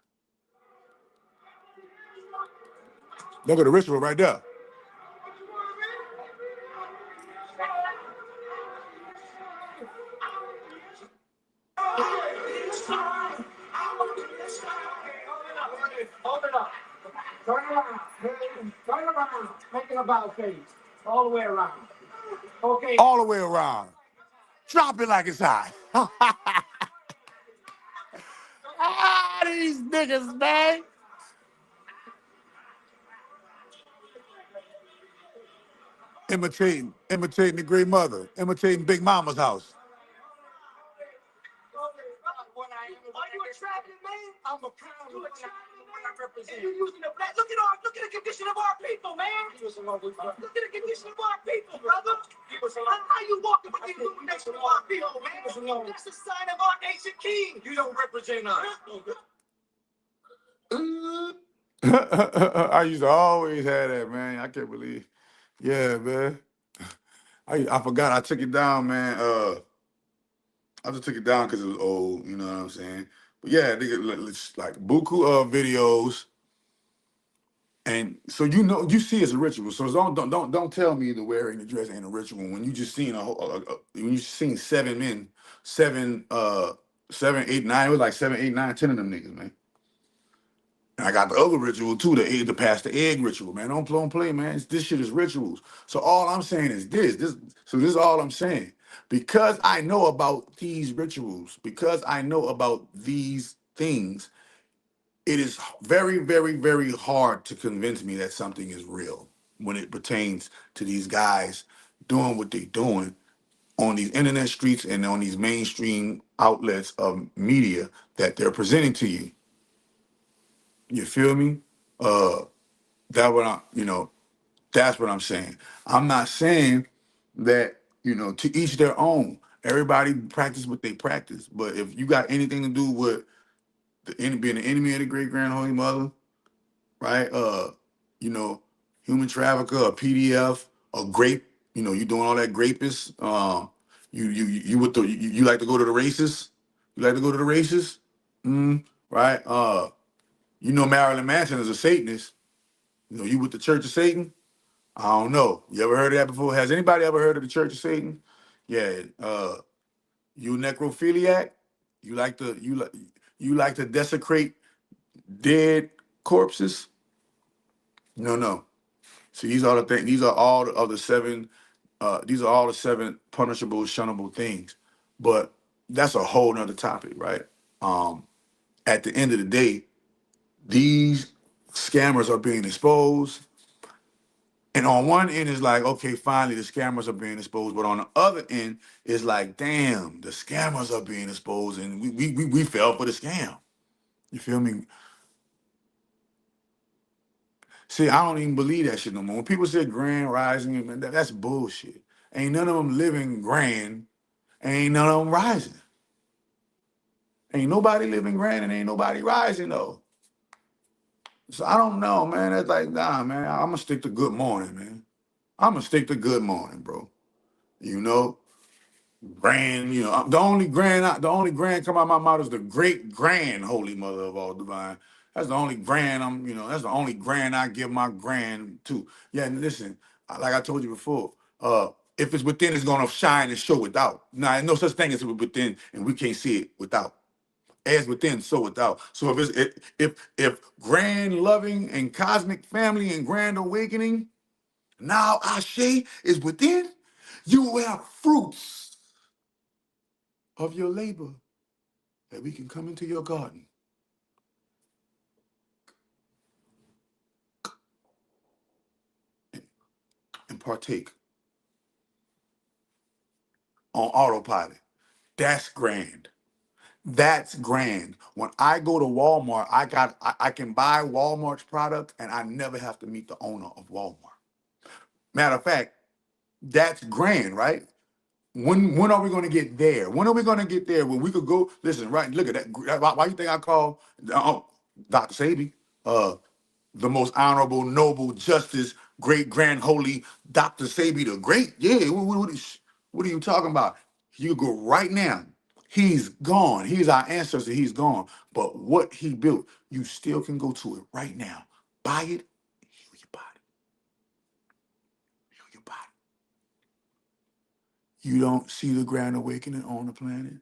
Look at the ritual right there. Hold it up. Turn around. Turn around. Make it about face. All the way around. Okay. All the way around. Drop it like it's hot. These niggas, man. Imitating the great mother, imitating Big Mama's house. Are you a traveling man? I'm a pound. You a traveling man? I represent. And you using the black. Look at the condition of our people, man. Look at the condition of our people, brother. How you walking with the illumination of our people, man? That's the sign of our ancient king. You don't represent us. I used to always have that, man. I can't believe. Yeah, man. I forgot. I took it down, man. I just took it down because it was old. You know what I'm saying? But yeah, it's like buku videos, and so you see it's a ritual. So don't tell me the wearing the dress ain't a ritual when you just seen when you seen seven men, seven, eight, nine. It was like 7, 8, 9, 10 of them niggas, man. And I got the other ritual too, the pass the egg ritual, man. Don't play, man. This shit is rituals. So all I'm saying is this. So this is all I'm saying. Because I know about these rituals, because I know about these things, it is very, very, very hard to convince me that something is real when it pertains to these guys doing what they're doing on these internet streets and on these mainstream outlets of media that they're presenting to you. You feel me? Uh, that what that's what I'm saying. I'm not saying that to each their own. Everybody practice what they practice. But if you got anything to do with being an enemy of the great grand holy mother, right? You know, human trafficker, a PDF, a grape. You know, you doing all that grapist. You with the you like to go to the races. You like to go to the races, right? You know, Marilyn Manson is a Satanist. You know, you with the Church of Satan. I don't know. You ever heard of that before? Has anybody ever heard of the Church of Satan? Yeah. You necrophiliac. You like to desecrate dead corpses. No, no. See, these are the things. These are all of the seven. These are all the seven punishable, shunnable things. But that's a whole nother topic, right? At the end of the day, these scammers are being exposed. And on one end is like, okay, finally the scammers are being exposed. But on the other end is like, damn, the scammers are being exposed, and we fell for the scam. You feel me? See, I don't even believe that shit no more. When people say grand rising, man, that's bullshit. Ain't none of them living grand. Ain't none of them rising. Ain't nobody living grand and ain't nobody rising though. So I don't know, man. That's like, nah, man. I'm gonna stick to good morning, man. I'm gonna stick to good morning, bro. You know, grand. You know, the only grand come out my mouth is the great grand holy mother of all divine. That's the only grand You know, that's the only grand I give my grand to. Yeah, and listen, like I told you before, if it's within, it's gonna shine and show without. Now, there's no such thing as within, and we can't see it without. As within, so without. So if grand loving and cosmic family and grand awakening, now Ashe is within, you will have fruits of your labor that we can come into your garden and partake on autopilot. That's grand. That's grand. When I go to Walmart, I can buy Walmart's product and I never have to meet the owner of Walmart. Matter of fact, that's grand, right? When are we going to get there? When are we going to get there when we could go? Listen, right? Look at that. Why you think I call Dr. Sabi the most honorable, noble, justice, great, grand, holy Dr. Sabi the Great? Yeah. What are you talking about? You go right now. He's gone. He's our ancestor. He's gone. But what he built, you still can go to it right now. Buy it. Heal your body. Heal your body. You don't see the grand awakening on the planet.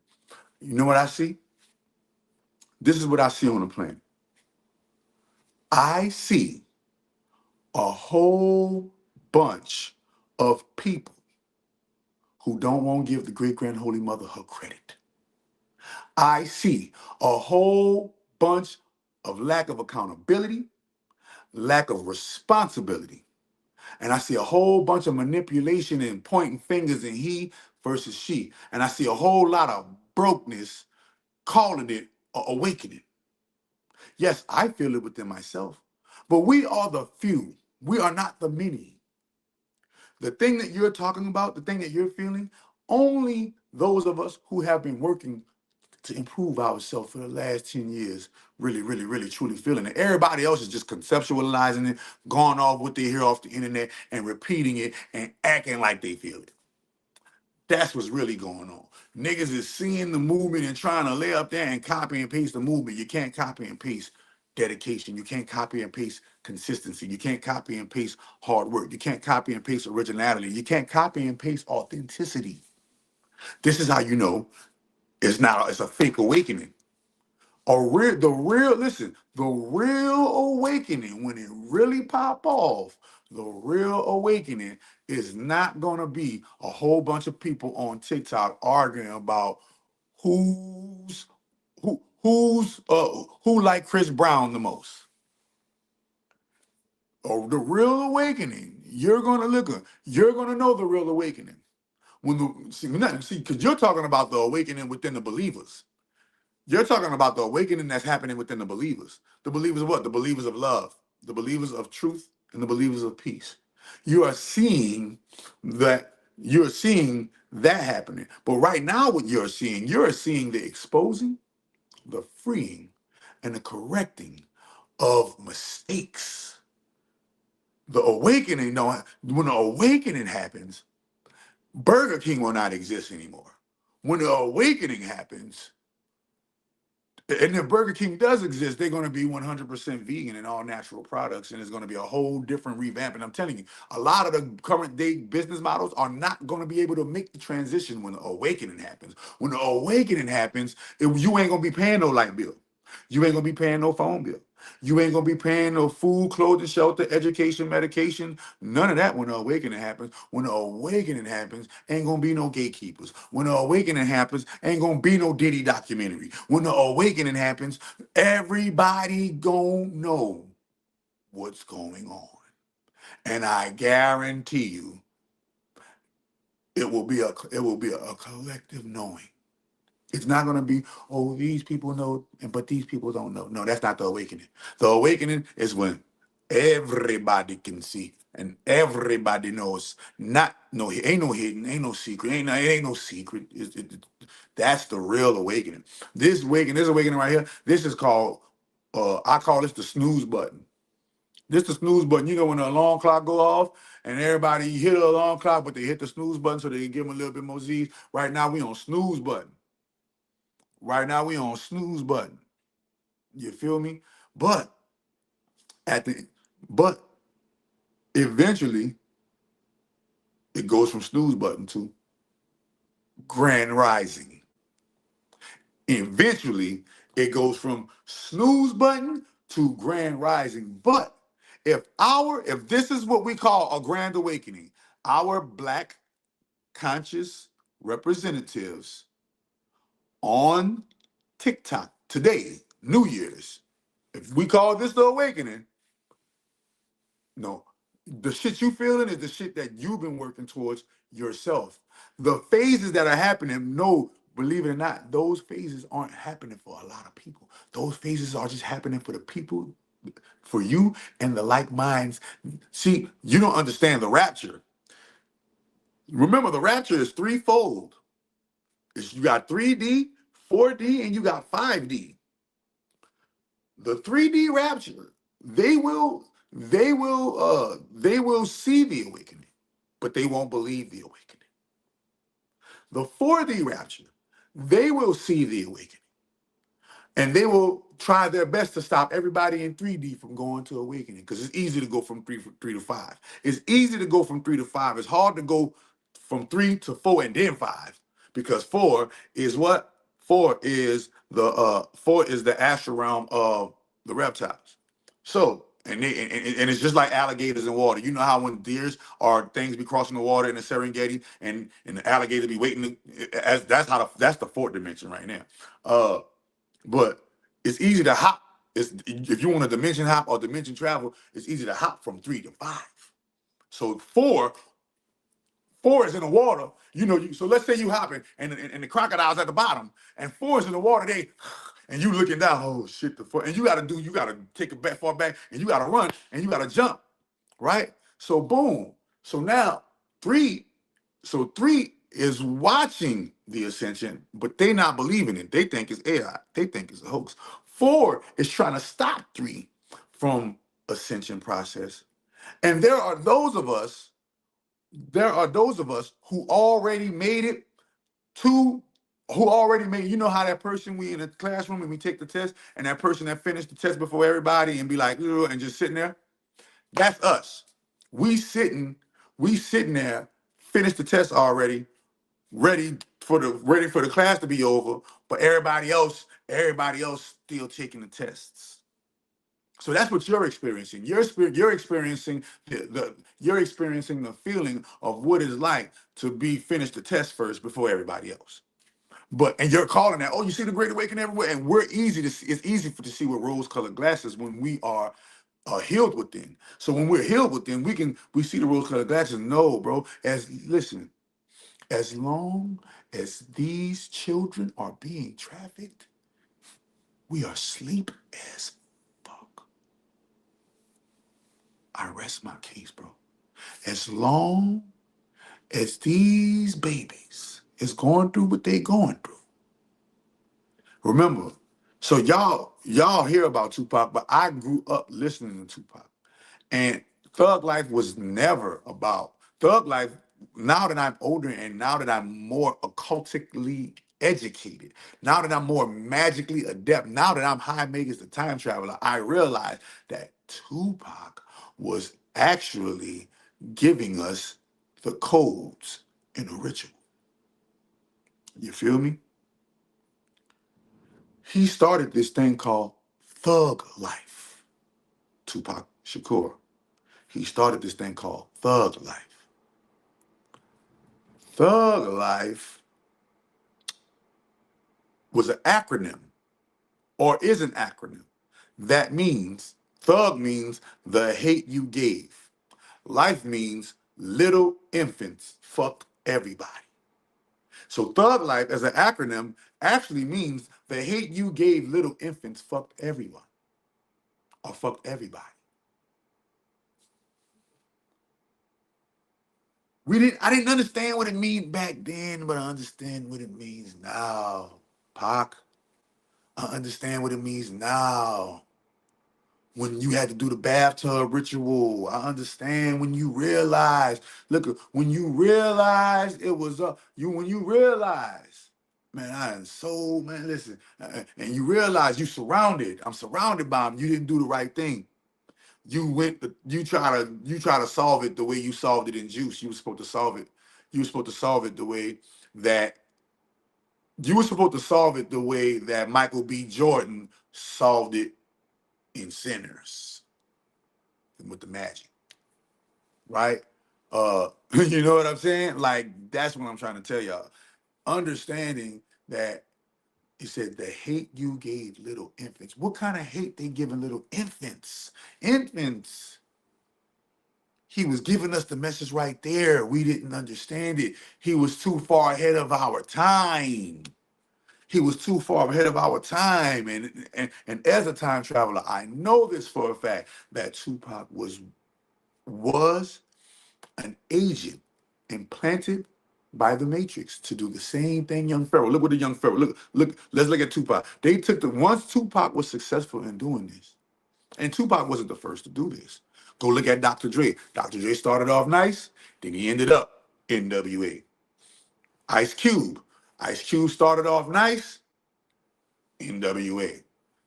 You know what I see? This is what I see on the planet. I see a whole bunch of people who don't want to give the great grand holy mother her credit. I see a whole bunch of lack of accountability, lack of responsibility. And I see a whole bunch of manipulation and pointing fingers and he versus she. And I see a whole lot of brokenness calling it a awakening. Yes, I feel it within myself, but we are the few. We are not the many. The thing that you're talking about, the thing that you're feeling, only those of us who have been working to improve ourselves for the last 10 years really, really, really, truly feeling it. Everybody else is just conceptualizing it, going off what they hear off the internet and repeating it and acting like they feel it. That's what's really going on. Niggas is seeing the movement and trying to lay up there and copy and paste the movement. You can't copy and paste dedication. You can't copy and paste consistency. You can't copy and paste hard work. You can't copy and paste originality. You can't copy and paste authenticity. This is how you know it's a fake awakening. The real awakening, when it really pop off, the real awakening is not gonna be a whole bunch of people on TikTok arguing about who's who like Chris Brown the most. Or the real awakening, you're gonna know the real awakening. When the see, because you're talking about the awakening within the believers. You're talking about the awakening that's happening within the believers. The believers of what? The believers of love, the believers of truth, and the believers of peace. You are seeing that. You're seeing That happening. But right now, what you're seeing the exposing, the freeing, and the correcting of mistakes. The awakening, no, when the awakening happens, Burger King will not exist anymore. When the awakening happens, and if Burger King does exist, they're going to be 100% vegan and all natural products, and it's going to be a whole different revamp. And I'm telling you, a lot of the current day business models are not going to be able to make the transition when the awakening happens. When the awakening happens, you ain't going to be paying no light bill. You ain't going to be paying no phone bill. You ain't gonna be paying no food, clothing, shelter, education, medication, none of that when the awakening happens. When the awakening happens, ain't gonna be no gatekeepers. When the awakening happens, ain't gonna be no Diddy documentary. When the awakening happens, everybody gonna know what's going on. And I guarantee you, it will be a collective knowing. It's not going to be, oh, these people know, but these people don't know. No, that's not the awakening. The awakening is when everybody can see and everybody knows. Not no, ain't no hidden, ain't no secret, it ain't no secret. That's the real awakening. This awakening right here. This is called, I call this the snooze button. This the snooze button. You know when the alarm clock go off and everybody hit the alarm clock, but they hit the snooze button so they can give them a little bit more Z's. Right now we on snooze button. Right now we on snooze button. You feel me? But at the but eventually it goes from snooze button to grand rising. Eventually it goes from snooze button to grand rising. But if this is what we call a grand awakening, our black conscious representatives on TikTok today, New Year's, if we call this the awakening, no, the shit you feeling is the shit that you've been working towards yourself. The phases that are happening, no, believe it or not, those phases aren't happening for a lot of people. Those phases are just happening for the people, for you and the like minds. See, you don't understand the rapture. Remember, the rapture is threefold. You got 3D, 4D, and you got 5D. The 3D rapture, they will see the awakening, but they won't believe the awakening. The 4D rapture, they will see the awakening, and they will try their best to stop everybody in 3D from going to awakening, because it's easy to go from three to five. It's easy to go from 3 to 5. It's hard to go from 3 to 4 and then 5, because 4 is what? 4 is the astral realm of the reptiles. So, and it's just like alligators in water. You know how when deers or things be crossing the water in the Serengeti, and the alligator be waiting as that's the fourth dimension right now. But it's easy to hop. If you want to dimension hop or dimension travel, it's easy to hop from 3 to 5. So four is in the water. So let's say you hopping and the crocodile's at the bottom, and 4 is in the water. And you looking down. Oh shit! And you gotta take it back far back, and you gotta run, and you gotta jump, right? So boom. So now 3. So 3 is watching the ascension, but they not believing it. They think it's AI. They think it's a hoax. 4 is trying to stop 3 from ascension process. And there are those of us who already made it to who already made, how that person, we in the classroom and we take the test, and that person that finished the test before everybody and be like, "Ugh," and just sitting there. That's us. We sitting there, finished the test already, ready for the class to be over, but everybody else still taking the tests. So that's what you're experiencing. You're experiencing the feeling of what it's like to be finished the test first before everybody else. And you're calling that, oh, you see the Great Awakening everywhere, and we're easy to see. It's easy to see with rose-colored glasses when we are healed within. So when we're healed within, we see the rose-colored glasses. No, bro. As long as these children are being trafficked, we are asleep as fuck. I rest my case, bro. As long as these babies is going through what they going through. Remember, so y'all hear about Tupac, but I grew up listening to Tupac. And Thug Life was never about Thug Life. Now that I'm older and now that I'm more occultically educated, now that I'm more magically adept, now that I'm high Magus the time traveler, I realize that Tupac was actually giving us the codes in a ritual. You feel me? He started this thing called Thug Life. Tupac Shakur. He started this thing called Thug Life. Thug Life was an acronym, or is an acronym. That means, Thug means the hate you gave. Life means little infants fucked everybody. So Thug Life as an acronym actually means the hate you gave little infants fucked everyone, or fucked everybody. I didn't understand what it means back then, but I understand what it means now. Pac, I understand what it means now. When you had to do the bathtub ritual, I understand when you realize, look, when you realize it was when you realize, man, I am so, man, listen, and you realize I'm surrounded by them, you didn't do the right thing. You try to solve it the way you solved it in Juice. You were supposed to solve it the way that you were supposed to solve it the way that Michael B. Jordan solved it in Sinners with the magic, right? You know what I'm saying? Like that's what I'm trying to tell y'all. Understanding that he said the hate you gave little infants. What kind of hate they giving little infants? Infants. He was giving us the message right there. We didn't understand it. He was too far ahead of our time. He was too far ahead of our time. And as a time traveler, I know this for a fact that Tupac was an agent implanted by the Matrix to do the same thing young Pharaoh. Look what the young Pharaoh, let's look at Tupac. Once Tupac was successful in doing this, and Tupac wasn't the first to do this. Go look at Dr. Dre. Dr. Dre started off nice, then he ended up NWA. Ice Cube. Ice Cube started off nice, NWA.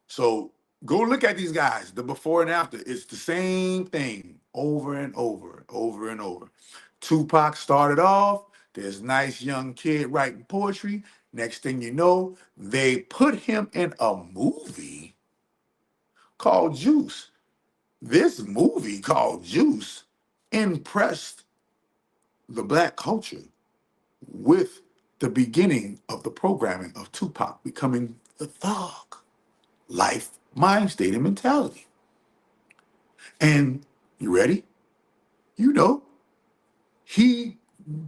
So go look at these guys, the before and after. It's the same thing over and over, over and over. Tupac started off, this nice young kid writing poetry. Next thing you know, they put him in a movie called Juice. This movie called Juice impressed the black culture with the beginning of the programming of Tupac becoming the thug life, mind state, and mentality. And you ready? You know, he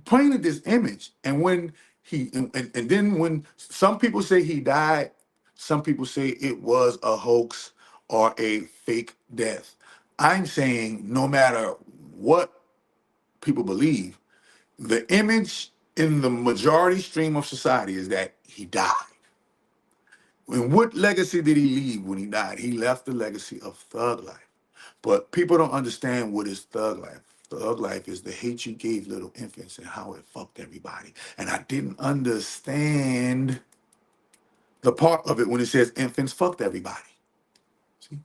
painted this image. And when and then when some people say he died, some people say it was a hoax or a fake death. I'm saying no matter what people believe, the image in the majority stream of society is that he died. And what legacy did he leave when he died? He left the legacy of thug life. But people don't understand what is thug life. Thug life is the hate you gave little infants and how it fucked everybody. And I didn't understand the part of it when it says infants fucked everybody. See?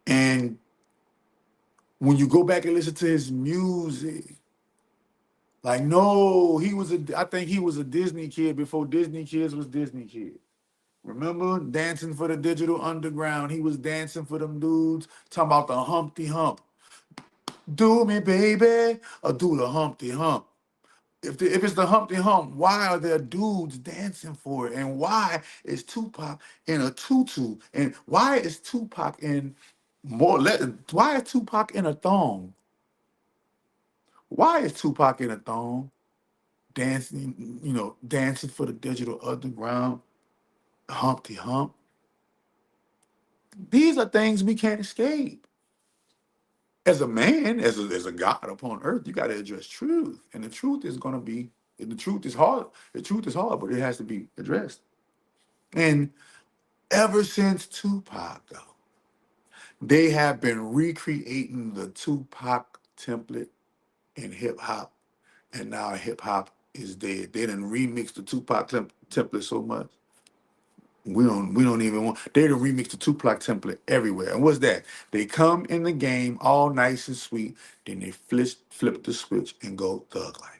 And when you go back and listen to his music, like, no, I think he was a Disney kid before Disney Kids was Disney Kids. Remember dancing for the digital underground? He was dancing for them dudes, talking about the Humpty Hump. Do me, baby, or do the Humpty Hump. If it's the Humpty Hump, why are there dudes dancing for it? And why is Tupac in a tutu? And why is Tupac in why is Tupac in a thong? Why is Tupac in a thong? Dancing, dancing for the digital underground, Humpty Hump. These are things we can't escape. As a man, as a God upon earth, you got to address truth, and the truth is going to be, and the truth is hard. The truth is hard, but it has to be addressed. And ever since Tupac, though, they have been recreating the Tupac template in hip hop, and now hip hop is dead. They done remixed the Tupac template so much. We don't even want. They done remix the Tupac template everywhere. And what's that? They come in the game all nice and sweet, then they flip the switch and go thug life.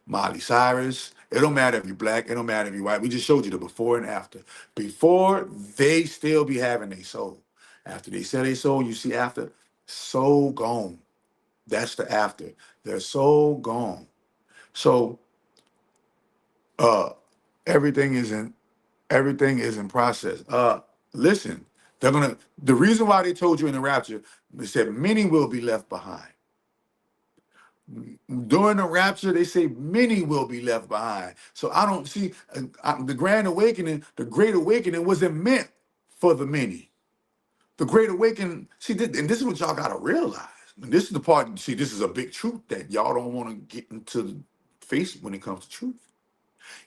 Miley Cyrus. It don't matter if you're black. It don't matter if you're white. We just showed you the before and after. Before, they still be having a soul. After they sell their soul, you see after, soul gone. That's the after. Their soul gone. So uh everything is in process. Listen, the reason why they told you in the rapture, they said many will be left behind. During the rapture, they say many will be left behind. So I don't see the grand awakening. The great awakening wasn't meant for the many. The great awakening, see, and this is what y'all gotta realize. And this is the part. See, this is a big truth that y'all don't want to get into the face when it comes to truth.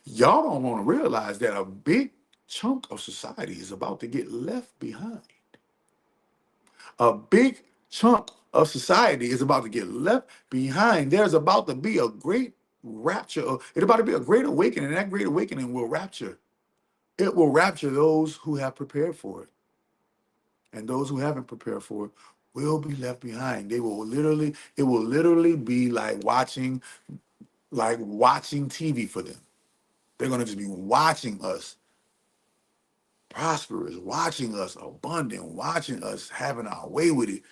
Y'all don't want to realize that a big chunk of society is about to get left behind. A big chunk of society is about to get left behind. There's about to be a great rapture. It's about to be a great awakening. And that great awakening will rapture. It will rapture those who have prepared for it. And those who haven't prepared for it will be left behind. It will literally be like watching TV for them. They're gonna just be watching us prosperous, watching us abundant, watching us having our way with it,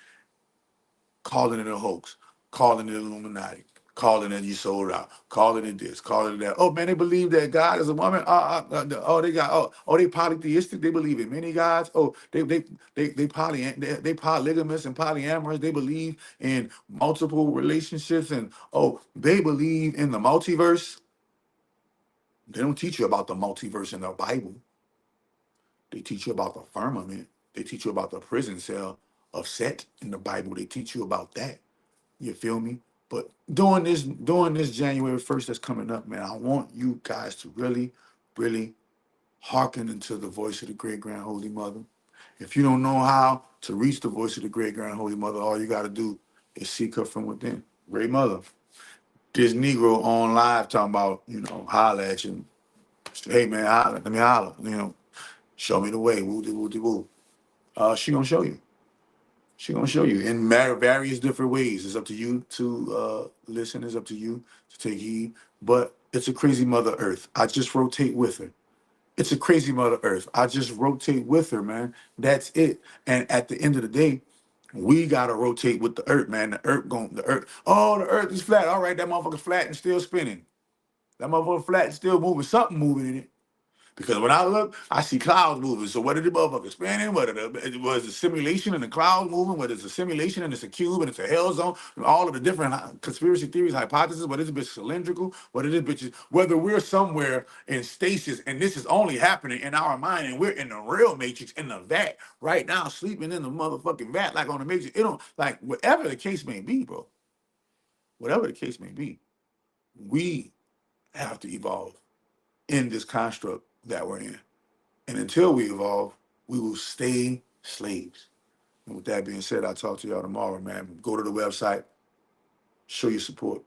calling it a hoax, calling it Illuminati, calling it you sold out, calling it this, calling it that. Oh man, they believe that God is a woman. They polytheistic. They believe in many gods. Oh, they polygamous and polyamorous. They believe in multiple relationships, and oh, they believe in the multiverse. They don't teach you about the multiverse in the Bible. They teach you about the firmament. They teach you about the prison cell of Set in the Bible. They teach you about that. You feel me? But during this January 1st that's coming up, man, I want you guys to really, really hearken into the voice of the great grand holy mother. If you don't know how to reach the voice of the great grand holy mother, all you got to do is seek her from within. Great mother. This Negro on live talking about, holla at you. Hey man, holla, let me holla. Show me the way. Woo de woo de woo. She gonna show you. She gonna show you in various different ways. It's up to you to listen. It's up to you to take heed. But it's a crazy Mother Earth. I just rotate with her. It's a crazy Mother Earth. I just rotate with her, man. That's it. And at the end of the day, we gotta rotate with the Earth, man. The Earth. Oh, the Earth is flat. All right, that motherfucker's flat and still spinning. That motherfucker flat and still moving. Something moving in it. Because when I look, I see clouds moving. So whether the motherfucker spinning, whether it was a simulation and the clouds moving, whether it's a simulation and it's a cube and it's a hell zone, and all of the different conspiracy theories, hypotheses, whether this bitch cylindrical, whether we're somewhere in stasis and this is only happening in our mind and we're in the real matrix in the vat right now, sleeping in the motherfucking vat like on the matrix. It don't like whatever the case may be, bro. Whatever the case may be, we have to evolve in this construct that we're in. And until we evolve, we will stay slaves. And with that being said, I'll talk to y'all tomorrow, man. Go to the website, show your support.